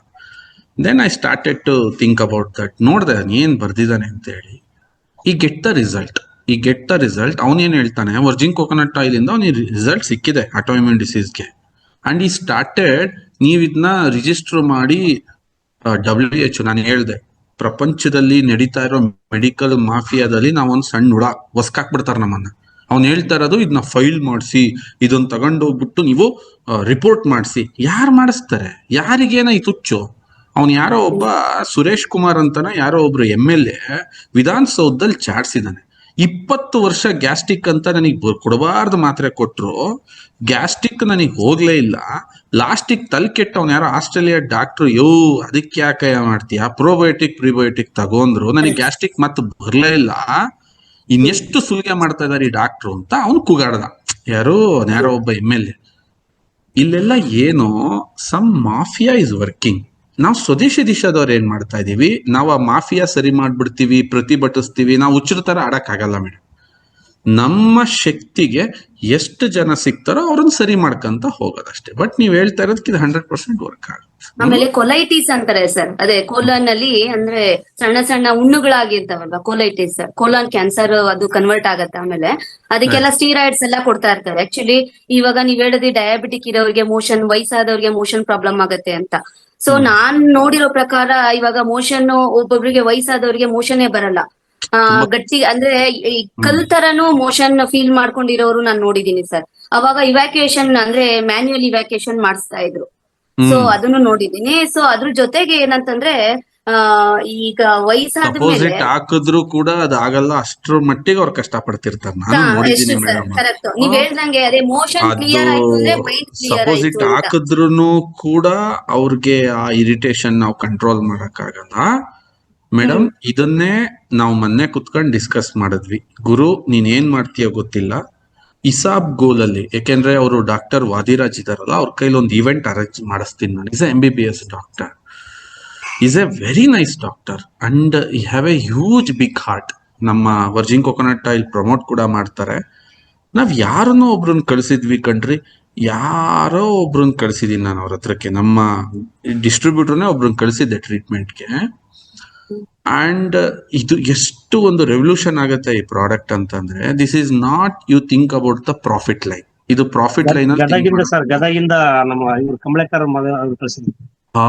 Then I started to think about that. ನೋಡ್ದೆ ಏನ್ ಬರ್ದಿದ್ದಾನೆ ಅಂತ ಹೇಳಿ. ಈ ಗೆಟ್ ದ ರಿಸಲ್ಟ್, ಅವನೇನ್ ಹೇಳ್ತಾನೆ, ವರ್ಜಿನ್ ಕೋಕೋನಟ್ ಆಯಿಲ್ ಇಂದ ಅವನಿಗೆ ರಿಸಲ್ಟ್ ಸಿಕ್ಕಿದೆ ಆಟೋ ಇಮ್ಯೂನ್ ಡಿಸೀಸ್ಗೆ. ಅಂಡ್ ಈ ಸ್ಟಾರ್ಟೆಡ್, ನೀವು ಇದನ್ನ ರಿಜಿಸ್ಟರ್ ಮಾಡಿ WHO, ನಾನು ಹೇಳ್ದೆ, ಪ್ರಪಂಚದಲ್ಲಿ ನಡೀತಾ ಇರೋ ಮೆಡಿಕಲ್ ಮಾಫಿಯಾದಲ್ಲಿ ನಾವೊಂದು ಸಣ್ಣ ಹುಳ ಹೊಸ್ಕಾಕ್ಬಿಡ್ತಾರೆ ನಮ್ಮನ್ನ. ಅವ್ನು ಹೇಳ್ತಾ ಇರೋದು ಇದನ್ನ ಫೈಲ್ ಮಾಡಿಸಿ, ಇದನ್ನ ತಗೊಂಡೋಗ್ಬಿಟ್ಟು ನೀವು ರಿಪೋರ್ಟ್ ಮಾಡಿಸಿ. ಯಾರು ಮಾಡಿಸ್ತಾರೆ? ಯಾರಿಗೇನ ಈ ತುಚ್ಚು? ಅವ್ನು ಯಾರೋ ಒಬ್ಬ ಸುರೇಶ್ ಕುಮಾರ್ ಅಂತಾನ ಯಾರೋ ಒಬ್ರು MLA ವಿಧಾನಸೌಧದಲ್ಲಿ ಚಾಡ್ಸಿದಾನೆ. 20 ವರ್ಷ ಗ್ಯಾಸ್ಟ್ರಿಕ್ ಅಂತ ನನಗೆ ಕೊಡಬಾರ್ದು ಮಾತ್ರೆ ಕೊಟ್ರು, ಗ್ಯಾಸ್ಟ್ರಿಕ್ ನನಗೆ ಹೋಗ್ಲೇ ಇಲ್ಲ. ಲಾಸ್ಟಿಗೆ ತಲೆ ಕೆಟ್ಟ ಅವ್ನು ಯಾರೋ ಆಸ್ಟ್ರೇಲಿಯಾ ಡಾಕ್ಟ್ರು, ಅದಕ್ಕೆ ಯಾಕಯ್ಯ ಮಾಡ್ತೀಯಾ, ಪ್ರೋಬಯೋಟಿಕ್ ಪ್ರಿಬಯೋಟಿಕ್ ತಗೊಂಡ್ರು, ನನಗೆ ಗ್ಯಾಸ್ಟ್ರಿಕ್ ಮತ್ತೆ ಬರ್ಲೇ ಇಲ್ಲ. ಇನ್ನೆಷ್ಟು ಸುಲಿಗೆ ಮಾಡ್ತಾ ಇದಾರೆ ಈ ಡಾಕ್ಟ್ರು ಅಂತ ಅವನು ಕೂಗಾಡ್ದ. ಯಾರೋ ಒಬ್ಬ MLA. ಇಲ್ಲೆಲ್ಲ ಏನು, ಸಮ್ ಮಾಫಿಯಾ ಇಸ್ ವರ್ಕಿಂಗ್. ನಾವು ಸ್ವದೇಶಿ ದಿಶಾದವ್ರು ಏನ್ ಮಾಡ್ತಾ ಇದೀವಿ, ನಾವು ಆ ಮಾಫಿಯಾ ಸರಿ ಮಾಡ್ಬಿಡ್ತೀವಿ, ಪ್ರತಿಭಟಿಸ್ತೀವಿ. ನಾವು ಹುಚ್ಚರ ತರ ಆಡಕ್ ಆಗಲ್ಲ ಮೇಡಮ್. ನಮ್ಮ ಶಕ್ತಿಗೆ ಎಷ್ಟು ಜನ ಸಿಗ್ತಾರೋ ಅವ್ರನ್ನ ಸರಿ ಮಾಡ್ಕಂತ ಹೋಗೋದಷ್ಟೇ. ಬಟ್ ನೀವ್ ಹೇಳ್ತಾ ಇರೋದಕ್ಕೆ ಇದು 100% ವರ್ಕ್ ಆಗುತ್ತೆ. ಆಮೇಲೆ ಕೊಲೈಟಿಸ್ ಅಂತಾರೆ ಸರ್, ಅದೇ ಕೋಲನ್ ಅಲ್ಲಿ ಅಂದ್ರೆ ಸಣ್ಣ ಸಣ್ಣ ಹುಣ್ಣುಗಳಾಗಿರ್ತಾವಲ್ವಾ, ಕೊಲೈಟಿಸ್, ಕೋಲನ್ ಕ್ಯಾನ್ಸರ್ ಅದು ಕನ್ವರ್ಟ್ ಆಗತ್ತೆ. ಆಮೇಲೆ ಅದಕ್ಕೆಲ್ಲ ಸ್ಟೀರಾಯ್ಡ್ಸ್ ಎಲ್ಲ ಕೊಡ್ತಾ ಇರ್ತಾರೆ. ಆಕ್ಚುಲಿ ಇವಾಗ ನೀವ್ ಹೇಳಿದ್ರಿ ಡಯಾಬಿಟಿಕ್ ಇರೋರಿಗೆ ಮೋಷನ್, ವಯಸ್ಸಾದವ್ರಿಗೆ ಮೋಷನ್ ಪ್ರಾಬ್ಲಮ್ ಆಗತ್ತೆ ಅಂತ. ಸೊ ನಾನ್ ನೋಡಿರೋ ಪ್ರಕಾರ ಇವಾಗ ಮೋಷನ್ ಒಬ್ಬೊಬ್ರಿಗೆ ವಯಸ್ಸಾದವ್ರಿಗೆ ಮೋಷನ್ನೇ ಬರಲ್ಲ. ಗಟ್ಟಿ ಅಂದ್ರೆ ಈ ಕಲ್ ತರನು ಮೋಷನ್ ಫೀಲ್ ಮಾಡ್ಕೊಂಡಿರೋರು ನಾನ್ ನೋಡಿದೀನಿ ಸರ್. ಅವಾಗ ಇವ್ಯಾಕ್ಯುಯೇಷನ್ ಅಂದ್ರೆ ಮ್ಯಾನ್ಯುಯಲ್ ಇವ್ಯಾಕ್ಯುಯೇಷನ್ ಮಾಡಿಸ್ತಾ ಇದ್ರು. ಸೊ ಅದನ್ನು ನೋಡಿದೀನಿ. ಸೊ ಅದ್ರ ಜೊತೆಗೆ ಏನಂತಂದ್ರೆ ಈಗ ವಯಸ್ಸಾದ ಮೇಲೆ ಸಪೋಸಿಟ್ ಹಾಕಿದ್ರು ಕೂಡ ಅದಾಗಲ್ಲ, ಅಷ್ಟ್ರ ಮಟ್ಟಿಗೆ ಅವ್ರು ಕಷ್ಟ ಪಡ್ತಿರ್ತಾರೆ. ನಾನು ನೋಡಿದ್ದೀನಿ ಎಷ್ಟು ಸರ್ ಮೇಡಮ್. ಕರೆಕ್ಟ್ ನೀವ್ ಹೇಳ್ದಂಗೆ, ಅದೇ ಮೋಷನ್ ಅದು ಕ್ಲಿಯರ್ ಆಯ್ತು ಅಂದ್ರೆ ಮೈಂಡ್ ಕ್ಲಿಯರ್ ಆಯ್ತು ಸಪೋಸಿಟ್ ಅಂತ. ಹಾಕಿದ್ರು ಕೂಡ ಅವ್ರಿಗೆ ಆ ಇರಿಟೇಷನ್ ನಾವು ಕಂಟ್ರೋಲ್ ಮಾಡಕ್ ಆಗಲ್ಲ ಮೇಡಮ್. ಇದನ್ನೇ ನಾವು ಮೊನ್ನೆ ಕುತ್ಕೊಂಡು ಡಿಸ್ಕಸ್ ಮಾಡಿದ್ವಿ. ಗುರು, ನೀನ್ ಏನ್ ಮಾಡ್ತೀಯೋ ಗೊತ್ತಿಲ್ಲ, ಇಸಾಬ್ ಗೋಲ್ ಅಲ್ಲಿ, ಯಾಕೆಂದ್ರೆ ಅವರು ಡಾಕ್ಟರ್ ವಾದಿರಾಜ್ ಇದಾರಲ್ಲ, ಅವ್ರ ಕೈಲಿ ಒಂದು ಇವೆಂಟ್ ಅರೇಂಜ್ ಮಾಡಿಸ್ತೀನಿ ನಾನು. Is MBBS doctor, is a very nice doctor and he have a huge big heart. ನಮ್ಮ ವರ್ಜಿನ್ ಕೋಕೋನಟ್ ಆಯಿಲ್ ಪ್ರಮೋಟ್ ಕೂಡ ಮಾಡ್ತಾರೆ. ನಾವ್ ಯಾರನ್ನೋ ಒಬ್ರನ್ನ ಕಳ್ಸಿದ್ವಿ ಕಣ್ರಿ, ಯಾರೋ ಒಬ್ರನ್ನ ಕಳ್ಸಿದೀನಿ ನಾನು ಅವ್ರ ಹತ್ರಕ್ಕೆ. ನಮ್ಮ ಡಿಸ್ಟ್ರಿಬ್ಯೂಟರ್ನೇ ಒಬ್ರನ್ನ ಕಳ್ಸಿದ್ದೆ ಟ್ರೀಟ್ಮೆಂಟ್ಗೆ. ಅಂಡ್ ಇದು ಎಷ್ಟು ಒಂದು ರೆವಲ್ಯೂಷನ್ ಆಗುತ್ತೆ ಈ ಪ್ರಾಡಕ್ಟ್ ಅಂತಂದ್ರೆ, this is not you think about the profit line. ಇದು ಪ್ರಾಫಿಟ್ ಲೈನ್ ಗದಗಿಂದ ಸರ್, ಗದಗಿಂದ ನಮ್ಮ ಇವ್ರು ಕಮಲೇಕರ್ ಅವ್ರು ಕಳಿಸಿದ್ವಿ. ಹಾ,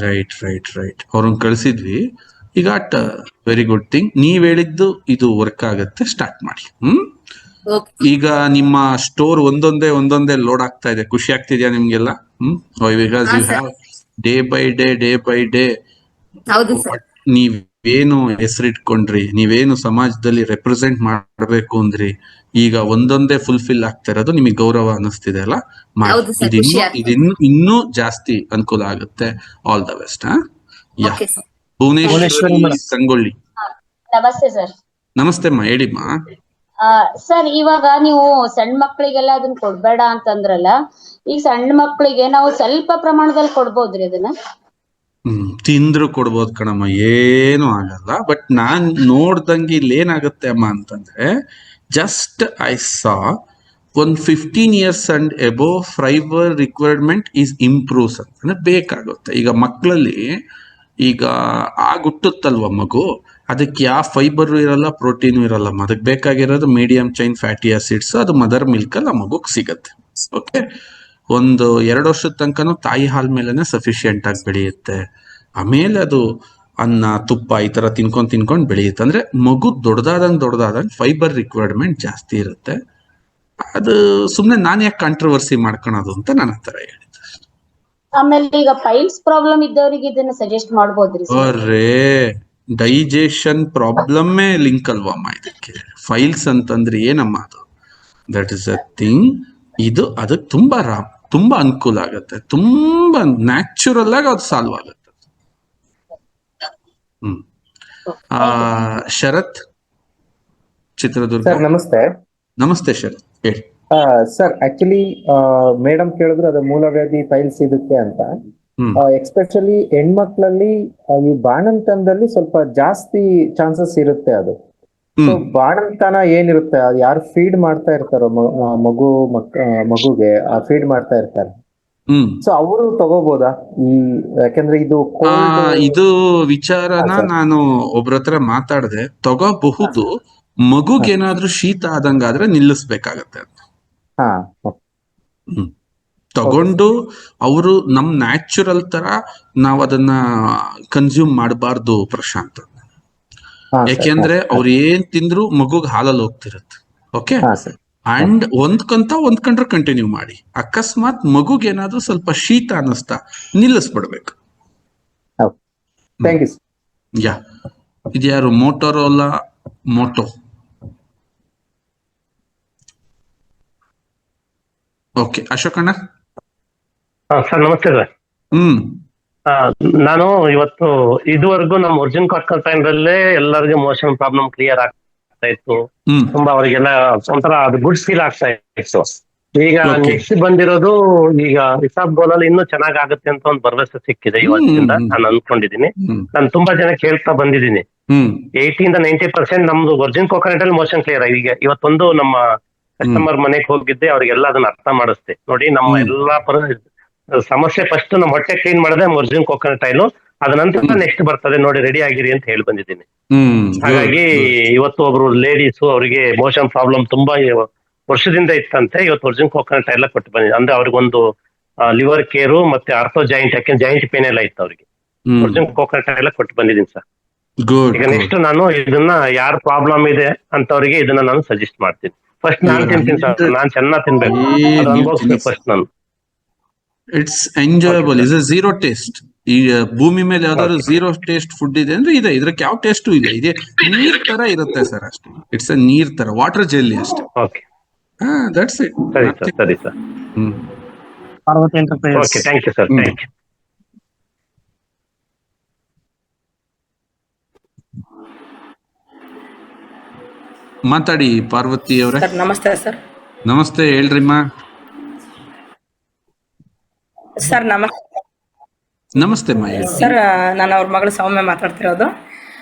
ರೈಟ್ ಅವ್ರನ್ನ ಕಳ್ಸಿದ್ವಿ. ಈಗ ವೆರಿ ಗುಡ್ ಥಿಂಗ್. ನೀವ್ ಹೇಳಿದ್ದು ಇದು ವರ್ಕ್ ಆಗತ್ತೆ, ಸ್ಟಾರ್ಟ್ ಮಾಡಿ. ಈಗ ನಿಮ್ಮ ಸ್ಟೋರ್ ಒಂದೊಂದೇ ಲೋಡ್ ಆಗ್ತಾ ಇದೆ. ಖುಷಿ ಆಗ್ತಿದ್ಯಾ ನಿಮ್ಗೆಲ್ಲ? Because you have day by day ನೀವೇನು ಹೆಸರಿಟ್ಕೊಂಡ್ರಿ, ನೀವೇನು ಸಮಾಜದಲ್ಲಿ ರೆಪ್ರೆಸೆಂಟ್ ಮಾಡಬೇಕು ಅಂದ್ರಿ, ಈಗ ಒಂದೊಂದೇ ಫುಲ್ಫಿಲ್ ಆಗ್ತಾ ಇರೋದು ನಿಮಗೆ ಗೌರವ ಅನ್ನಿಸ್ತಿದೆ ಅಲ್ಲ? ಇನ್ನೂ ಜಾಸ್ತಿ ಅನುಕೂಲ ಆಗುತ್ತೆ. All the best. Bhuvaneshwari Sangolli, ನಮಸ್ತೆ ಸರ್. ನಮಸ್ತೆ ಅಮ್ಮ, ಹೇಳಿಮ್ಮ. ಸರ್, ಇವಾಗ ನೀವು ಸಣ್ಣ ಮಕ್ಕಳಿಗೆಲ್ಲ ಅದನ್ನ ಕೊಡ್ಬೇಡ ಅಂತಂದ್ರಲ್ಲ, ಈಗ ಸಣ್ಣ ಮಕ್ಕಳಿಗೆ ನಾವು ಸ್ವಲ್ಪ ಪ್ರಮಾಣದಲ್ಲಿ ಕೊಡ್ಬೋದ್ರಿ ಅದನ್ನ? ತಿಂದ್ರು ಕೊಡ್ಬೋದು ಕಣಮ್ಮ, ಏನು ಆಗಲ್ಲ. ಬಟ್ ನಾನ್ ನೋಡ್ದಂಗೆ ಇಲ್ಲಿ ಏನಾಗುತ್ತೆ ಅಮ್ಮ ಅಂತಂದ್ರೆ, just I saw 15 years and above fibre requirement is improves ಅಂದ್ರೆ ಬೇಕಾಗುತ್ತೆ. ಈಗ ಮಕ್ಕಳಲ್ಲಿ ಈಗ ಹುಟ್ಟುತ್ತಲ್ವ ಮಗು, ಅದಕ್ಕೆ ಯಾವ ಫೈಬರ್ ಇರಲ್ಲ, ಪ್ರೋಟೀನು ಇರಲ್ಲ. ಅದಕ್ಕೆ ಬೇಕಾಗಿರೋದು ಮೀಡಿಯಂ ಚೈನ್ ಫ್ಯಾಟಿ ಆಸಿಡ್ಸ್, ಅದು ಮದರ್ ಮಿಲ್ಕ್ ಅಲ್ಲಿ ಆ ಮಗುಗ್ ಸಿಗತ್ತೆ. ಓಕೆ, 1-2 ವರ್ಷದ ತನಕನೂ ತಾಯಿ ಹಾಲ್ ಮೇಲೆನೆ ಸಫಿಶಿಯಂಟ್ ಆಗಿ ಬೆಳೆಯುತ್ತೆ. ಆಮೇಲೆ ಅದು ಅನ್ನ, ತುಪ್ಪ ಈ ತರ ತಿನ್ಕೊಂಡ್ ಬೆಳೆಯುತ್ತೆ. ಅಂದ್ರೆ ಮಗು ದೊಡ್ಡದಾದಂಗ್ ಫೈಬರ್ ರಿಕ್ವೈರ್ಮೆಂಟ್ ಜಾಸ್ತಿ ಇರುತ್ತೆ. ಅದು ಸುಮ್ನೆ ನಾನು ಯಾಕೆ ಕಾಂಟ್ರವರ್ಸಿ ಮಾಡ್ಕೊಳೋದು ಅಂತ ನನ್ನ ಹತ್ರ ಹೇಳಿದ್ದು. ಆಮೇಲೆ ಈಗ ಪೈಲ್ಸ್ ಪ್ರಾಬ್ಲಮ್ ಇದ್ದವರಿಗೆ ಇದನ್ನ ಸಜೆಸ್ಟ್ ಮಾಡ್ಬೋದ್ರಿ ಸರ್? ಅವ್ರೇ ಡೈಜೆಷನ್ ಪ್ರಾಬ್ಲಮ್ಮೇ ಲಿಂಕ್ ಅಲ್ವಮ್ಮ ಇದಕ್ಕೆ. ಫೈಲ್ಸ್ ಅಂತಂದ್ರೆ ಏನಮ್ಮ ಅದು? That is a thing. ಇದು ಅದಕ್ಕೆ ತುಂಬಾ ಅನುಕೂಲ ಆಗತ್ತೆ, ತುಂಬಾ ನ್ಯಾಚುರಲ್ ಆಗಿ ಅದು ಸಾಲ್ವ್ ಆಗುತ್ತೆ. ಶರತ್, ಚಿತ್ರದುರ್ಗ. ಸರ್ ನಮಸ್ತೆ. ನಮಸ್ತೆ ಶರತ್, ಹೇಳಿ. ಸರ್ ಆಕ್ಚುಲಿ ಮೇಡಮ್ ಕೇಳಿದ್ರು ಅದು ಮೂಲವ್ಯಾಧಿ ಫೈಲ್ಸ್ ಇದಕ್ಕೆ ಅಂತ. ಎಕ್ಸ್ಪೆಷಲಿ ಹೆಣ್ಮಕ್ಳಲ್ಲಿ ಈ ಬಾಣಂತನದಲ್ಲಿ ಸ್ವಲ್ಪ ಜಾಸ್ತಿ ಚಾನ್ಸಸ್ ಇರುತ್ತೆ ಅದು. ಸೊ ಬಾಣಂತನ ಏನಿರುತ್ತೆ, ಅದು ಯಾರು ಫೀಡ್ ಮಾಡ್ತಾ ಇರ್ತಾರೋ ಮಗುಗೆ ಫೀಡ್ ಮಾಡ್ತಾ ಇರ್ತಾರೆ, ಸೊ ಅವರು ತಗೋಬಹುದಾ ಈ, ಯಾಕಂದ್ರೆ ಇದು ವಿಚಾರನ ನಾನು ಒಬ್ರ ಹತ್ರ ಮಾತಾಡ್ದೆ. ತಗೋಬಹುದು, ಮಗುಗೇನಾದ್ರೂ ಶೀತ ಆದಂಗಾದ್ರೆ ನಿಲ್ಲಿಸ್ಬೇಕಾಗತ್ತೆ ಅಂತ. ತಗೊಂಡು ಅವರು ನಮ್ ನ್ಯಾಚುರಲ್ ತರ ನಾವ್ ಅದನ್ನ ಕನ್ಸ್ಯೂಮ್ ಮಾಡಬಾರ್ದು ಪ್ರಶಾಂತ್. ಯಾಕೆಂದ್ರೆ ಅವ್ರು ಏನ್ ತಿಂದ್ರು ಮಗುಗ್ ಹಾಲಲ್ಲಿ ಹೋಗ್ತಿರತ್ತೆ. ಓಕೆ, ಅಂಡ್ ಒಂದ್ಕೊಂಡ್ರೆ ಕಂಟಿನ್ಯೂ ಮಾಡಿ. ಅಕಸ್ಮಾತ್ ಮಗುಗ್ ಏನಾದ್ರೂ ಸ್ವಲ್ಪ ಶೀತ ಅನ್ನಿಸ್ತಾ ನಿಲ್ಲಿಸ್ಬಿಡ್ಬೇಕು. ಯಾ, ಇದ್ಯಾರು ಮೋಟೋರೋಲಾ ಮೋಟೋ. ಓಕೆ, ಅಶೋಕಣ್ಣ. ಸರ್ ನಮಸ್ತೆ ಸರ್. ನಾನು ಇವತ್ತು ಇದುವರೆಗೂ ನಮ್ಮ ಒರಿಜಿನ್ ಕಾಟ್ಕಲ್ಟೈನ್ದಲ್ಲೇ ಎಲ್ಲರಿಗೂ ಮೋಷನ್ ಪ್ರಾಬ್ಲಮ್ ಕ್ಲಿಯರ್ ಆಗ್ತಾ ಇತ್ತು. ತುಂಬಾ ಅವರಿಗೆಲ್ಲ ಒಂಥರ ಅದು ಗುಡ್ ಫೀಲ್ ಆಗ್ತಾ ಇತ್ತು. ಈಗ ನೆಕ್ಸ್ಟ್ ಬಂದಿರೋದು ಈಗ ಇಸಾಬ್ ಗೋಲಲ್ಲಿ ಇನ್ನೂ ಚೆನ್ನಾಗ್ ಆಗುತ್ತೆ ಅಂತ ಒಂದು ಭರವಸೆ ಸಿಕ್ಕಿದೆ ಇವತ್ತಿಂದ. ನಾನು ಅನ್ಕೊಂಡಿದೀನಿ, ನಾನು ತುಂಬಾ ಜನ ಕೇಳ್ತಾ ಬಂದಿದ್ದೀನಿ. 80-90% ನಮ್ದು ಒರಿಜಿನ್ ಕೋಕೋನಟ್ ಅಲ್ಲಿ ಮೋಷನ್ ಕ್ಲಿಯರ್ ಆಗಿದೆ. ಇವತ್ತೊಂದು ನಮ್ಮ ಕಸ್ಟಮರ್ ಮನೆಗೆ ಹೋಗಿದ್ದೆ, ಅವ್ರಿಗೆಲ್ಲ ಅದನ್ನ ಅರ್ಥ ಮಾಡಿಸ್ತೆ. ನೋಡಿ, ನಮ್ಮ ಎಲ್ಲಾ ಸಮಸ್ಯೆ ಫಸ್ಟ್ ನಮ್ಮ ಹೊಟ್ಟೆ ಕ್ಲೀನ್ ಮಾಡದೆ ಒರಿಜಿನ್ ಕೋಕೋನಟ್ ಆಯಿಲ್, ಅದ ನಂತರ ನೆಕ್ಸ್ಟ್ ಬರ್ತದೆ ನೋಡಿ, ರೆಡಿ ಆಗಿರಿ ಅಂತ ಹೇಳಿ ಬಂದಿದ್ದೀನಿ. ಹಾಗಾಗಿ ಇವತ್ತು ಒಬ್ರು ಲೇಡೀಸು, ಅವರಿಗೆ ಮೋಷನ್ ಪ್ರಾಬ್ಲಮ್ ತುಂಬಾ ವರ್ಷದಿಂದ ಇತ್ತಂತೆ. ಇವತ್ತು ಒರಿಜಿನ್ ಕೋಕೋನಟ್ ಎಲ್ಲ ಕೊಟ್ಟು ಬಂದಿದೆ. ಅಂದ್ರೆ ಅವ್ರಿಗೊಂದು ಲಿವರ್ ಕೇರು ಮತ್ತೆ ಆರ್ಥೋ ಜಾಯಿಂಟ್, ಯಾಕೆ ಜಾಯಿಂಟ್ ಪೇನ್ ಎಲ್ಲ ಇತ್ತು ಅವ್ರಿಗೆ. ಒರಿಜಿನ್ ಕೋಕೋನಟ್ ಎಲ್ಲ ಕೊಟ್ಟು ಬಂದಿದ್ದೀನಿ ಸರ್. ಈಗ ನೆಕ್ಸ್ಟ್ ನಾನು ಇದನ್ನ ಯಾರ ಪ್ರಾಬ್ಲಮ್ ಇದೆ ಅಂತವ್ರಿಗೆ ಇದನ್ನ ನಾನು ಸಜೆಸ್ಟ್ ಮಾಡ್ತೀನಿ. ಫಸ್ಟ್ ನಾನ್ ತಿಂತೀನಿ ಸರ್, ನಾನ್ ಚೆನ್ನಾಗಿ ತಿನ್ಬೇಕು, ಅದು ಅನುಭವಿಸ್ಬೇಕು ಫಸ್ಟ್ ನಾನು. It's enjoyable, is a zero taste. ಈ ಭೂಮಿ ಮೇಲೆ ಯಾವ್ದಾದ್ರು ಝೀರೋ ಟೇಸ್ಟ್ ಫುಡ್ ಇದೆ ಅಂದ್ರೆ ಇದೆ, ಇದ್ರಕ್ಕೆ ಯಾವ ಟೇಸ್ಟು ಇಲ್ಲ. ಇದೆ ನೀರ್ ತರ ಇರುತ್ತೆ ಸರ್ ಅಷ್ಟೇ. ಇಟ್ಸ್ ಅ ನೀರ್ ತರ, ವಾಟರ್ ಜೆಲ್ಲಿ ಅಷ್ಟೇ. Okay, that's it. ಸರಿ ಸರ್, ಸರಿ sir. Parvati enterprises. Okay, thank you sir, thank you. ಮಾತಾಡಿ ಪಾರ್ವತಿ ಅವರೇ. ನಮಸ್ತೆ ಸರ್. ನಮಸ್ತೆ, ಹೇಳ್ರಿಮ್ಮ. ಸರ್ ನಮಸ್ತೆ. ನಮಸ್ತೆ ಅಮ್ಮ, ಹೇಳಿ. ಸರ್, ನಾನು ಅವ್ರ ಮಗಳು ಸೌಮ್ಯ ಮಾತಾಡ್ತಿರೋದು.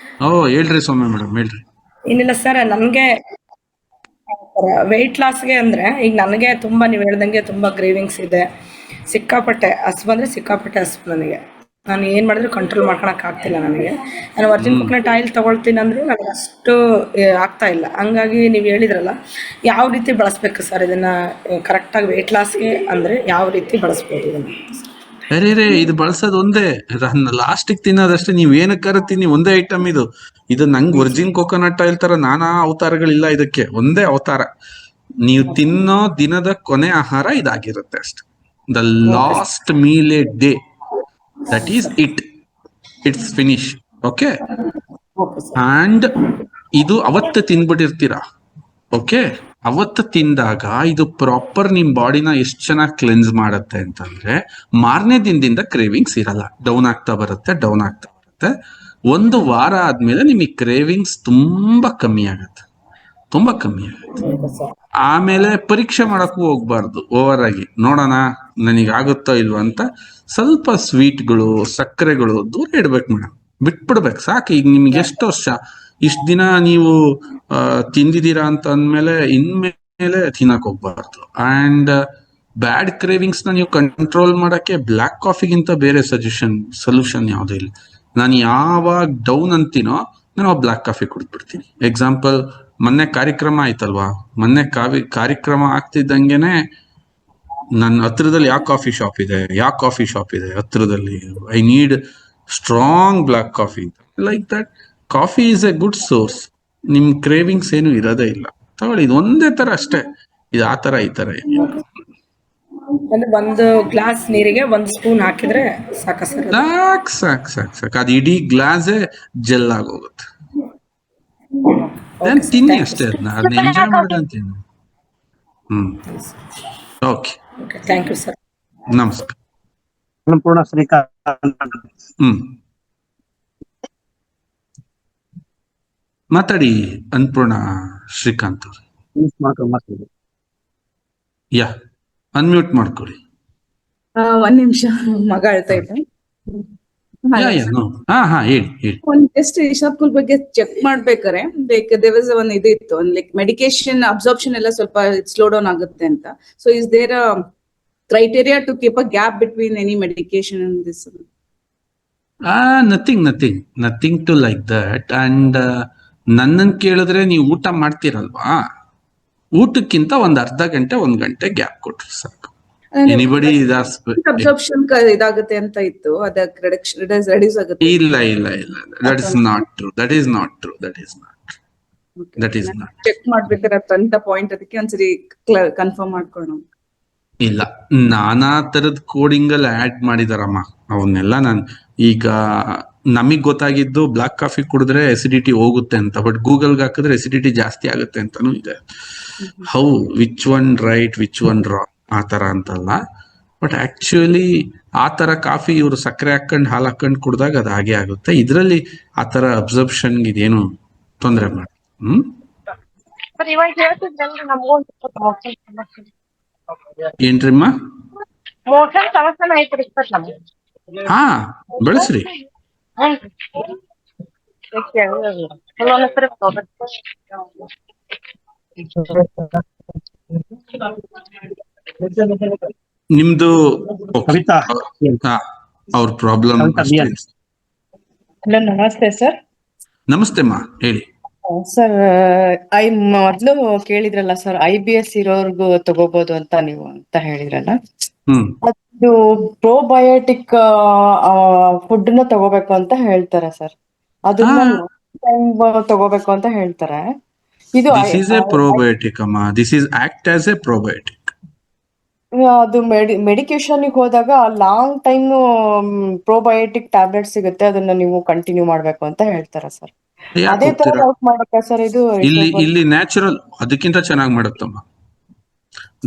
ಹೇಳ್ರಿ ಸೌಮ್ಯ ಮೇಡಮ್, ಹೇಳ್ರಿ. ಏನಿಲ್ಲ ಸರ್, ನನಗೆ ವೆಯ್ಟ್ ಲಾಸ್ಗೆ ಅಂದ್ರೆ ಈಗ ನನಗೆ ತುಂಬಾ, ನೀವು ಹೇಳ್ದಂಗೆ ತುಂಬಾ ಗ್ರೇವಿಂಗ್ಸ್ ಇದೆ. ಸಿಕ್ಕಾಪಟ್ಟೆ ಹಸು ಬಂದ್ರೆ ಸಿಕ್ಕಾಪಟ್ಟೆ ಹಸು ನನಗೆ. ನಾನು ಏನ್ ಮಾಡಿದ್ರು ಕಂಟ್ರೋಲ್ ಮಾಡ್ಕೊಳಕ್ ಆಗ್ತಿಲ್ಲ ನನಗೆ. ನಾನು ಒರಿಜಿನ್ ಕೋಕೋನಟ್ ಆಯಿಲ್ ತಗೊಳ್ತೀನಿ ಅಂದ್ರೂ ನನಗೆ ಅಷ್ಟು ಆಗ್ತಾ ಇಲ್ಲ. ಹಂಗಾಗಿ ನೀವು ಹೇಳಿದ್ರಲ್ಲ, ಯಾವ ರೀತಿ ಬಳಸ್ಬೇಕು ಸರ್ ಇದನ್ನ ಕರೆಕ್ಟಾಗಿ ವೆಯ್ಟ್ ಲಾಸ್ಗೆ ಅಂದ್ರೆ ಯಾವ ರೀತಿ ಬಳಸ್ಬೋದು ಇದನ್ನ? ಅರೇ, ಇದು ಬಳಸೋದು ಒಂದೇ, ಲಾಸ್ಟಿಗೆ ತಿನ್ನೋದಷ್ಟೇ. ನೀವ್ ಏನಕ್ಕಾರ ತಿನ್ನಿ, ಒಂದೇ ಐಟಮ್ ಇದು ನಂಗೆ ಒರಿಜಿನ್ ಕೋಕೋನಟ್ ಆಯಿಲ್ ತರ ನಾನಾ ಅವತಾರಗಳಿಲ್ಲ. ಇದಕ್ಕೆ ಒಂದೇ ಅವತಾರ. ನೀವು ತಿನ್ನೋ ದಿನದ ಕೊನೆ ಆಹಾರ ಇದಾಗಿರುತ್ತೆ ಅಷ್ಟೆ. The last meal A day, that is it. It's finish. Okay, and ಇದು ಅವತ್ತು ತಿನ್ಬಿಟ್ಟಿರ್ತೀರಾ. ಓಕೆ, ಅವತ್ತು ತಿಂದಾಗ ಇದು ಪ್ರಾಪರ್ ನಿಮ್ ಬಾಡಿನ ಎಷ್ಟು ಚೆನ್ನಾಗಿ ಕ್ಲೆನ್ಸ್ ಮಾಡುತ್ತೆ ಅಂತಂದ್ರೆ ಮಾರನೇ ದಿನದಿಂದ ಕ್ರೇವಿಂಗ್ಸ್ ಇರಲ್ಲ. ಡೌನ್ ಆಗ್ತಾ ಬರುತ್ತೆ. ಒಂದು ವಾರ ಆದ್ಮೇಲೆ ನಿಮಗೆ ಕ್ರೇವಿಂಗ್ಸ್ ತುಂಬಾ ಕಮ್ಮಿ ಆಗುತ್ತೆ. ಆಮೇಲೆ ಪರೀಕ್ಷೆ ಮಾಡಕ್ಕೂ ಹೋಗ್ಬಾರ್ದು ಓವರ್ ಆಗಿ. ನೋಡೋಣ ನನಗಾಗುತ್ತೋ ಇಲ್ವಾ ಅಂತ ಸ್ವಲ್ಪ ಸ್ವೀಟ್ಗಳು, ಸಕ್ಕರೆಗಳು ದೂರ ಇಡ್ಬೇಕು ಮೇಡಮ್, ಬಿಟ್ಬಿಡ್ಬೇಕು ಸಾಕು. ಈಗ ನಿಮ್ಗೆ ಎಷ್ಟು ವರ್ಷ, ಇಷ್ಟ ದಿನ ನೀವು ತಿಂದಿದ್ದೀರಾ ಅಂತ ಅಂದ್ಮೇಲೆ ಇನ್ಮೇಲೆ ತಿನ್ನಕ್ ಹೋಗ್ಬಾರ್ದು. ಅಂಡ್ ಬ್ಯಾಡ್ ಕ್ರೇವಿಂಗ್ಸ್ ನ ನೀವು ಕಂಟ್ರೋಲ್ ಮಾಡಕ್ಕೆ ಬ್ಲ್ಯಾಕ್ ಕಾಫಿಗಿಂತ ಬೇರೆ ಸೊಲ್ಯೂಷನ್ ಯಾವುದೂ ಇಲ್ಲ. ನಾನು ಯಾವಾಗ ಡೌನ್ ಅಂತೀನೋ ನಾನು ಬ್ಲ್ಯಾಕ್ ಕಾಫಿ ಕುಡಿದ್ಬಿಡ್ತೀನಿ. ಎಕ್ಸಾಂಪಲ್, ಮೊನ್ನೆ ಕಾರ್ಯಕ್ರಮ ಆಯ್ತಲ್ವಾ, ಕಾರ್ಯಕ್ರಮ ಆಗ್ತಿದ್ದಂಗೆನೆ ನನ್ನ ಹತ್ರದಲ್ಲಿ ಯಾವ ಕಾಫಿ ಶಾಪ್ ಇದೆ ಹತ್ರದಲ್ಲಿ, I need strong black coffee. Like that coffee is A good source. ನಿಮ್ ಕ್ರೇವಿಂಗ್ಸ್ ಏನು ಇರೋದೇ ಇಲ್ಲ, ತಗೊಳ್ಳಿ. ಇದು ಒಂದೇ ತರ ಅಷ್ಟೇ. ಇದು ಆ ತರ ಈ ತರ ಏನಿಲ್ಲ. ಅಂದ್ರೆ ಒಂದು ಗ್ಲಾಸ್ ನೀರಿಗೆ 1 ಸ್ಪೂನ್ ಹಾಕಿದ್ರೆ ಸಾಕ ಸರ್? ಸಾಕ್ ಅದು ಇಡೀ ಗ್ಲಾಸೇ ಜೆಲ್ ಆಗೋಗುತ್ತೆ. ತಿನ್ನಿ ಅಷ್ಟೇ, ಅದನ್ನ ಎಂಜಾಯ್ ಮಾಡ್ಕೊಂಡು ತಿನ್ನಿ. Okay, thank you sir. ನಮಸ್ಕಾರ. ಅನ್ನಪೂರ್ಣ ಶ್ರೀಕಾಂತ್. ಮಾತಾಡಿ ಅನ್ನಪೂರ್ಣ ಶ್ರೀಕಾಂತ್ ಅವ್ರೆ. ಯಾ, ಅನ್ಮ್ಯೂಟ್ ಮಾಡ್ಕೊಳ್ಳಿ. ಒಂದ್ ನಿಮಿಷ, ಮಗ ಅಳ್ತಾ ಇದ್ದೆ. ಹೇಳಿ. ಒಂದ್ ಟೆಸ್ಟ್ ಇಶಾಬ್ಗುಲ್ ಬಗ್ಗೆ ಚೆಕ್ ಮಾಡ್ಬೇಕಾರೆ ಲೈಕ್ ದೇರ್ ವಾಸ್ ಒಂದ್ ಇತ್ತು, ಲೈಕ್ ಮೆಡಿಕೇಶನ್ ಅಬ್ಸಾರ್ಪ್ಷನ್ ಎಲ್ಲ ಸ್ವಲ್ಪ ಸ್ಲೋ ಡೌನ್ ಆಗುತ್ತೆ ಅಂತ. So is there a criteria to keep a gap between any medication in this? Nothing to like that. And ನನ್ನನ್ ಕೇಳಿದ್ರೆ ನೀವು ಊಟ ಮಾಡ್ತೀರಲ್ವಾ, ಊಟಕ್ಕಿಂತ ಒಂದ್ ಅರ್ಧ ಗಂಟೆ 1 ಗಂಟೆ ಗ್ಯಾಪ್ ಕೊಟ್ರು ಸಾಕು. ಎನಿಬಡಿ ಅಬ್ಸಾರ್ಪ್ಷನ್ ಇದಾಗುತ್ತೆ ಅಂತ ಇತ್ತು, ಅದಕ್ಕೆ ರೆಡ್ಯೂಸ್ ಆಗುತ್ತೆ. ಇಲ್ಲ, that is not true. Check ಮಾಡ್ಬೇಕಾದ್ರೆ ಅಂತ ಪಾಯಿಂಟ್, ಅದಕ್ಕೆ ಒಂದ್ಸರಿ ಕನ್ಫರ್ಮ್ ಮಾಡ್ಕೊಳ್ಳೋಣ. ಇಲ್ಲ, ನಾನಾ ತರದ ಕೋಡಿಂಗ್ ಅಲ್ಲಿ ಆಡ್ ಮಾಡಿದಾರಮ್ಮ. ಅವನ್ನೆಲ್ಲ ನಾನು ಈಗ ನಮಗ್ ಗೊತ್ತಾಗಿದ್ದು ಬ್ಲಾಕ್ ಕಾಫಿ ಕುಡಿದ್ರೆ ಎಸಿಡಿಟಿ ಹೋಗುತ್ತೆ ಅಂತ, ಬಟ್ ಗೂಗಲ್ಗೆ ಹಾಕಿದ್ರೆ ಎಸಿಡಿಟಿ ಜಾಸ್ತಿ ಆಗುತ್ತೆ ಅಂತಾನು ಇದೆ. How which one right which one wrong ಆ ತರ ಅಂತಲ್ಲ, ಬಟ್ ಆಕ್ಚುಲಿ ಆ ತರ ಕಾಫಿ ಇವರು ಸಕ್ಕರೆ ಹಾಕೊಂಡು ಹಾಲು ಹಾಕೊಂಡು ಕುಡ್ದಾಗ ಅದು ಹಾಗೆ ಆಗುತ್ತೆ. ಇದ್ರಲ್ಲಿ ಆ ತರ ಅಬ್ಸರ್ಪ್ಷನ್ ಇದೇನು ತೊಂದರೆ ಮಾಡಿ. ಏನ್ರಿಮ್ಮ? ಹಾ, ಬೆಳೆಸ್ರಿ. ನಿಮ್ದು ಅವ್ರ ಪ್ರಾಬ್ಲಮ್. ಹಲೋ, ನಮಸ್ತೆ ಸರ್. ನಮಸ್ತೆ ಅಮ್ಮ, ಹೇಳಿ. ಸರ್, ಮೊದ್ಲು ಕೇಳಿದ್ರಲ್ಲ ಸರ್, IBS ಇರೋರ್ಗು ತಗೋಬಹುದು ಅಂತ ನೀವು ಅಂತ ಹೇಳಿದ್ರಲ್ಲ, ಅದು ಪ್ರೋಬಯೋಟಿಕ್ ಫುಡ್ ನ ತಗೋಬೇಕು ಅಂತ ಹೇಳ್ತಾರೆ ಸರ್. ಅದನ್ನ ತಗೋಬೇಕು ಅಂತ ಹೇಳ್ತಾರೆ. ಇದು ಪ್ರೋಬಯೋಟಿಕ್ ಅಮ್ಮ, this is act as A probiotic. ಅದು ಮೆಡಿಕೇಶನ್ ಹೋದಾಗ ಲಾಂಗ್ ಟೈಮ್ ಪ್ರೋಬಯೋಟಿಕ್ ಟ್ಯಾಬ್ಲೆಟ್ ಸಿಗುತ್ತೆ, ಅದನ್ನ ನೀವು ಕಂಟಿನ್ಯೂ ಮಾಡ್ಬೇಕು ಅಂತ ಹೇಳ್ತಾರೆ ಸರ್. ಅದೇ ತರ ವರ್ಕ್ ಮಾಡಕ್ಕ ಸರ್ ಇದು? ಇಲ್ಲಿ ನ್ಯಾಚುರಲ್ ಅದಕ್ಕಿಂತ ಚೆನ್ನಾಗಿ ಮಾಡುತ್ತಮ್ಮ.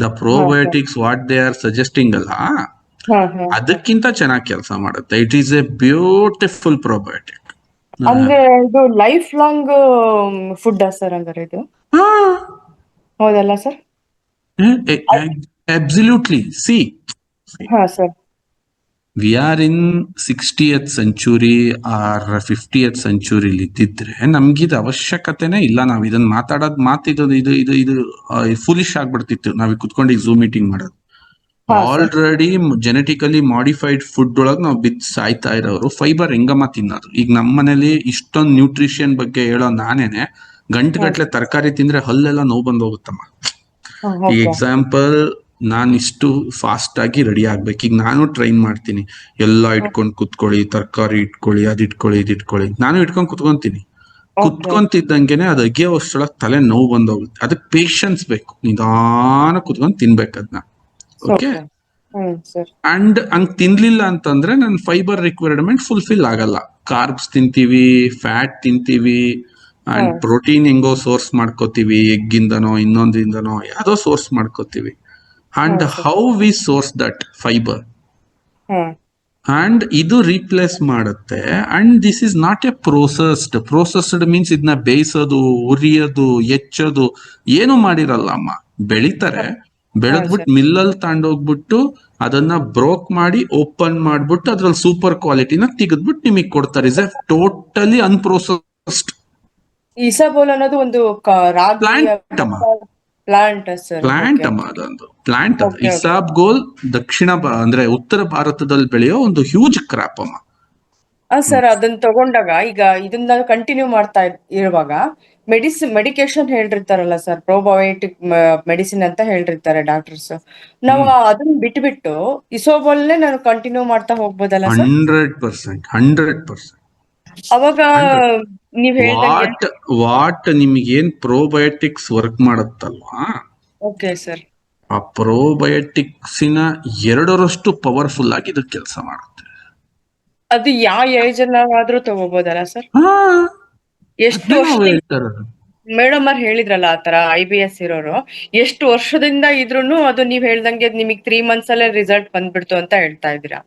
The probiotics what they are suggesting ಅಲ್ಲ, ಅದಕ್ಕಿಂತ ಚೆನ್ನಾಗಿ ಕೆಲಸ ಮಾಡುತ್ತೆ. It is a beautiful probiotic. ಅಂದ್ರೆ ಇದು ಲೈಫ್ ಲಾಂಗ್ ಫುಡ್ ಸರ್ ಹಂಗಾರೆ ಇದು? ಹೌದಲ್ಲ sir? Absolutely. See, sir. We are in 60th century or 50th century ಇದ್ದಿದ್ರೆ ನಮ್ಗಿದ ಅವಶ್ಯಕತೆನೇ ಇಲ್ಲ. ನಾವ್ ಇದನ್ನ ಮಾತಾಡೋದ್ ಮಾತಿದ್ದು ಇದು ಫುಲಿಶ್ ಆಗ್ಬಿಡ್ತಿತ್ತು ನಾವ್ ಕುತ್ಕೊಂಡು ಈಗ ಝೂಮ್ ಮೀಟಿಂಗ್ ಮಾಡೋದು. ಆಲ್ರೆಡಿ ಜೆನೆಟಿಕಲಿ ಮಾಡಿಫೈಡ್ ಫುಡ್ ಒಳಗ್ ನಾವು ಬಿದ್ದು ಸಾಯ್ತಾ ಇರೋರು ಫೈಬರ್ ಹೆಂಗಮ್ಮ ತಿನ್ನೋದು. ಈಗ ನಮ್ಮ ಮನೇಲಿ ಇಷ್ಟೊಂದು ನ್ಯೂಟ್ರಿಷನ್ ಬಗ್ಗೆ ಹೇಳೋ ನಾನೇನೆ ಗಂಟೆಗಟ್ಲೆ ತರಕಾರಿ ತಿಂದ್ರೆ ಹಲ್ಲೆಲ್ಲ ನೋವು ಬಂದ್ ಹೋಗುತ್ತಮ್ಮ. ಈ ಎಕ್ಸಾಂಪಲ್, ನಾನ್ ಇಷ್ಟು ಫಾಸ್ಟ್ ಆಗಿ ರೆಡಿ ಆಗ್ಬೇಕು, ಈಗ ನಾನು ಟ್ರೈನ್ ಮಾಡ್ತೀನಿ, ಎಲ್ಲ ಇಟ್ಕೊಂಡ್ ಕುತ್ಕೊಳ್ಳಿ, ತರಕಾರಿ ಇಟ್ಕೊಳ್ಳಿ, ಅದ್ ಇಟ್ಕೊಳ್ಳಿ, ಇದ್ ಇಟ್ಕೊಳ್ಳಿ. ನಾನು ಇಟ್ಕೊಂಡ್ ಕುತ್ಕೊಂತೀನಿ, ಕುತ್ಕೊಂತಿದ್ದಂಗೆನೆ ಅದು ಅಗಿಯೋ ಅಷ್ಟೊಳಗ್ ತಲೆ ನೋವು ಬಂದೋಗುತ್ತೆ. ಅದಕ್ಕೆ ಪೇಶನ್ಸ್ ಬೇಕು, ನಿಧಾನ ಕುತ್ಕೊಂಡ್ ತಿನ್ಬೇಕು ಅದನ್ನ. ಓಕೆ, ಅಂಡ್ ಹಂಗ್ ತಿನ್ಲಿಲ್ಲ ಅಂತಂದ್ರೆ ನನ್ ಫೈಬರ್ ರಿಕ್ವೈರ್ಮೆಂಟ್ ಫುಲ್ಫಿಲ್ ಆಗಲ್ಲ. ಕಾರ್ಬ್ಸ್ ತಿಂತೀವಿ, ಫ್ಯಾಟ್ ತಿಂತೀವಿ, ಅಂಡ್ ಪ್ರೋಟೀನ್ ಹೆಂಗೋ ಸೋರ್ಸ್ ಮಾಡ್ಕೋತೀವಿ, ಎಗ್ಗಿಂದನೋ ಇನ್ನೊಂದಿಂದನೋ ಯಾವ್ದೋ ಸೋರ್ಸ್ ಮಾಡ್ಕೋತೀವಿ. And how we source that fiber, and ಇದು ರೀಪ್ಲೇಸ್ ಮಾಡುತ್ತೆ. And this is not A processed means ಇದನ್ನ ಬೇಯಿಸೋದು, ಉರಿಯೋದು, ಹೆಚ್ಚೋದು ಏನು ಮಾಡಿರಲ್ಲ ಅಮ್ಮ. ಬೆಳಿತಾರೆ, ಬೆಳೆದ್ಬಿಟ್ಟು ಮಿಲ್ಲಲ್ಲಿ ತಗೊಂಡೋಗ್ಬಿಟ್ಟು ಅದನ್ನ ಬ್ರೋಕ್ ಮಾಡಿ ಓಪನ್ ಮಾಡ್ಬಿಟ್ಟು ಅದ್ರಲ್ಲಿ ಸೂಪರ್ ಕ್ವಾಲಿಟಿನ ತೆಗೆದ್ಬಿಟ್ಟು ನಿಮಗೆ ಕೊಡ್ತಾರೆ. Is a totally unprocessed. Isabgol ಅನ್ನೋದು ಒಂದು ಪ್ಲಾಂಟ್ ಅಮ್ಮ, ಪ್ಲಾಂಟ್ ಅಮ್ಮ, ಅದೊಂದು ಪ್ಲಾಂಟ್. ಇಸಾಬ್ಗೋಲ್ ದಕ್ಷಿಣ ಅಂದ್ರೆ ಉತ್ತರ ಭಾರತದಲ್ಲಿ ಬೆಳೆಯೋ ಒಂದು ಹ್ಯೂಜ್ ಕ್ರಾಪ್ ಅಮ್ಮ. ಸರ್, ಅದನ್ನ ತಗೊಂಡಾಗ ಈಗ ಇದನ್ನ ಕಂಟಿನ್ಯೂ ಮಾಡ್ತಾ ಇರುವಾಗ ಮೆಡಿಕೇಶನ್ ಹೇಳಿರ್ತಾರಲ್ಲ ಸರ್, ಪ್ರೋಬಯೋಟಿಕ್ ಮೆಡಿಸಿನ್ ಅಂತ ಹೇಳಿರ್ತಾರೆ ಡಾಕ್ಟರ್ಸ್. ನಾವು ಅದನ್ನ ಬಿಟ್ಬಿಟ್ಟು ಇಸೋಬೋಲ್ನೇ ನಾನು ಕಂಟಿನ್ಯೂ ಮಾಡ್ತಾ ಹೋಗ್ಬೋದಲ್ಲ ಸರ್? 100%. ಅವಾಗ ನೀವ್ ವಾಟ್ ನಿಮ್ಗೇನ್ ಪ್ರೋಬಯೋಟಿಕ್ಸ್ ವರ್ಕ್ ಮಾಡುತ್ತಲ್ವಾ, ಓಕೆ ಸರ್. ಆ ಪ್ರೋಬಯೋಟಿಕ್ಸಿನ 2ರಷ್ಟು ಪವರ್ಫುಲ್ ಆಗಿ ಇದು ಕೆಲಸ ಮಾಡುತ್ತೆ. ಅದು ಯಾವ ಏಜ್ ಆದ್ರೂ ತಗೋಬಹುದಲ್ಲ ಸರ್? ಹಾ, ಎಷ್ಟು ಅದ್ನೇ ನಾವು ವರ್ಷ ಹೇಳ್ತಾ ಇರೋದು. ಮೇಡಮ್ ಅವ್ರು ಹೇಳಿದ್ರಲ್ಲ ಆತರ IBS ಇರೋರು ಎಷ್ಟು ವರ್ಷದಿಂದ ಇದ್ರೂನು ಅದು ನೀವ್ ಹೇಳ್ದಂಗೆ ನಿಮಗ್ 3 months ಅಲ್ಲೇ ರಿಸಲ್ಟ್ ಬಂದ್ಬಿಡ್ತು ಅಂತ ಹೇಳ್ತಾ ಇದ್ದೀರಾ.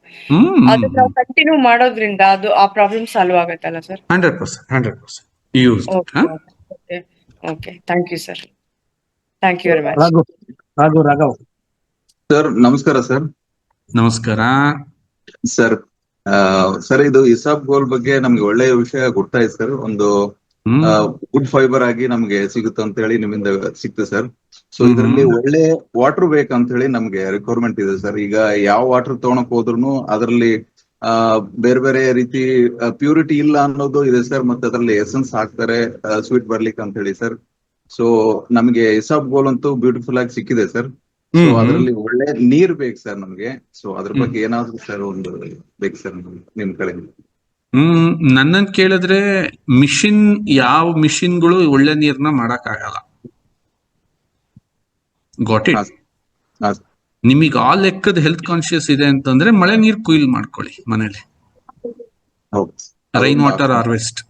ಅದನ್ನ ನಾವು ಕಂಟಿನ್ಯೂ ಮಾಡೋದ್ರಿಂದ ಅದು ಆ ಪ್ರಾಬ್ಲಮ್ ಸಾಲ್ವ್ ಆಗತ್ತಲ್ಲ sir? 100% use. Okay okay, thank you sir, thank you very much. Raghav sir ನಮಸ್ಕಾರ ಸರ್. ನಮಸ್ಕಾರ ಸರ್ ಸರ್ ಇದು ಇಸಾಬ್ ಗೋಲ್ ಬಗ್ಗೆ ನಮ್ಗೆ ಒಳ್ಳೆಯ ವಿಷಯ ಗೊತ್ತಾಯ್ತು ಸರ್. ಒಂದು ಗುಡ್ ಫೈಬರ್ ಆಗಿ ನಮ್ಗೆ ಸಿಗುತ್ತೆ ಅಂತ ಹೇಳಿ ನಿಮ್ಮಿಂದ ಸಿಕ್ತು ಸರ್. ಸೊ ಇದರಲ್ಲಿ ಒಳ್ಳೆ ವಾಟರ್ ಬೇಕಂತ ಹೇಳಿ ನಮ್ಗೆ ರಿಕ್ವೈರ್ಮೆಂಟ್ ಇದೆ ಸರ್. ಈಗ ಯಾವ ವಾಟರ್ ತಗೊಳಕ್ ಹೋದ್ರು ಅದರಲ್ಲಿ ಬೇರೆ ಬೇರೆ ರೀತಿ ಪ್ಯೂರಿಟಿ ಇಲ್ಲ ಅನ್ನೋದು ಇದೆ ಸರ್. ಮತ್ತೆ ಅದರಲ್ಲಿ ಎಸೆನ್ಸ್ ಹಾಕ್ತಾರೆ ಸ್ವೀಟ್ ಬರ್ಲಿಕ್ಕೆ ಅಂತ ಹೇಳಿ ಸರ್. ಸೊ ನಮ್ಗೆ ಇಸಾಬ್ ಗೋಲ್ ಅಂತೂ ಬ್ಯೂಟಿಫುಲ್ ಆಗಿ ಸಿಕ್ಕಿದೆ ಸರ್. ಸೊ ಅದರಲ್ಲಿ ಒಳ್ಳೆ ನೀರ್ ಬೇಕು ಸರ್ ನಮ್ಗೆ. ಸೊ ಅದ್ರ ಬಗ್ಗೆ ಏನಾದ್ರು ಸರ್ ಒಂದು ಬೇಕು ಸರ್ ನಿಮ್ ಕಡೆ. ನನ್ನನ್ ಕೇಳಿದ್ರೆ ಯಾವ ಮಿಷಿನ್ಗಳು ಒಳ್ಳೆ ನೀರ್ನ ಮಾಡಕ್ ಆಗಲ್ಲ. Got it? ನಿಮಗೆ ಆ ಲೆಕ್ಕದ ಹೆಲ್ತ್ ಕಾನ್ಶಿಯಸ್ ಇದೆ ಅಂತಂದ್ರೆ ಮಳೆ ನೀರ್ ಕುಯ್ಲ್ ಮಾಡ್ಕೊಳ್ಳಿ ಮನೇಲಿ. ರೈನ್ ವಾಟರ್ ಹಾರ್ವೆಸ್ಟ್,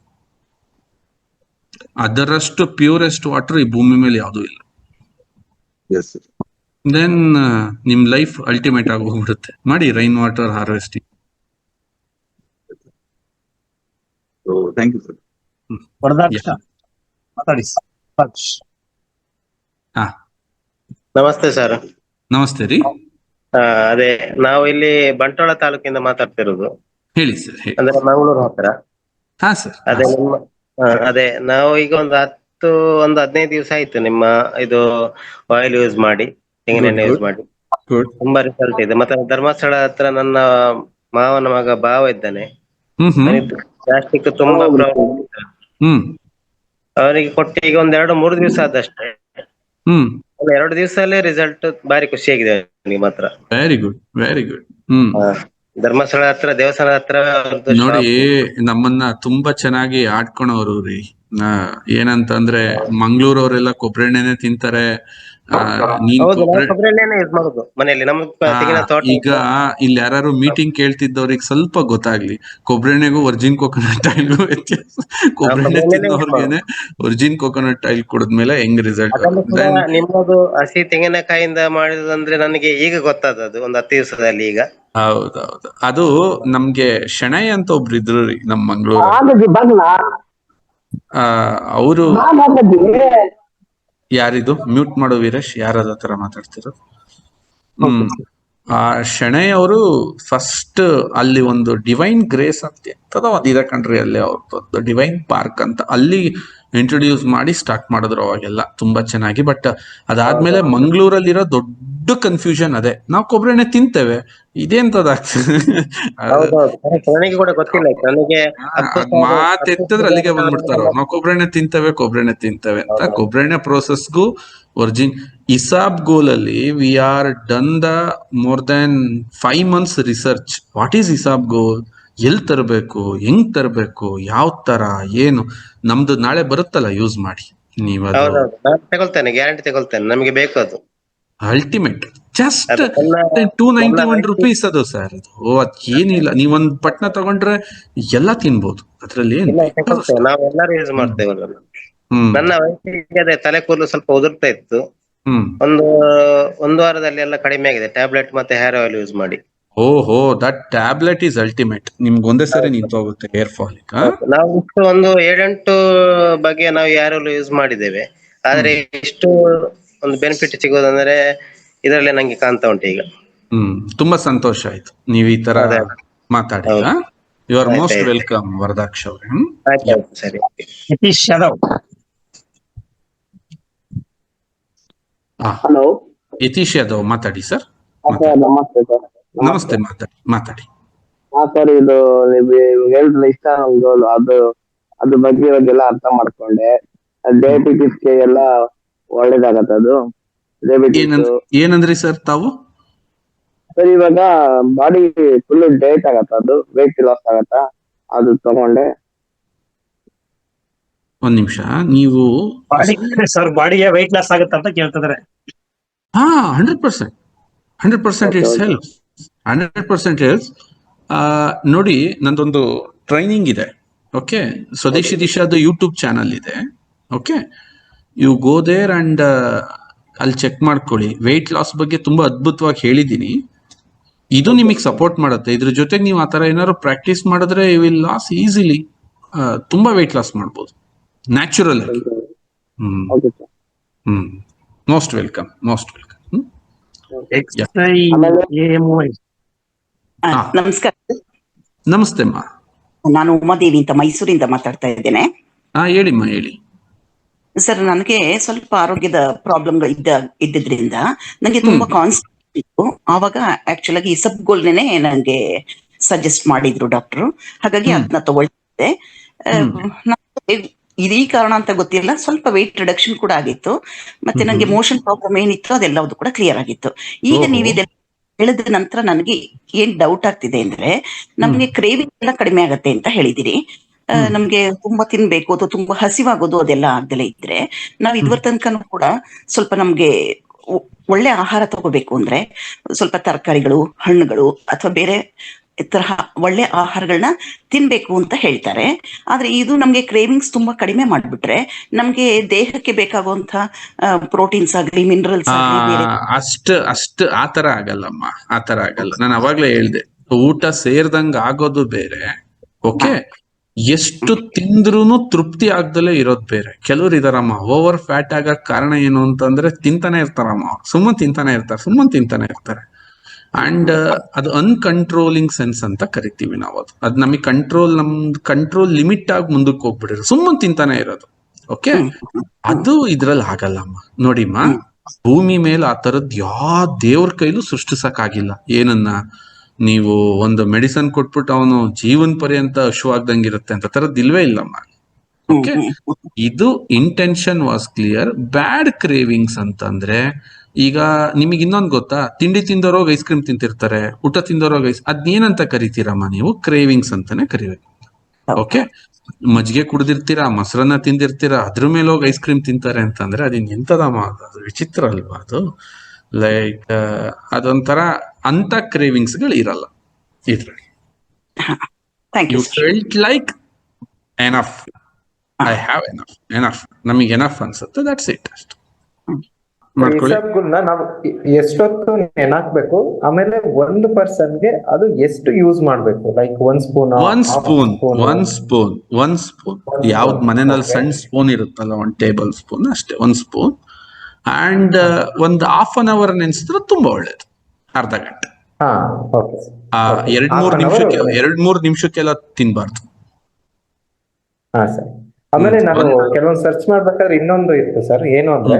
ಅದರಷ್ಟು ಪ್ಯೂರೆಸ್ಟ್ ವಾಟರ್ ಈ ಭೂಮಿ ಮೇಲೆ ಯಾವುದೂ ಇಲ್ಲ. ದೆನ್ ನಿಮ್ ಲೈಫ್ ಅಲ್ಟಿಮೇಟ್ ಆಗಿ ಹೋಗ್ಬಿಡುತ್ತೆ. ಮಾಡಿ rain water harvesting. Thank you sir. ನಮಸ್ತೆ ಸರ್. ನಮಸ್ತೆ ರೀ. ಅದೇ ನಾವು ಇಲ್ಲಿ ಬಂಟ್ವಾಳ ತಾಲೂಕಿಂದ ಮಾತಾಡ್ತಿರೋದು. ಹೇಳಿ ಸರ್. ಅಂದ್ರೆ ಮಂಗಳೂರು ಹತ್ರ. ಹಾ ಸರ್. ಅದೇ ನಿಮ್ಮ ಅದೇ ನಾವು ಈಗ ಒಂದು 15 ದಿವಸ ಆಯ್ತು ನಿಮ್ಮ ಇದು ಆಯಿಲ್ ಯೂಸ್ ಮಾಡಿ, ತೆಂಗಿನೆಣ್ಣೆ ಯೂಸ್ ಮಾಡಿ. ತುಂಬಾ ರಿಸಲ್ಟ್ ಇದೆ. ಮತ್ತೆ ಧರ್ಮಸ್ಥಳ ಹತ್ರ ನನ್ನ ಮಾವನ ಮಗ ಭಾವ ಇದ್ದಾನೆ, ಗ್ಯಾಸ್ಟ್ರಿಕ್ ತುಂಬಾ ಪ್ರಾಬ್ಲಮ್. ಅವನಿಗೆ ಕೊಟ್ಟು ಈಗ 2-3 ದಿವಸ ಆದಷ್ಟೇ. 2 ದಿವಸಲ್ಲೇ ರಿಸಲ್ಟ್ ಬಾರಿ ಖುಷಿಯಾಗಿದೆ ಅವನಿಗೆ ಮಾತ್ರ. Very good, very good. Dharmasthala ಹತ್ರ ದೇವಸ್ಥಾನ ಹತ್ರ ನೋಡಿ, ನಮ್ಮನ್ನ ತುಂಬಾ ಚೆನ್ನಾಗಿ ಆಡ್ಕೊಳೋರು ರೀ. ಏನಂತಂದ್ರೆ ಮಂಗ್ಳೂರವರೆಲ್ಲ ಕೊಬ್ಬರಿ ಎಣ್ಣೆನೆ ತಿಂತಾರೆ. ಈಗ ಇಲ್ಲಿ ಯಾರು ಮೀಟಿಂಗ್ ಕೇಳ್ತಿದ್ದವ್ರಿಗೆ ಸ್ವಲ್ಪ ಗೊತ್ತಾಗ್ಲಿ, ಕೊಬ್ಬರಿ ಎಣ್ಣೆಗೂ ಒರಿಜಿನ್ ಕೊಕೊನಟ್ ಆಯಿಲ್ಗೂ ವ್ಯತ್ಯಾಸ. ಕೊಬ್ಬರಿ ಎಣ್ಣೆ ತಿನ್ನೋರ್ಗೇನೆ ಒರಿಜಿನ್ ಕೊಕೊನಟ್ ಆಯಿಲ್ ಕುಡಿದ್ಮೇಲೆ ಹೆಂಗ್ ರಿಸಲ್ಟ್ ಆಗುತ್ತೆ. ನಿಮ್ಮದು ಹಸಿ ತೆಂಗಿನಕಾಯಿಂದ ಮಾಡಿದಂದ್ರೆ ನನಗೆ ಈಗ ಗೊತ್ತಾದದ್ದು ಒಂದು 10 ದಿವಸದಲ್ಲಿ. ಈಗ ಹೌದೌದು, ಅದು ನಮ್ಗೆ ಶೆಣೈ ಅಂತ ಒಬ್ರು ಇದ್ರು ರೀ ನಮ್ ಮಂಗ್ಳೂರ್. ಅವರು ಯಾರಿದು ಮ್ಯೂಟ್ ಮಾಡೋ ವೀರೇಶ್, ಯಾರದ ತರ ಮಾತಾಡ್ತಿರೋ? ಆ ಶೆಣೈ ಅವರು ಫಸ್ಟ್ ಅಲ್ಲಿ ಒಂದು ಡಿವೈನ್ ಗ್ರೇಸ್ ಅಂತ ಒಂದಿದೆ ಕಣ್ರಿ, ಅಲ್ಲಿ ಅವ್ರದ್ದು ಡಿವೈನ್ ಪಾರ್ಕ್ ಅಂತ, ಅಲ್ಲಿ ಇಂಟ್ರೊಡ್ಯೂಸ್ ಮಾಡಿ ಸ್ಟಾರ್ಟ್ ಮಾಡಿದ್ರು ಅವಾಗೆಲ್ಲ ತುಂಬಾ ಚೆನ್ನಾಗಿ. ಬಟ್ ಅದಾದ್ಮೇಲೆ ಮಂಗ್ಳೂರಲ್ಲಿರೋ ದೊಡ್ಡ ಕನ್ಫ್ಯೂಷನ್ ಅದೇ, ನಾವು ಕೊಬ್ಬರಿ ಎಣ್ಣೆ ತಿಂತೇವೆ, ಇದೇಂತದಾಗ್ತದೆ ಮಾತೆತ್ತಿದ್ರೆ ಅಲ್ಲಿಗೆ ಬಂದ್ಬಿಡ್ತಾರ. ನಾವು ಕೊಬ್ಬರಿ ಎಣ್ಣೆ ತಿಂತೇವೆ ಅಂತ. ಕೊಬ್ಬರಿ ಎಣ್ಣೆ ಪ್ರೋಸೆಸ್ಗೂ ಒರಿಜಿನ್ ಇಸಾಬ್ ಗೋಲ್ ಅಲ್ಲಿ we are done the more than 5 months research. What is isabgol, ಎಲ್ ತರಬೇಕು, ಹೆಂಗ್ ತರಬೇಕು, ಯಾವ ತರ ಏನು, ನಮ್ದು ನಾಳೆ ಬರುತ್ತಲ್ಲ, ಯೂಸ್ ಮಾಡಿ ನೀವು. ಗ್ಯಾರಂಟಿ ತಗೊಳ್ತೇನೆ, ನಮಗೆ ಬೇಕು ಅದು. ಅಲ್ಟಿಮೇಟ್ ಜಸ್ಟ್ 291 rupees ಅದು ಸರ್. ಅದು ಏನಿಲ್ಲ, ನೀವೊಂದ್ ಪಟ್ನ ತಗೊಂಡ್ರೆ ಎಲ್ಲ ತಿನ್ಬೋದು, ಅದ್ರಲ್ಲಿ ನಾವೆಲ್ಲರೂ ಯೂಸ್ ಮಾಡ್ತೇವೆ. ನನ್ನ ವಯಸ್ಸಿಗೆ ತಲೆ ಕೂದಲು ಸ್ವಲ್ಪ ಉದುರ್ತಾ ಇತ್ತು, ಒಂದು ವಾರದಲ್ಲಿ ಎಲ್ಲ ಕಡಿಮೆ ಆಗಿದೆ. ಟ್ಯಾಬ್ಲೆಟ್ ಮತ್ತೆ ಹೇರ್ ಆಯಿಲ್ ಯೂಸ್ ಮಾಡಿ. ಓಹೋ, ದಟ್ ಟ್ಯಾಬ್ಲೆಟ್ ಈಸ್ ಅಲ್ಟಿಮೇಟ್. ನಿಮ್ಗೆ ಒಂದೇ ಸರಿ ನಿಂತೋಗುತ್ತೆ ಹೇರ್ ಫಾಲ್. ನಾವು ಒಂದು 7-8 ಬಗ್ಗೆ ನಾವು ಯಾರೆಲ್ಲ ಯೂಸ್ ಮಾಡಿದ್ದೇವೆ, ಆದ್ರೆ ಇಷ್ಟು ಒಂದು ಬೆನಿಫಿಟ್ ಸಿಗೋದಂದ್ರೆ ಇದರಲ್ಲೇ ನಂಗೆ ಕಾಣ್ತಾ ಉಂಟು ಈಗ. ತುಂಬಾ ಸಂತೋಷ ಆಯ್ತು ನೀವು ಈ ತರ ಮಾತಾಡಿ. ಯು ಆರ್ ಮೋಸ್ಟ್ ವೆಲ್ಕಮ್ ವರದಾಕ್ಷ ಅವ್ರೆ. ಸರಿ. ಯತೀಶ್ ಯಾದವ್. ಹಲೋ, ಯತೀಶ್ ಯಾದವ್ ಮಾತಾಡಿ ಸರ್. ನಮಸ್ತೆ ಸರ್. ನಮಸ್ತೆ, ಮಾತಾಡಿ. ಹಾ ಸರ್, ಇದು ಹೇಳಿದ್ರೆ ಇಷ್ಟ ಗೋಲ್, ಅದ್ರ ಬಗ್ಗೆ ಇವಾಗೆಲ್ಲ ಅರ್ಥ ಮಾಡ್ಕೊಂಡೆ. ಡಯಾಬಿಟಿಸ್ಗೆ ಎಲ್ಲ ಒಳ್ಳೇದಾಗತ್ತ ಅದು. ಏನಂದ್ರಿ ಸರ್ ತಾವು? ಸರ್ ಇವಾಗ ಬಾಡಿ ಫುಲ್ ಡಯಟ್ ಆಗತ್ತ, ಅದು ವೇಟ್ ಲಾಸ್ ಆಗತ್ತ, ಅದು ತಗೊಂಡೆ. ಒಂದ್ ನಿಮಿಷ, ನೀವು ಸರ್ ಬಾಡಿಗೆ ವೆಯ್ಟ್ ಲಾಸ್ ಆಗುತ್ತೆ ಅಂತ ಕೇಳ್ತಿದ್ರೆ ಹಾ 100%. 100% ಇಟ್ಸ್ ಹೆಲ್ಪ್. 100% ಹೆಲ್ಪ್. ನೋಡಿ, ನಂದೊಂದು ಟ್ರೈನಿಂಗ್ ಇದೆ. ಓಕೆ, ಸ್ವದೇಶಿ ದಿಶಾದ ಯೂಟ್ಯೂಬ್ ಚಾನಲ್ ಇದೆ. Okay, you go there and ಅಲ್ಲಿ ಚೆಕ್ ಮಾಡ್ಕೊಳ್ಳಿ. ವೆಯ್ಟ್ ಲಾಸ್ ಬಗ್ಗೆ ತುಂಬಾ ಅದ್ಭುತವಾಗಿ ಹೇಳಿದ್ದೀನಿ. ಇದು ನಿಮಗೆ ಸಪೋರ್ಟ್ ಮಾಡುತ್ತೆ. ಇದ್ರ ಜೊತೆಗೆ ನೀವು ಆತರ ಏನಾದ್ರು ಪ್ರಾಕ್ಟೀಸ್ ಮಾಡಿದ್ರೆ ಯು ವಿಲ್ ಲಾಸ್ ಈಸಿಲಿ. ತುಂಬಾ ವೆಯ್ಟ್ ಲಾಸ್ ಮಾಡ್ಬೋದು ನ್ಯಾಚುರಲ್ ಆಗಿ. Most welcome, most welcome. ನಮಸ್ಕಾರ. ನಮಸ್ತೆ ಅಮ್ಮ. ನಾನು ಉಮಾದೇವಿ ಅಂತ ಮೈಸೂರಿಂದ ಮಾತಾಡ್ತಾ ಇದ್ದೇನೆ. ಹೇಳಿಮ್ಮ, ಹೇಳಿ. ಸರ್, ನನಗೆ ಸ್ವಲ್ಪ ಆರೋಗ್ಯದ ಪ್ರಾಬ್ಲಮ್ಗಳು ಇದ್ದಿದ್ರಿಂದ ನನಗೆ ತುಂಬಾ ಕಾನ್ಸಂಟ್ರೇಟ್ ಇತ್ತು. ಆವಾಗ ಆಕ್ಚುಲ್ ಆಗಿ ಇಸಬ್ಗೋಲ್ನೇ ನನಗೆ ಸಜೆಸ್ಟ್ ಮಾಡಿದ್ರು ಡಾಕ್ಟರ್. ಹಾಗಾಗಿ ಅದನ್ನ ತಗೊಳ್ತಿದ್ದೆ. ಇದೇ ಕಾರಣ ಅಂತ ಗೊತ್ತಿಲ್ಲ, ಸ್ವಲ್ಪ ವೆಯ್ಟ್ ರಿಡಕ್ಷನ್ ಕೂಡ ಆಗಿತ್ತು. ಮತ್ತೆ ನನಗೆ ಮೋಷನ್ ಪ್ರಾಬ್ಲಮ್ ಏನಿತ್ತು ಅದೆಲ್ಲವೂ ಕೂಡ ಕ್ಲಿಯರ್ ಆಗಿತ್ತು. ಈಗ ನೀವು ಇದೆಲ್ಲ ಹೇಳಿದ ನಂತರ ನನಗೆ ಏನ್ ಡೌಟ್ ಆಗ್ತಿದೆ ಅಂದ್ರೆ, ನಮ್ಗೆ ಕ್ರೇವಿಂಗ್ ಎಲ್ಲ ಕಡಿಮೆ ಆಗತ್ತೆ ಅಂತ ಹೇಳಿದಿರಿ. ನಮ್ಗೆ ತುಂಬಾ ತಿನ್ಬೇಕು ಅಥವಾ ತುಂಬಾ ಹಸಿವಾಗೋದು ಅದೆಲ್ಲ ಆಗ್ದಲೇ ಇದ್ರೆ, ನಾವ್ ಇದುವರ ತನಕನೂ ಕೂಡ ಸ್ವಲ್ಪ ನಮ್ಗೆ ಒಳ್ಳೆ ಆಹಾರ ತಗೋಬೇಕು ಅಂದ್ರೆ ಸ್ವಲ್ಪ ತರಕಾರಿಗಳು, ಹಣ್ಣುಗಳು ಅಥವಾ ಬೇರೆ ತರಹ ಒಳ್ಳೆ ಆಹಾರಗಳನ್ನ ತಿನ್ಬೇಕು ಅಂತ ಹೇಳ್ತಾರೆ. ಆದ್ರೆ ಇದು ನಮ್ಗೆ ಕ್ರೇವಿಂಗ್ಸ್ ತುಂಬಾ ಕಡಿಮೆ ಮಾಡ್ಬಿಟ್ರೆ ನಮ್ಗೆ ದೇಹಕ್ಕೆ ಬೇಕಾಗುವಂತ ಪ್ರೋಟೀನ್ಸ್ ಆಗ್ಲಿ, ಮಿನರಲ್ಸ್ ಆಗ್ಲಿ ಅಷ್ಟು ಆತರ ಆಗಲ್ಲಮ್ಮ, ಆತರ ಆಗಲ್ಲ. ನಾನು ಅವಾಗ್ಲೇ ಹೇಳ್ದೆ, ಊಟ ಸೇರ್ದಂಗ ಆಗೋದು ಬೇರೆ. ಓಕೆ, ಎಷ್ಟು ತಿಂದ್ರೂನು ತೃಪ್ತಿ ಆಗ್ದಲೇ ಇರೋದ್ ಬೇರೆ. ಕೆಲವ್ರು ಇದಾರಮ್ಮ, ಓವರ್ ಫ್ಯಾಟ್ ಆಗಕ್ ಕಾರಣ ಏನು ಅಂತಂದ್ರೆ ತಿಂತಾನೆ ಇರ್ತಾರಮ್ಮ. ಸುಮ್ಮನೆ ತಿಂತಾನೆ ಇರ್ತಾರೆ. ಅಂಡ್ ಅದು ಅನ್ಕಂಟ್ರೋಲಿಂಗ್ ಸೆನ್ಸ್ ಅಂತ ಕರಿತೀವಿ ನಾವು. ಅದು ನಮಗೆ ಕಂಟ್ರೋಲ್ ಲಿಮಿಟ್ ಆಗಿ ಮುಂದಕ್ಕೆ ಹೋಗ್ಬಿಡಿರೋ ಸುಮ್ಮನೆ ತಿಂತಾನೆ ಇರೋದು. ಓಕೆ, ಅದು ಇದ್ರಲ್ಲಿ ಆಗಲ್ಲಮ್ಮ. ನೋಡಿಮ್ಮ, ಭೂಮಿ ಮೇಲೆ ಆ ತರದ್ ಯಾವ ದೇವ್ರ ಕೈಲೂ ಸೃಷ್ಟಿಸಕ್ ಆಗಿಲ್ಲ. ಏನನ್ನ ನೀವು ಒಂದು ಮೆಡಿಸನ್ ಕೊಟ್ಬಿಟ್ಟು ಅವನು ಜೀವನ್ ಪರ್ಯಂತ ಹಶುವಾಗ್ದಂಗಿರುತ್ತೆ ಅಂತ ತರದ್ ಇಲ್ವೇ ಇಲ್ಲಮ್ಮ. ಓಕೆ, ಇದು intention was clear. Bad cravings ಅಂತಂದ್ರೆ, ಈಗ ನಿಮಗೆ ಇನ್ನೊಂದು ಗೊತ್ತಾ, ತಿಂಡಿ ತಿಂದೋರೋಗ ಐಸ್ ಕ್ರೀಮ್ ತಿಂತಿರ್ತಾರೆ, ಊಟ ತಿಂದೋರೋಗ ಅದ್ನೇನಂತ ಕರಿತೀರಮ್ಮ ನೀವು? ಕ್ರೇವಿಂಗ್ಸ್ ಅಂತಾನೆ ಕರಿಬೇಕು. ಓಕೆ, ಮಜ್ಜಿಗೆ ಕುಡ್ದಿರ್ತೀರಾ, ಮೊಸರನ್ನ ತಿಂದಿರ್ತೀರಾ, ಅದ್ರ ಮೇಲೆ ಹೋಗಿ ಐಸ್ ಕ್ರೀಮ್ ತಿಂತಾರೆ ಅಂತಂದ್ರೆ ಅದಿನ್ ಎಂತದಮ್ಮ? ಅದು ವಿಚಿತ್ರ ಅಲ್ವಾ? ಅದು ಲೈಕ್ ಅದೊಂಥರ ಅಂತ ಕ್ರೇವಿಂಗ್ಸ್ ಗಳು ಇರಲ್ಲ ಇದ್ರಲ್ಲಿ. You felt like enough, I have enough, ನಮಗೆ ಎನಫ್ ಅನ್ಸುತ್ತೆ, ದಟ್ಸ್ ಇಟ್. ಅಷ್ಟು ಇಸಬ್ಗೋಲ್ನ ನಾವು ಎಷ್ಟೊತ್ತು ನೆನಾಕ್ಬೇಕು, ಆಮೇಲೆ ಒಂದು ಪರ್ಸನ್ಗೆ ಅದು ಎಷ್ಟು ಯೂಸ್ ಮಾಡ್ಬೇಕು? ಲೈಕ್ ಒಂದ್ ಸ್ಪೂನ್ ಯಾವ್ದು ಮನೆಯಲ್ಲಿ ಸಣ್ಣ ಸ್ಪೂನ್ ಇರುತ್ತಲ್ಲ, 1 ಟೇಬಲ್ ಸ್ಪೂನ್ ಅಷ್ಟೇ, 1 ಸ್ಪೂನ್. ಅಂಡ್ ಒಂದು ಹಾಫ್ ಅನ್ ಅವರ್ ನೆನ್ಸಿದ್ರೆ ತುಂಬಾ ಒಳ್ಳೇದು. ಅರ್ಧ ಗಂಟೆ, 2-3 ನಿಮಿಷಕ್ಕೆಲ್ಲ ತಿನ್ಬಾರ್ದು. ಹಾ ಸರ್. ಆಮೇಲೆ ನಾನು ಕೆಲವೊಂದು ಸರ್ಚ್ ಮಾಡ್ಬೇಕಾದ್ರೆ ಇನ್ನೊಂದು ಇತ್ತು ಸರ್, ಏನು ಅಂದ್ರೆ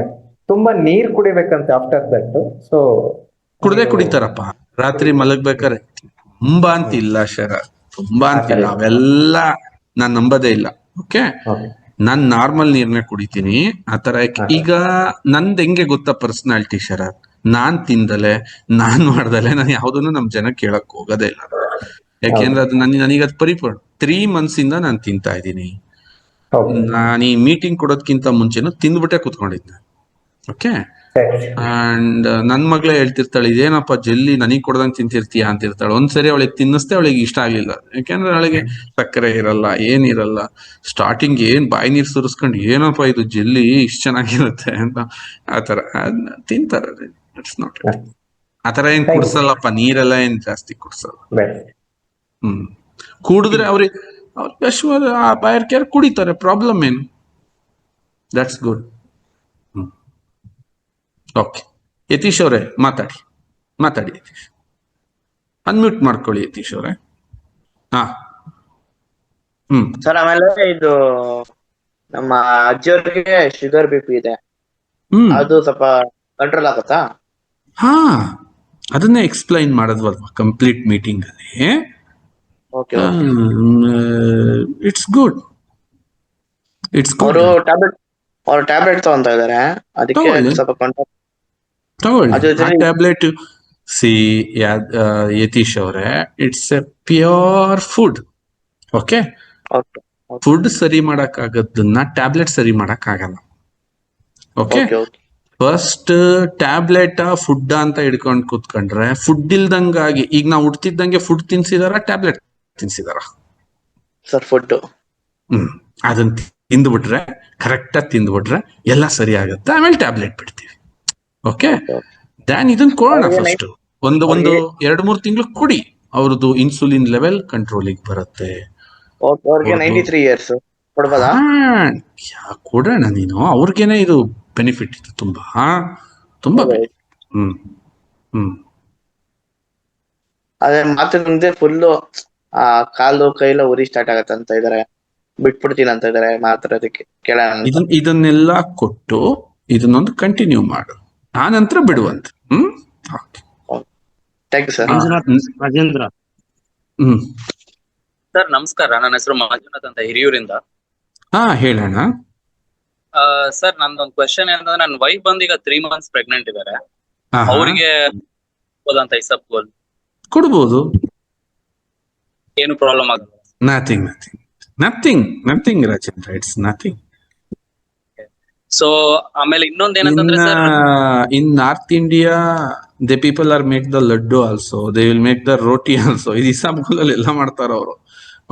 ತುಂಬಾ ನೀರ್ ಕುಡಿಬೇಕಂತೆ ಆಫ್ಟರ್ ದಟ್. ಸೊ ಕುಡಿತಾರಪ್ಪ ರಾತ್ರಿ ಮಲಗ್ಬೇಕಾರೆ. ತುಂಬಾ ಅಂತಿಲ್ಲ ತುಂಬಾ ಅಂತಿಲ್ಲ, ಅವೆಲ್ಲ ನಾನ್ ನಂಬದೇ ಇಲ್ಲ. ಓಕೆ, ನಾನ್ ನಾರ್ಮಲ್ ನೀರ್ನ ಕುಡಿತೀನಿ ಆತರ. ಈಗ ನಂದ್ ಹೆಂಗೆ ಗೊತ್ತಾ ಪರ್ಸನಾಲಿಟಿ ಶರತ್, ನಾನ್ ತಿಂದಲೆ, ನಾನ್ ಮಾಡ್ದಲೆ ನಾನು ಯಾವ್ದನ್ನು ನಮ್ ಜನ ಕೇಳಕ್ ಹೋಗೋದೇ ಇಲ್ಲ. ಯಾಕೆಂದ್ರೆ ಅದು ನನಗೆ ಅದು ಪರಿಪೂರ್ಣ. 3 months ಇಂದ ನಾನು ತಿಂತಾ ಇದ್ದೀನಿ. ನಾನು ಈ ಮೀಟಿಂಗ್ ಕೊಡೋದ್ಕಿಂತ ಮುಂಚೆನೂ ತಿಂದ್ಬಿಟ್ಟೆ ಕುತ್ಕೊಂಡಿದ್ದೆ. ಓಕೆ, ಅಂಡ್ ನನ್ ಮಗಳೇ ಹೇಳ್ತಿರ್ತಾಳೆ, ಇದೇನಪ್ಪ ಜಲ್ಲಿ ನನಗ್ ಕೊಡ್ದಂಗ್ ತಿಂತಿರ್ತೀಯ ಅಂತಿರ್ತಾಳೆ. ಒಂದ್ಸರಿ ಅವಳಿಗೆ ತಿನ್ನಿಸ್ದೆ, ಅವಳಿಗೆ ಇಷ್ಟ ಆಗ್ಲಿಲ್ಲ. ಯಾಕೆಂದ್ರೆ ಅವಳಿಗೆ ಸಕ್ಕರೆ ಇರಲ್ಲ, ಏನಿರಲ್ಲ. ಸ್ಟಾರ್ಟಿಂಗ್ ಏನ್ ಬಾಯಿ ನೀರ್ ಸುರಿಸ್ಕೊಂಡು, ಏನಪ್ಪಾ ಇದು ಜಲ್ಲಿ ಇಷ್ಟ ಚೆನ್ನಾಗಿರುತ್ತೆ ಅಂತ ಆತರ ತಿಂತಾರೆ. ಇಟ್ಸ್ ನಾಟ್ ಆತರ ಏನ್ ಕುಡ್ಸಲ್ಲಪ್ಪ, ನೀರೆಲ್ಲ ಏನ್ ಜಾಸ್ತಿ ಕುಡ್ಸಲ್ಲ. ಕುಡಿದ್ರೆ ಅವ್ರಿಗೆ ಬಾಯರ್ಕೆರ್ ಕುಡಿತಾರೆ, ಪ್ರಾಬ್ಲಮ್ ಏನು? That's good. ಓಕೆ, ಯತೀಶ್ ಅವರೇ ಮಾತಾಡಿ ಯತೀಶ್. ಅನ್ಮ್ಯೂಟ್ ಮಾಡ್ಕೊಳ್ಳಿ ಯತೀಶ್ ಅವರೇ. ಸರ್, ಆಮೇಲೆ ಇದು ನಮ್ಮ ಅಜ್ಜಿಯವ್ರಿಗೆ ಶುಗರ್ BP ಇದೆ, ಅದು ಸ್ವಲ್ಪ ಕಂಟ್ರೋಲ್ ಆಗತ್ತಾ? ಅದನ್ನೇ ಎಕ್ಸ್ಪ್ಲೈನ್ ಮಾಡಿದ್ವಲ್ವಾ ಕಂಪ್ಲೀಟ್ ಮೀಟಿಂಗ್ ಅಲ್ಲಿ. It's good. ಅವ್ರು ಟ್ಯಾಬ್ಲೆಟ್ ತಗೊಂತಾ ಇದಾರೆ, ಅದಕ್ಕೆ ಸ್ವಲ್ಪ ಕಂಟ್ರೋಲ್ ತಗೊಳ್ಳಿ ಟ್ಯಾಬ್ಲೆಟ್. ಯತೀಶ್ ಅವರೇ, it's A pure food. Okay, food ಸರಿ ಮಾಡಕ್ ಆಗದನ್ನ ಟ್ಯಾಬ್ಲೆಟ್ ಸರಿ ಮಾಡಕ್ ಆಗಲ್ಲ. ಓಕೆ, ಫಸ್ಟ್ ಟ್ಯಾಬ್ಲೆಟ್ ಫುಡ್ ಅಂತ ಹಿಡ್ಕೊಂಡ್ ಕೂತ್ಕೊಂಡ್ರೆ ಫುಡ್ ಇಲ್ದಂಗಾಗಿ, ಈಗ ನಾವು ಹುಡ್ತಿದ್ದಂಗೆ ಫುಡ್ ತಿನ್ಸಿದಾರ ಟ್ಯಾಬ್ಲೆಟ್ ತಿನ್ಸಿದಾರ? Sir food. ಅದನ್ನ ತಿಂದ್ಬಿಟ್ರೆ, ಕರೆಕ್ಟ್ ಆಗಿ ತಿಂದ್ಬಿಟ್ರೆ ಎಲ್ಲ ಸರಿ ಆಗುತ್ತೆ, ಆಮೇಲೆ ಟ್ಯಾಬ್ಲೆಟ್ ಬಿಡ್ತೀವಿ. ಓಕೆ, ದ್ಯಾನ್ ಇದನ್ನ ಕೊಡೋಣ ಫಸ್ಟ್ ಒಂದು 2-3 ತಿಂಗಳು ಕುಡಿ, ಅವ್ರದ್ದು ಇನ್ಸುಲಿನ್ ಲೆವೆಲ್ ಕಂಟ್ರೋಲಿಗೆ ಬರುತ್ತೆ. ಅವ್ರಿಗೆ 93 ಇಯರ್ಸ್ ಕೊಡ್ಬೋದಾ? ಕೊಡೋಣ, ನೀನು ಅವ್ರಿಗೇನೆ ಇದು ಬೆನಿಫಿಟ್ ಇದೆ ತುಂಬಾ ತುಂಬಾ. ಅದೇ ಮಾತ್ರ ಫುಲ್ಲು ಕಾಲು ಕೈಲ ಉರಿ ಸ್ಟಾರ್ಟ್ ಆಗತ್ತೆ ಅಂತ ಇದಾರೆ, ಬಿಟ್ಬಿಡ್ತೀನಿ ಅಂತ ಇದಾರೆ ಮಾತ್ರ. ಅದಕ್ಕೆ ಕೇಳೋಣ. ಇದನ್ನೆಲ್ಲ ಕೊಟ್ಟು ಇದನ್ನೊಂದು ಕಂಟಿನ್ಯೂ ಮಾಡು, ಆ ನಂತರ ಬಿಡುವಂತ. Thank you sir. Rajendra. Sir ನಮಸ್ಕಾರ, ನನ್ನ ಹೆಸರು ಮಂಜುನಾಥ್ ಅಂತ, ಹಿರಿಯೂರಿಂದ. ಹೇಳೋಣ. ಸರ್ ನಂದೊಂದು ಕ್ವೆಶನ್ ಏನಂದ್ರೆ, ನನ್ನ ವೈಫ್ ಬಂದು ಈಗ 3 months ಪ್ರೆಗ್ನೆಂಟ್ ಇದಾರೆ, ಅವ್ರಿಗೆ ಅಂತ ಇಸಬ್ಗೋಲ್ ಕೊಡ್ಬೋದು, ಏನು ಪ್ರಾಬ್ಲಮ್ ಆಗಲ್ಲ? Nothing Rajendra, it's nothing. So ಆಮೇಲೆ ಇನ್ನೊಂದ್ ಏನಂತಂದ್ರೆ in north India the people are make the laddu also, they will make the roti also. ಇದು ಇಸಬ್ಗೋಲ್ ಎಲ್ಲ ಮಾಡ್ತಾರ ಅವರು.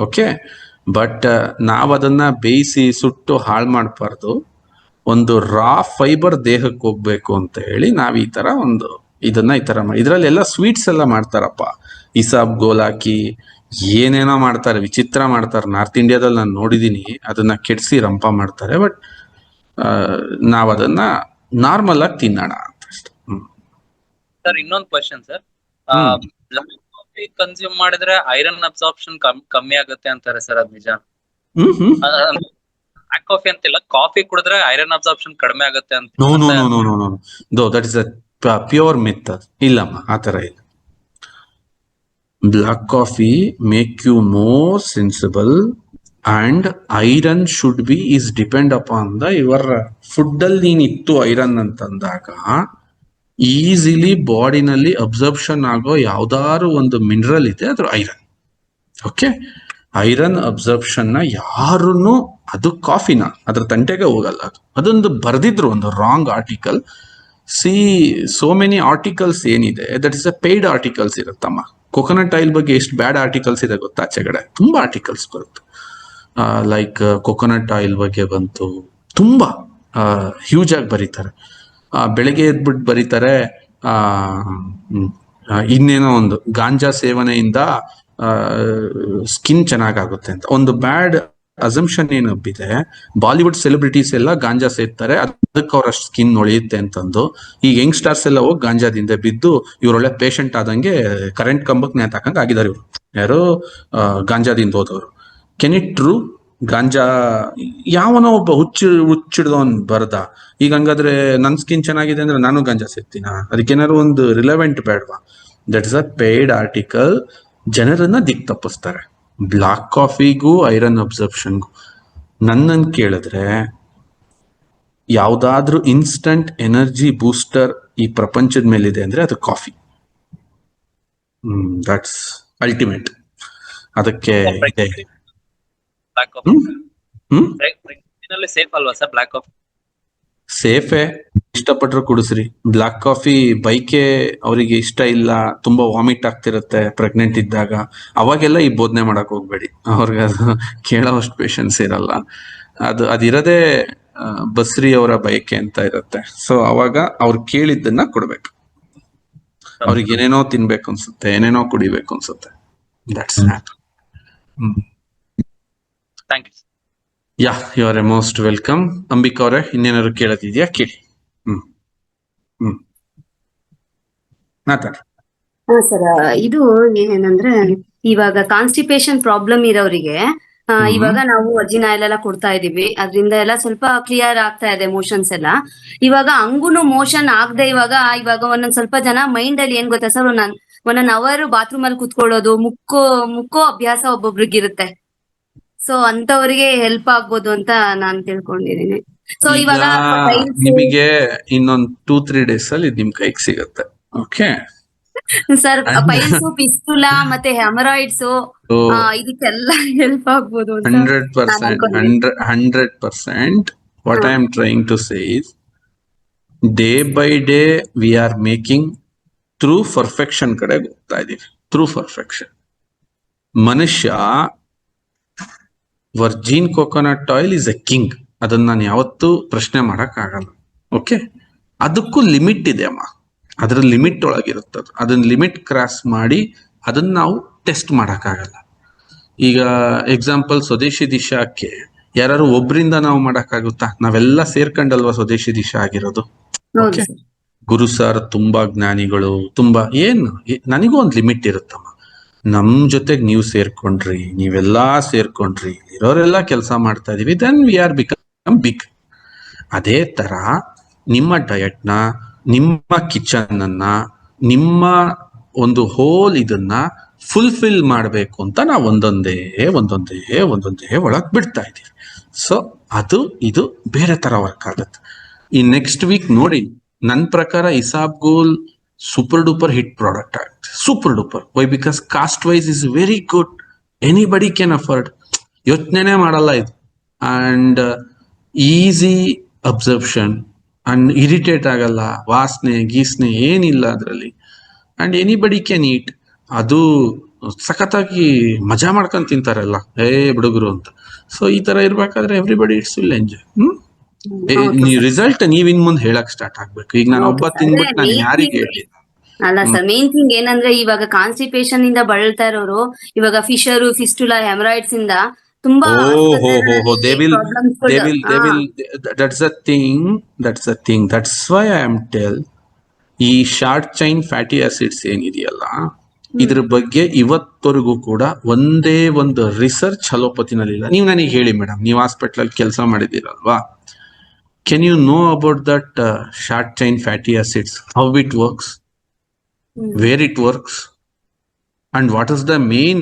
ಓಕೆ, ಬಟ್ ನಾವ್ ಅದನ್ನ ಬೇಯಿಸಿ ಸುಟ್ಟು ಹಾಳು ಮಾಡಬಾರ್ದು. ಒಂದು ರಾ ಫೈಬರ್ ದೇಹಕ್ಕೆ ಹೋಗ್ಬೇಕು ಅಂತ ಹೇಳಿ ನಾವ್ ಈ ತರ ಇದನ್ನ ಈ ತರ ಇದ್ರಲ್ಲೆಲ್ಲ ಸ್ವೀಟ್ಸ್ ಎಲ್ಲ ಮಾಡ್ತಾರಪ್ಪ, ಇಸಬ್ಗೋಲ್ ಹಾಕಿ ಏನೇನೋ ಮಾಡ್ತಾರೆ, ವಿಚಿತ್ರ ಮಾಡ್ತಾರೆ. ನಾರ್ತ್ ಇಂಡಿಯಾದಲ್ಲಿ ನಾನು ನೋಡಿದೀನಿ, ಅದನ್ನ ಕೆಡ್ಸಿ ರಂಪ ಮಾಡ್ತಾರೆ. ಬಟ್ ನಾವ್ ಅದನ್ನ ನಾರ್ಮಲ್ ಆಗಿ ತಿನ್ನೋಣ ಅಂತ ಅಷ್ಟೇ. ಸರ್ ಇನ್ನೊಂದು question sir, black coffee consume ಮಾಡಿದ್ರೆ ಐರನ್ ಅಬ್ಸಾರ್ಪ್ಷನ್ ಕಮ್ಮಿ ಆಗುತ್ತೆ ಅಂತಾರೆ ಸರ್, ಅದ್ ನಿಜ? ಬ್ಲಾಕ್ ಕಾಫಿ ಅಂತಿಲ್ಲ, ಕಾಫಿ ಕುಡಿದ್ರೆ ಐರನ್ ಅಬ್ಸಾರ್ಪ್ಷನ್ ಕಡಿಮೆ ಆಗುತ್ತೆ ಅಂತ. No, that is a pure myth. ಇಲ್ಲಮ್ಮ, ಆತರ ಇಲ್ಲ. Black coffee make you more sensible and iron should be is depend upon the your food ಅಲ್ಲಿ ನೀನಿತ್ತು ಐರನ್ ಅಂತಂದಾಗ ಈಸಿಲಿ ಬಾಡಿನಲ್ಲಿ ಅಬ್ಸರ್ಪ್ಷನ್ ಆಗೋ ಯಾವ್ದಾದ್ರು ಒಂದು ಮಿನರಲ್ ಇದೆ, ಅದ್ರ ಐರನ್. ಓಕೆ, ಐರನ್ ಅಬ್ಸರ್ಪ್ಷನ್ ನ ಯಾರನ್ನು, ಅದು ಕಾಫಿನ ಅದ್ರ ತಂಟೆಗೆ ಹೋಗಲ್ಲ. ಅದೊಂದು ಬರ್ದಿದ್ರು ಒಂದು wrong article. So many articles ಏನಿದೆ, that is a paid articles ಇರುತ್ತಮ್ಮ. ಕೊಕೊನಟ್ ಆಯಿಲ್ ಬಗ್ಗೆ ಎಷ್ಟು ಬ್ಯಾಡ್ ಆರ್ಟಿಕಲ್ಸ್ ಇದೆ ಗೊತ್ತಾ? ಆಚೆಗಡೆ ತುಂಬಾ ಆರ್ಟಿಕಲ್ಸ್ ಬರುತ್ತೆ. ಲೈಕ್ ಕೊಕೊನಟ್ ಆಯಿಲ್ ಬಗ್ಗೆ ಬಂತು, ತುಂಬಾ ಹ್ಯೂಜ್ ಆಗಿ ಬರೀತಾರೆ. ಬೆಳಗ್ಗೆ ಎದ್ಬಿಟ್ಟು ಬರೀತಾರೆ, ಇನ್ನೇನೋ ಒಂದು ಗಾಂಜಾ ಸೇವನೆಯಿಂದ ಸ್ಕಿನ್ ಚೆನ್ನಾಗಾಗುತ್ತೆ ಅಂತ. ಒಂದು ಬ್ಯಾಡ್ ಅಸಂಪ್ಷನ್ ಏನಬ್ಬಿದೆ, ಬಾಲಿವುಡ್ ಸೆಲೆಬ್ರಿಟೀಸ್ ಎಲ್ಲ ಗಾಂಜಾ ಸೇರ್ತಾರೆ, ಅದಕ್ಕೆ ಅವ್ರ ಸ್ಕಿನ್ ಹೊಳೆಯುತ್ತೆ ಅಂತಂದು. ಈಗ ಯಂಗ್ಸ್ಟಾರ್ಸ್ ಎಲ್ಲ ಹೋಗಿ ಗಾಂಜಾದಿಂದ ಬಿದ್ದು ಇವ್ರೊಳ್ಳೆ ಪೇಷಂಟ್ ಆದಂಗೆ ಕರೆಂಟ್ ಕಂಬಕ್ಕೆ ನೇತಾಕಂಗೆ ಆಗಿದ್ದಾರೆ ಇವರು. ಯಾರೋ ಗಾಂಜಾದಿಂದ ಹೋದವರು. Ken it true? ಗಾಂಜಾ ಯಾವನೋ ಒಬ್ಬ ಹುಚ್ಚಿಡ್ದವನ್ ಬರ್ದ. ಈಗ ಹಂಗಾದ್ರೆ ನನ್ ಸ್ಕಿನ್ ಚೆನ್ನಾಗಿದೆ ಅಂದ್ರೆ ನಾನು ಗಾಂಜಾ ಸೇರ್ತೀನ? ಅದಕ್ಕೇನಾದ್ರು ಒಂದು ರಿಲೆವೆಂಟ್ ಬೇಡವಾ? That is a paid article. ಜನರನ್ನ ದಿಕ್ ತಪ್ಪಿಸ್ತಾರೆ. ಬ್ಲಾಕ್ ಕಾಫಿಗೂ ಐರನ್ ಅಬ್ಸರ್ಪ್ಷನ್ಗೂ ನನ್ನನ್ನು ಕೇಳಿದ್ರೆ ಯಾವ್ದಾದ್ರೂ ಇನ್ಸ್ಟಂಟ್ ಎನರ್ಜಿ ಬೂಸ್ಟರ್ ಈ ಪ್ರಪಂಚದ ಮೇಲಿದೆ ಅಂದ್ರೆ ಅದು ಕಾಫಿ. That's ultimate. ಅದಕ್ಕೆ ಸೇಫ್ ಅಲ್ವಾ ಸರ್ ಬ್ಲಾಕ್ ಕಾಫಿ? ಸೇಫೇ, ಇಷ್ಟಪಟ್ರು ಕುಡಿಸ್ರಿ. ಬ್ಲಾಕ್ ಕಾಫಿ ಬೈಕೆ ಅವರಿಗೆ ಇಷ್ಟ ಇಲ್ಲ, ತುಂಬಾ ವಾಮಿಟ್ ಆಗ್ತಿರುತ್ತೆ ಪ್ರೆಗ್ನೆಂಟ್ ಇದ್ದಾಗ, ಅವಾಗೆಲ್ಲ ಈ ಬೋಧನೆ ಮಾಡಕ್ ಹೋಗ್ಬೇಡಿ. ಅವ್ರಿಗೆ ಅದು ಕೇಳೋಷ್ಟು ಪೇಷನ್ಸ್ ಇರಲ್ಲ. ಅದಿರದೇ ಬಸ್ರಿ ಅವರ ಬಯಕೆ ಅಂತ ಇರುತ್ತೆ. ಸೊ ಅವಾಗ ಅವ್ರು ಕೇಳಿದ್ದನ್ನ ಕೊಡ್ಬೇಕು. ಅವ್ರಿಗೆ ಏನೇನೋ ತಿನ್ಬೇಕು ಅನ್ಸುತ್ತೆ, ಏನೇನೋ ಕುಡಿಬೇಕು ಅನ್ಸುತ್ತೆ. That's neat. Thank you. Yeah, you are a most welcome. Ambika ಅವರೇ, ಇನ್ನೇನಾದ್ರು ಕೇಳೋದಿದ್ಯಾ? ಕೇಳಿ. ಮಾತಾಡಿ. ಸರ್, ಇದು ಏನಂದ್ರೆ ಇವಾಗ ಕಾನ್ಸ್ಟಿಪೇಷನ್ ಪ್ರಾಬ್ಲಮ್ ಇರೋರಿಗೆ ಇವಾಗ ನಾವು ಅಜ್ಜಿನ ಆಯಿಲ್ ಎಲ್ಲ ಕೊಡ್ತಾ ಇದೀವಿ, ಅದರಿಂದ ಎಲ್ಲ ಸ್ವಲ್ಪ ಕ್ಲಿಯರ್ ಆಗ್ತಾ ಇದೆ ಮೋಷನ್ಸ್ ಎಲ್ಲ. ಇವಾಗ ಹಂಗೂನು ಮೋಷನ್ ಆಗದೆ ಇವಾಗ ಒಂದೊಂದ್ ಸ್ವಲ್ಪ ಜನ ಮೈಂಡ್ ಅಲ್ಲಿ ಏನ್ ಗೊತ್ತಾ ಸರ್, 1 hour ಬಾತ್ರೂಮ್ ಅಲ್ಲಿ ಕುತ್ಕೊಳ್ಳೋದು, ಮುಕ್ಕೋ ಅಭ್ಯಾಸ ಒಬ್ಬೊಬ್ರಿಗಿರುತ್ತೆ. ಸೊ ಅಂತವರಿಗೆ ಹೆಲ್ಪ್ ಆಗ್ಬೋದು ಅಂತ ನಾನ್ ತಿಳ್ಕೊಂಡಿದೀನಿ. ಸೊ ಇವಾಗ ನಿಮಗೆ ಇನ್ನೊಂದ್ 2-3 days ಅಲ್ಲಿ ನಿಮ್ ಕೈಗೆ ಸಿಗುತ್ತೆ. ಓಕೆ ಸರ್, ಪೈಲ್ಸ್, ಪಿಸ್ತುಲಾ ಮತ್ತೆ ಹೆಮರಾಯ್ಡ್ಸ್ ಇದಕ್ಕೆಲ್ಲ ಹೆಲ್ಪ್ ಆಗ್ಬೋದು ಅಂತ 100%. What I am trying to say is day by day we are making through perfection ಕಡೆ ಹೋಗ್ತಾ ಇದೀವಿ. Through perfection. ಮನುಷ್ಯ virgin coconut oil is a king. ಅದನ್ನ ನಾನು ಯಾವತ್ತೂ ಪ್ರಶ್ನೆ ಮಾಡಕ್ ಆಗಲ್ಲ. ಓಕೆ, ಅದಕ್ಕೂ ಲಿಮಿಟ್ ಇದೆ ಅಮ್ಮ. ಅದ್ರ ಲಿಮಿಟ್ ಒಳಗಿರುತ್ತದು. ಅದನ್ನ ಲಿಮಿಟ್ ಕ್ರಾಸ್ ಮಾಡಿ ಅದನ್ನ ನಾವು ಟೆಸ್ಟ್ ಮಾಡಕ್ ಆಗಲ್ಲ. ಈಗ ಎಕ್ಸಾಂಪಲ್ ಸ್ವದೇಶಿ ದಿಶಾಕ್ಕೆ ಯಾರು ಒಬ್ರಿಂದ ನಾವು ಮಾಡಕ್ಕಾಗುತ್ತಾ? ನಾವೆಲ್ಲ ಸೇರ್ಕೊಂಡಲ್ವಾ ಸ್ವದೇಶಿ ದಿಶಾ ಆಗಿರೋದು. ಓಕೆ, ಗುರು ಸರ್ ತುಂಬಾ ಜ್ಞಾನಿಗಳು, ತುಂಬಾ ನನಗೂ ಒಂದು ಲಿಮಿಟ್ ಇರುತ್ತಮ್ಮ. ನಮ್ ಜೊತೆಗ್ ನೀವು ಸೇರ್ಕೊಂಡ್ರಿ, ನೀವೆಲ್ಲಾ ಸೇರ್ಕೊಂಡ್ರಿ, ಇರೋರೆಲ್ಲ ಕೆಲಸ ಮಾಡ್ತಾ ಇದೀವಿ, then we are become big. ಅದೇ ತರ ನಿಮ್ಮ ಡಯಟ್ ನ, ನಿಮ್ಮ ಕಿಚನ್ ಅನ್ನ, ನಿಮ್ಮ ಒಂದು ಹೋಲ್ ಇದನ್ನ ಫುಲ್ಫಿಲ್ ಮಾಡ್ಬೇಕು ಅಂತ ನಾವು ಒಂದೊಂದೇ ಒಳಗ್ ಬಿಡ್ತಾ ಇದೀವಿ. ಸೊ ಇದು ಬೇರೆ ತರ ವರ್ಕ್ ಆಗತ್ತೆ. ಈ ನೆಕ್ಸ್ಟ್ ವೀಕ್ ನೋಡಿ, ನನ್ನ ಪ್ರಕಾರ isabgol super duper hit product ಆಗುತ್ತೆ. Super duper. Why? Because cost wise is very good. Anybody can afford. ಯೋಚನೆ ಮಾಡಲ್ಲ ಇದು. And easy absorption and irritate ಆಗಲ್ಲ. ವಾಸನೆ ಗೀಸ್ನೆ ಏನಿಲ್ಲ ಅದರಲ್ಲಿ. And anybody can eat. ಅದು ಸಖತ್ತಾಗಿ ಮಜಾ ಮಾಡ್ಕೊಂಡ್ ತಿಂತಾರಲ್ಲ ಹುಡುಗರು ಅಂತ. ಸೊ ಈ ತರ ಇರ್ಬೇಕಾದ್ರೆ everybody it's will enjoy. Result ನೀವ್ ಇನ್ ಮುಂದೆ ಹೇಳಕ್ ಸ್ಟಾರ್ಟ್ ಆಗ್ಬೇಕು. ಈಗ ನಾನು ಒಬ್ಬ ತಿನ್ಬಿಟ್ಟು ನಾನು ಯಾರಿಗೆ ಹೇಳಿ? ಅಲ್ಲ ಸರ್, ಮೇನ್ ಥಿಂಗ್ ಏನಂದ್ರೆ ಇವಾಗ ಕಾನ್ಸ್ಟಿಪೇಷನ್ ಇಂದ ಬಳಲ್ತಾ ಇರೋರು, ಇವಾಗ ಫಿಶರ್, ಫಿಸ್ಟುಲಾ, ಹೆಮರಾಯ್ಡ್ಸ್ ಇಂದ ತುಂಬಾ that's the thing. That's why I am tell ಈ ಶಾರ್ಟ್ ಚೈನ್ ಫ್ಯಾಟಿ ಆಸಿಡ್ಸ್ ಏನಿದೆಯಲ್ಲ, ಇದ್ರ ಬಗ್ಗೆ ಇವತ್ತವರೆಗೂ ಕೂಡ ಒಂದೇ ಒಂದು ರಿಸರ್ಚ್ ಅಲೋಪತಿನಲ್ಲಿಲ್ಲ. ನೀವು ನನಗೆ ಹೇಳಿ ಮೇಡಮ್, ನೀವು ಹಾಸ್ಪಿಟಲ್ ಅಲ್ಲಿ ಕೆಲಸ ಮಾಡಿದ್ದೀರಲ್ವಾ, can you know about that short chain fatty acids, how it works, where it works, and what is the main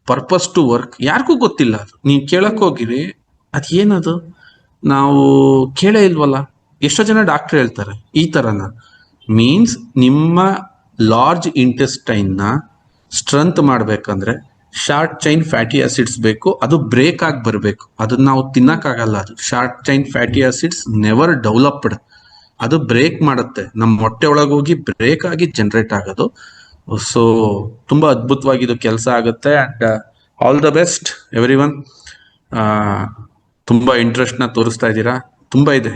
purpose to work? ಯಾರಿಗೂ ಗೊತ್ತಿಲ್ಲ. ಅದು ನೀವು ಕೇಳಕ್ ಹೋಗಿರಿ, ಅದ್ ಏನದು ನಾವು ಕೇಳೇ ಇಲ್ವಲ್ಲ. ಎಷ್ಟೋ ಜನ ಡಾಕ್ಟರ್ ಹೇಳ್ತಾರೆ ಈ ತರನ. ಮೀನ್ಸ್ ನಿಮ್ಮ ಲಾರ್ಜ್ ಇಂಟೆಸ್ಟೈನ್ ನ ಸ್ಟ್ರೆಂತ್ ಮಾಡ್ಬೇಕಂದ್ರೆ ಶಾರ್ಟ್ ಚೈನ್ ಫ್ಯಾಟಿ ಆಸಿಡ್ಸ್ ಬೇಕು. ಅದು ಬ್ರೇಕ್ ಆಗಿ ಬರ್ಬೇಕು. ಅದನ್ನ ನಾವು ತಿನ್ನಕ್ಕಾಗಲ್ಲ. ಅದು short chain fatty acids never developed. ಅದು ಬ್ರೇಕ್ ಮಾಡುತ್ತೆ, ನಮ್ಮ ಹೊಟ್ಟೆ ಒಳಗೆ ಹೋಗಿ ಬ್ರೇಕ್ ಆಗಿ ಜನರೇಟ್ ಆಗೋದು. ಸೊ ತುಂಬಾ ಅದ್ಭುತವಾಗಿ ಇದು ಕೆಲಸ ಆಗುತ್ತೆ. And all the best every one. ತುಂಬಾ ಇಂಟ್ರೆಸ್ಟ್ ನ ತೋರಿಸ್ತಾ ಇದ್ದೀರಾ. ತುಂಬಾ ಇದೆ,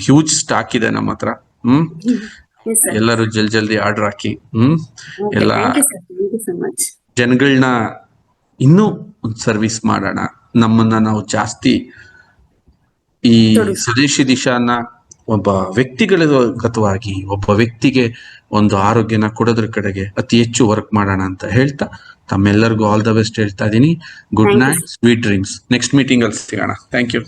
ಹ್ಯೂಜ್ ಸ್ಟಾಕ್ ಇದೆ ನಮ್ಮ ಹತ್ರ. ಎಲ್ಲರೂ ಜಲ್ದಿ ಆರ್ಡರ್ ಹಾಕಿ. ಎಲ್ಲ ಜನಗಳನ್ನ ಇನ್ನೂ ಸರ್ವಿಸ್ ಮಾಡೋಣ. ನಮ್ಮನ್ನ ನಾವು ಜಾಸ್ತಿ ಈ ಸ್ವದೇಶಿ ದಿಶಾನ ಒಬ್ಬ ವ್ಯಕ್ತಿಗತವಾಗಿ ಒಬ್ಬ ವ್ಯಕ್ತಿಗೆ ಒಂದು ಆರೋಗ್ಯನ ಕೊಡೋದ್ರ ಕಡೆಗೆ ಅತಿ ಹೆಚ್ಚು ವರ್ಕ್ ಮಾಡೋಣ ಅಂತ ಹೇಳ್ತಾ ತಮ್ಮೆಲ್ಲರಿಗೂ ಆಲ್ ದ ಬೆಸ್ಟ್ ಹೇಳ್ತಾ ಇದೀನಿ. Good night, sweet dreams. Next meeting ಅಲ್ಲಿ ಸಿಗೋಣ. Thank you.